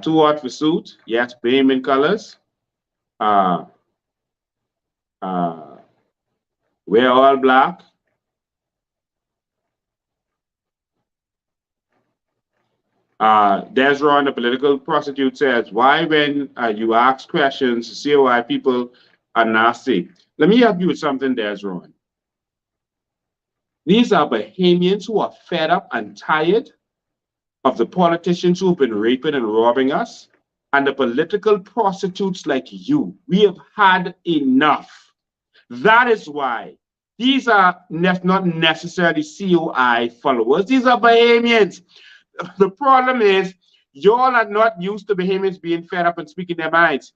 Too hot for suit, yes, Bahamian colors. Wear all black. Desron, the political prostitute, says, why when you ask questions, COI people are nasty? Let me help you with something, Desron. These are Bahamians who are fed up and tired of the politicians who've been raping and robbing us and the political prostitutes like you. We have had enough. That is why these are not necessarily COI followers. These are Bahamians. The problem is, y'all are not used to Bahamians being fed up and speaking their minds.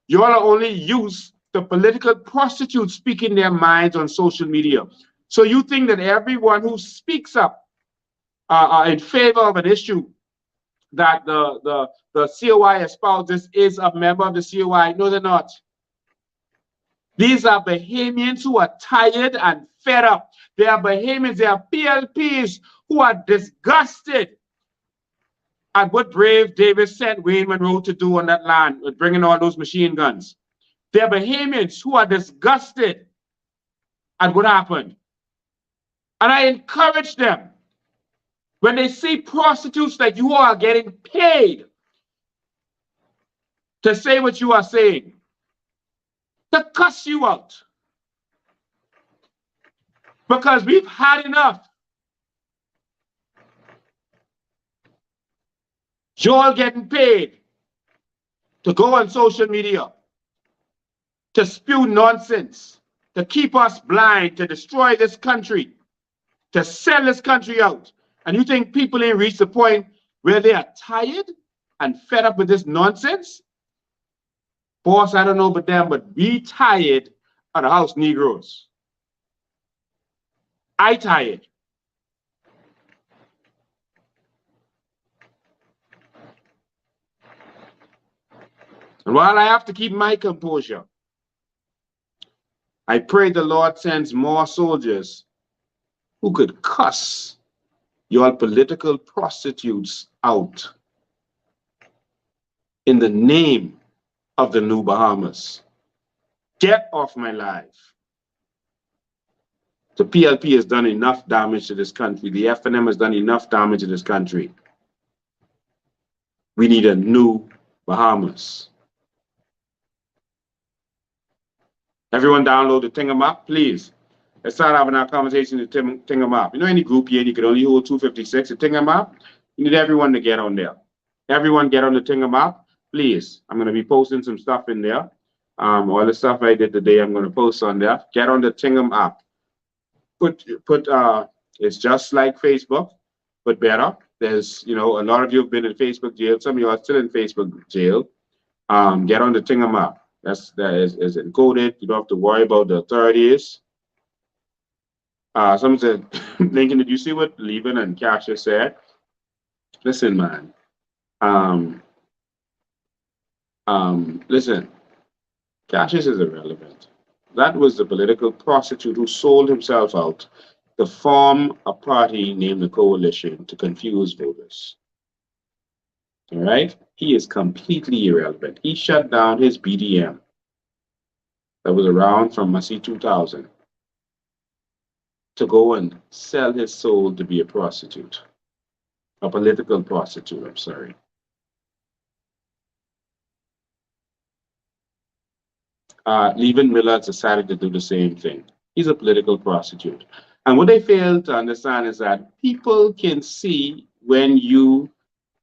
Y'all are only used to political prostitutes speaking their minds on social media. So you think that everyone who speaks up in favor of an issue that the COI espouses is a member of the COI. No, they're not. These are Bahamians who are tired and fed up. They are Bahamians, they are PLPs who are disgusted at what brave Davis sent Wayne Monroe to do on that land with bringing all those machine guns. They are Bahamians who are disgusted at what happened. And I encourage them, when they see prostitutes like you are getting paid to say what you are saying, to cuss you out. Because we've had enough. You're getting paid to go on social media, to spew nonsense, to keep us blind, to destroy this country, to sell this country out. And you think people ain't reached the point where they are tired and fed up with this nonsense? Boss, I don't know about them, but we tired of the house Negroes. I tired. And while I have to keep my composure, I pray the Lord sends more soldiers who could cuss your political prostitutes out in the name of the new Bahamas. Get off my life. The PLP has done enough damage to this country. The FNM has done enough damage to this country. We need a new Bahamas. Everyone download the Tingamap, please. Let's start having our conversation with Tingamap. You know, any group here, you can only hold 256. The Tingamap, you need everyone to get on there. Everyone get on the Tingamap, please. I'm going to be posting some stuff in there. All the stuff I did today, I'm going to post on there. Get on the Tingamap. It's just like Facebook, but better. There's, you know, a lot of you have been in Facebook jail. Some of you are still in Facebook jail. Get on the Tingamap. That is encoded. You don't have to worry about the authorities. Someone said, Lincoln, did you see what Levin and Cassius said? Listen, man. Listen, Cassius is irrelevant. That was the political prostitute who sold himself out to form a party named the Coalition to confuse voters. All right? He is completely irrelevant. He shut down his BDM that was around from Massey 2000 to go and sell his soul to be a prostitute. A political prostitute, I'm sorry. Levin Miller decided to do the same thing. He's a political prostitute. And what they fail to understand is that people can see when you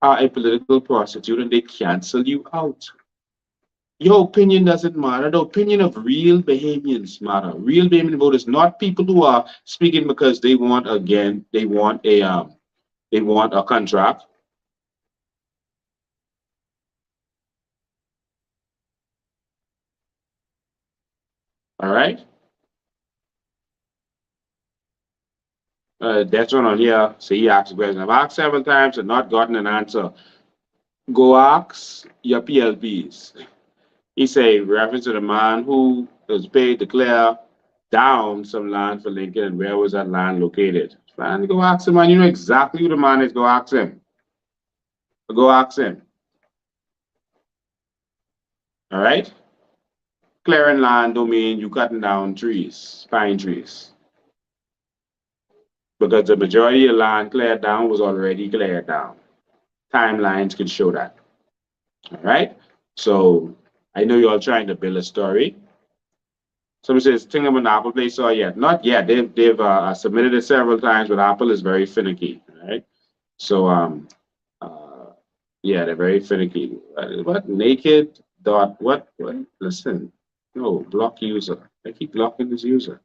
are a political prostitute and they cancel you out. Your opinion doesn't matter. The opinion of real Bahamians matter. Real Bahamian voters, not people who are speaking because they want they want a contract. All right. That's one on here. So he asked a question. I've asked several times and not gotten an answer. Go ask your PLPs. He say reference to the man who was paid to clear down some land for Lincoln and where was that land located. Man, go ask him, man. You know exactly who the man is. Go ask him. Go ask him. All right? Clearing land don't mean you cutting down trees, pine trees. Because the majority of land cleared down was already cleared down. Timelines can show that. All right? So I know you're all trying to build a story. Somebody says, think of an Apple Play Store yet. Not yet. They've submitted it several times, but Apple is very finicky. Right? So yeah, they're very finicky. What naked dot what? Listen, no, block user. I keep blocking this user.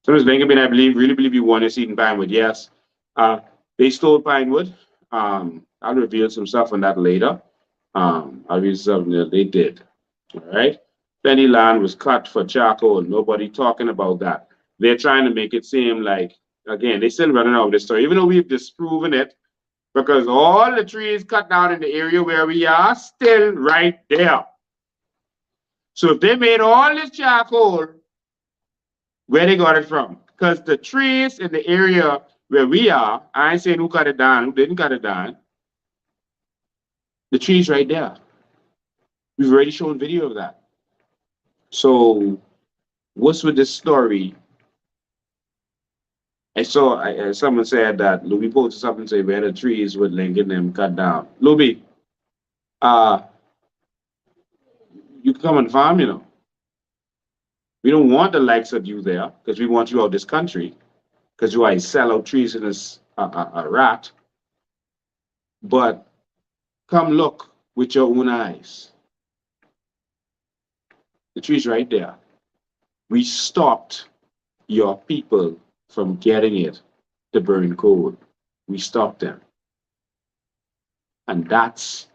Somebody's Benjamin, I really believe you want to see in Pinewood. Yes. They stole Pinewood. I'll reveal some stuff on that later. I'll reveal something that they did. All right. Plenty land was cut for charcoal. Nobody talking about that. They're trying to make it seem like, again, they're still running out of this story, even though we've disproven it, because all the trees cut down in the area where we are still right there. So if they made all this charcoal, where they got it from? Because the trees in the area where we are, I ain't saying who cut it down, who didn't cut it down. The trees right there. We've already shown video of that. So what's with this story? I saw someone said that Louis posted something say where the trees with Lincoln them cut down. Louis, you can come and farm, you know. We don't want the likes of you there because we want you out of this country because you are a sellout treasonous a rat. But come look with your own eyes. The tree's right there. We stopped your people from getting it to burn coal. We stopped them. And that's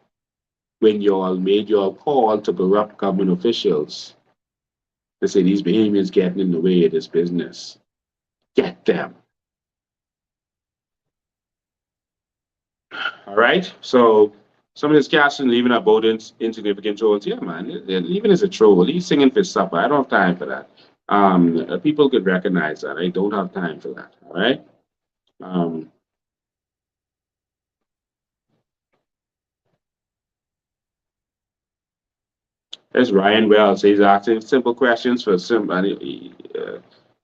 when you all made your call to corrupt government officials to say these Bahamians getting in the way of this business. Get them. All right? So some of this casting leaving about insignificant trolls. Yeah, man, leaving is a troll. He's singing for supper. I don't have time for that. People could recognize that. I don't have time for that. All right? There's Ryan Wells. He's asking simple questions for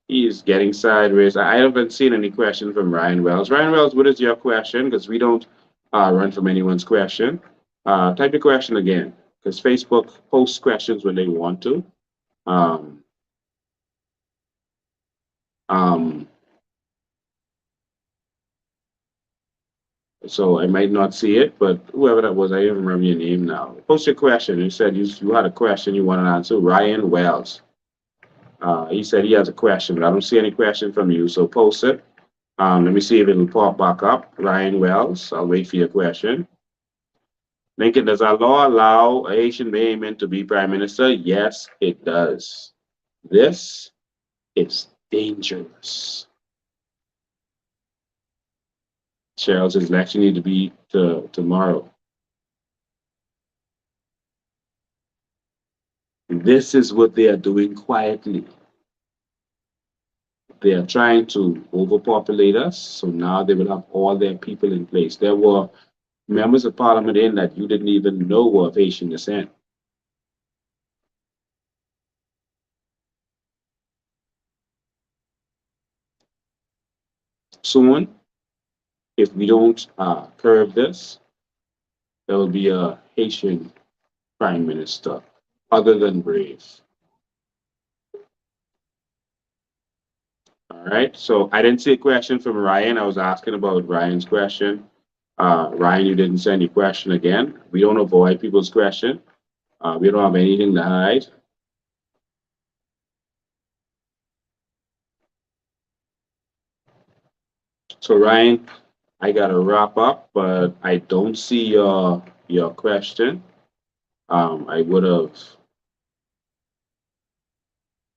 he's getting sideways. I haven't seen any question from Ryan Wells. Ryan Wells, what is your question? Because we don't run from anyone's question. Type your question again, because Facebook posts questions when they want to. So I might not see it, but whoever that was, I don't remember your name now. Post your question. You said you had a question you want to answer. Ryan Wells. He said he has a question, but I don't see any question from you. So post it. Let me see if it'll pop back up. Ryan Wells. I'll wait for your question. Lincoln, does our law allow a Haitian Bahamian to be prime minister? Yes, it does. This is dangerous. Cheryl says election need to be tomorrow. This is what they are doing quietly. They are trying to overpopulate us, so now they will have all their people in place. There were members of parliament in that you didn't even know were of Haitian descent. soon, if we don't curb this, there will be a Haitian prime minister other than brave. All right. So I didn't see a question from Ryan. I was asking about Ryan's question. Ryan, you didn't send your question again. We don't avoid people's question. We don't have anything to hide. So Ryan, I gotta wrap up, but I don't see your question. I would have.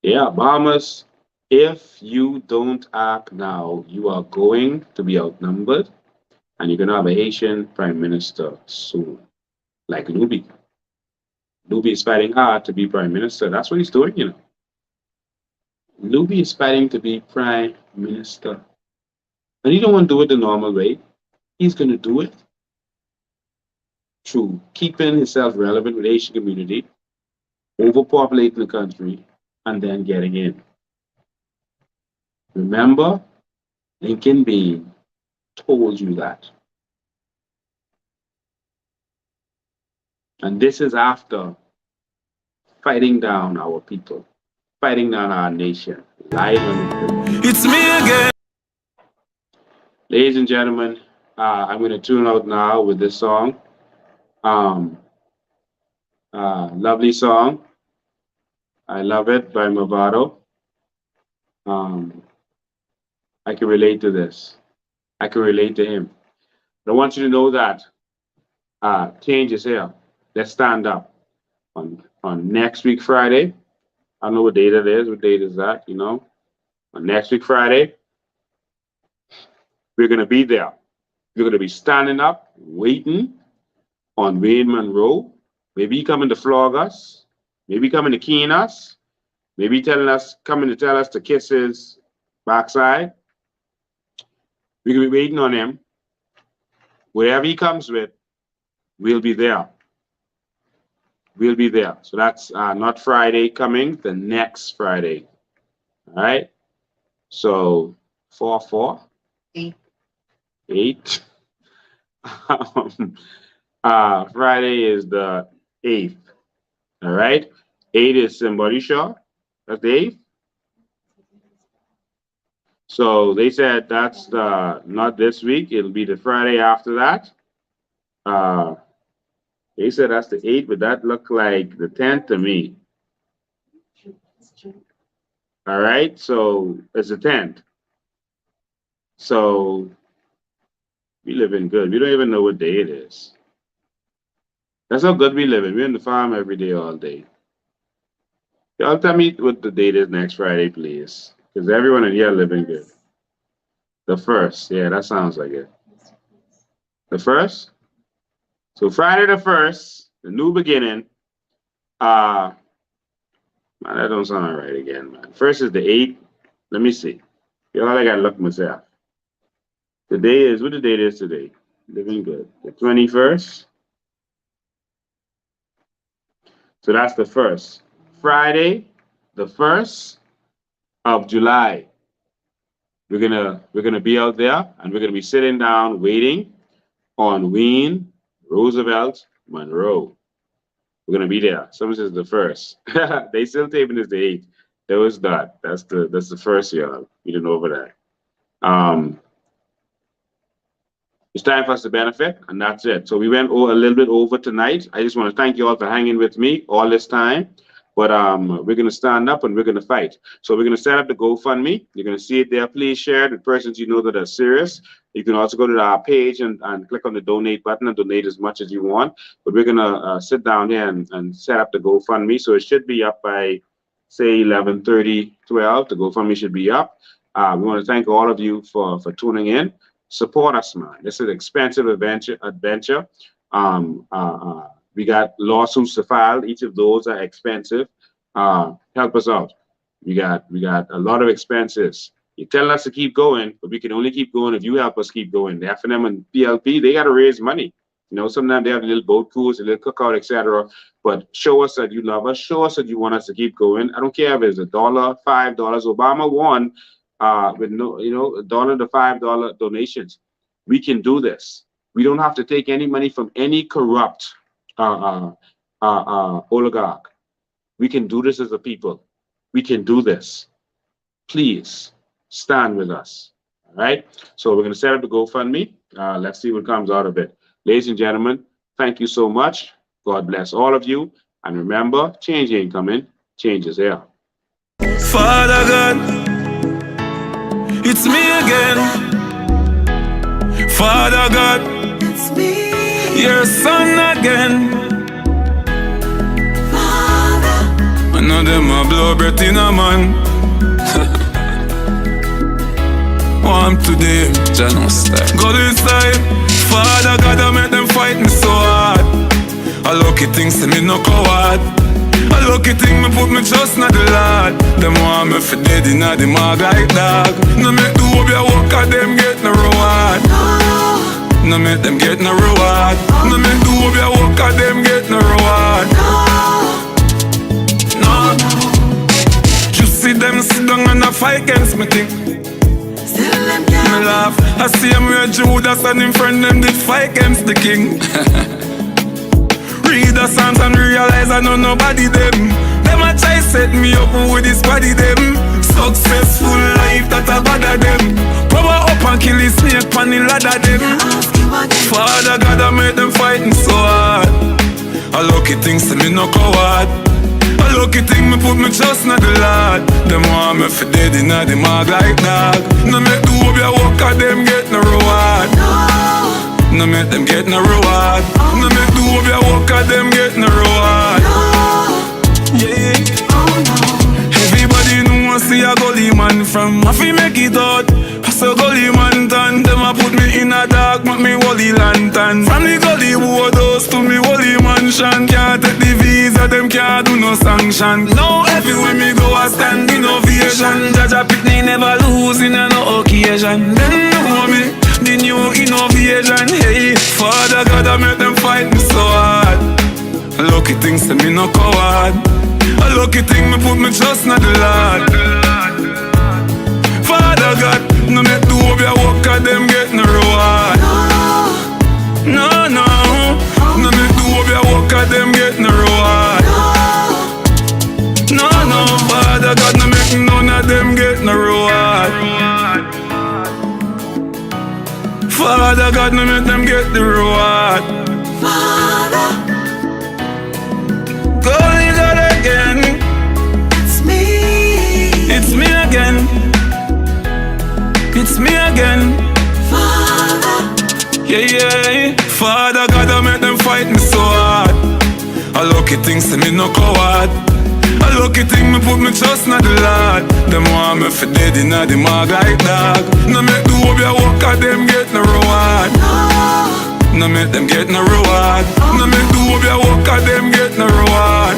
Yeah, Bahamas. If you don't act now, you are going to be outnumbered, and you're gonna have a Haitian prime minister soon, like Nubi. Nubi is fighting hard to be prime minister. That's what he's doing, you know. Nubi is fighting to be prime minister, and he don't want to do it the normal way. He's gonna do it through keeping himself relevant with the Asian community, overpopulating the country, and then getting in. Remember, Lincoln Bean told you that. And this is after fighting down our people, fighting down our nation. Live on it's me again. Ladies and gentlemen, I'm going to tune out now with this song. Lovely song. I love it by Movado. I can relate to this. I can relate to him. But I want you to know that change is here. Let's stand up on next week Friday. I don't know what date it is. What date is that? You know, on next week Friday, we're gonna be there. We're gonna be standing up, waiting on Wayne Monroe. Maybe he coming to flog us. Maybe coming to keen us. Maybe coming to tell us to kiss his backside. We're gonna be waiting on him. Wherever he comes with, we'll be there. We'll be there. So that's not Friday coming, the next Friday. All right. So 4/4. 8. Friday is the 8th. All right. 8 is somebody show. That's the 8th. So they said that's not this week. It'll be the Friday after that. They said that's the 8th, but that looked like the 10th to me. All right, so it's the 10th. So we living good. We don't even know what day it is. That's how good we living. We're in the farm every day, all day. Y'all tell me what the date is next Friday, please. Because everyone in here living good. The 1st. Yeah, that sounds like it. The 1st? So Friday the 1st, the new beginning. Man, that don't sound right again, man. 1st is the 8th. Let me see. Y'all, I gotta look myself. Today is, what the date is today? Living good. The 21st. So that's the 1st. Friday, the 1st of July. We're gonna be out there and we're gonna be sitting down waiting on Wayne Roosevelt Monroe. We're gonna be there. Someone says the 1st. They still taping this the 8th. There was that. That's the 1st, y'all. We didn't know over that. It's time for us to benefit, and that's it. So we went a little bit over tonight. I just want to thank you all for hanging with me all this time. But we're going to stand up and we're going to fight. So we're going to set up the GoFundMe. You're going to see it there. Please share it with persons you know that are serious. You can also go to our page and click on the donate button and donate as much as you want. But we're going to sit down here and set up the GoFundMe. So it should be up by, say, 11:30, 12. The GoFundMe should be up. We want to thank all of you for tuning in. Support us, man. This is an expensive adventure. We got lawsuits to file. Each of those are expensive. Help us out. We got a lot of expenses. You tell us to keep going, but we can only keep going if you help us keep going. The F&M and PLP, they got to raise money. You know, sometimes they have a little boat cruise, a little cookout, etc. But show us that you love us. Show us that you want us to keep going. I don't care if it's $1, $5. Obama won with no, $1 to $5 donations. We can do this. We don't have to take any money from any corrupt oligarch. We can do this as a people. We can do this. Please stand with us. All right. So we're going to set up the GoFundMe. Let's see what comes out of it. Ladies and gentlemen, thank you so much. God bless all of you. And remember, change ain't coming. Change is here. Father God, it's me again. Father God, it's me, your son again. Father, I know them a blow breath in a man. Warm today, genocide. Go inside. Father God, I make them fight me so hard. I lucky things to me no coward. A lucky thing me put me trust in the Lord. Them want me for dead in the mag like dog. No make the Obie walk at them get no reward. No make them get no reward. No make the Obie walk at them get no reward. No. Just see them sit down and a fight against me thing. Me laugh. I see him where Judas and him friend them did fight against the king. Read the Psalms and realize I know nobody them. Them a try set me up with this body them. Successful life that a bother them. Power up and kill this snake pan the ladder them. Father God I made them fighting so hard. A lucky things to me no coward. A lucky thing me put me trust in the Lord. Them want me for dead in the mag like dog. No make the Obie walk at them get no reward. No make them get no reward. No make the Obie walk at them get no reward. Yeah. Everybody know I see a gully man from I fi make it out. So gully man done. Them a put me in a dark, make me holy lantern. From the gully woodhouse to me holy mansion. Can't take the visa, them can't do no sanction. Now everywhere me go I stand innovation. Jaja Pitney never lose in no occasion. Them know me, the new innovation. Hey, Father God I make them fight me so hard. Lucky things to me no coward. A lucky thing me put me trust in the Lord. Father God, no make the Obie walk at them get no reward. No, no, no make the Obie walk at them get no reward. No, no, Father God, no make none of them get no reward. Father God, no make them get the reward. Father, Holy God again. It's me again. It's me again. Father, yeah, yeah. Father God, I make them fight me so hard. A lucky things to me no coward. A lucky thing me put me trust in the Lord. Them want me for dead in the mag like dog. No make the Obie walk at them get no reward. No make them get no reward. No make the Obie walk at them get no reward.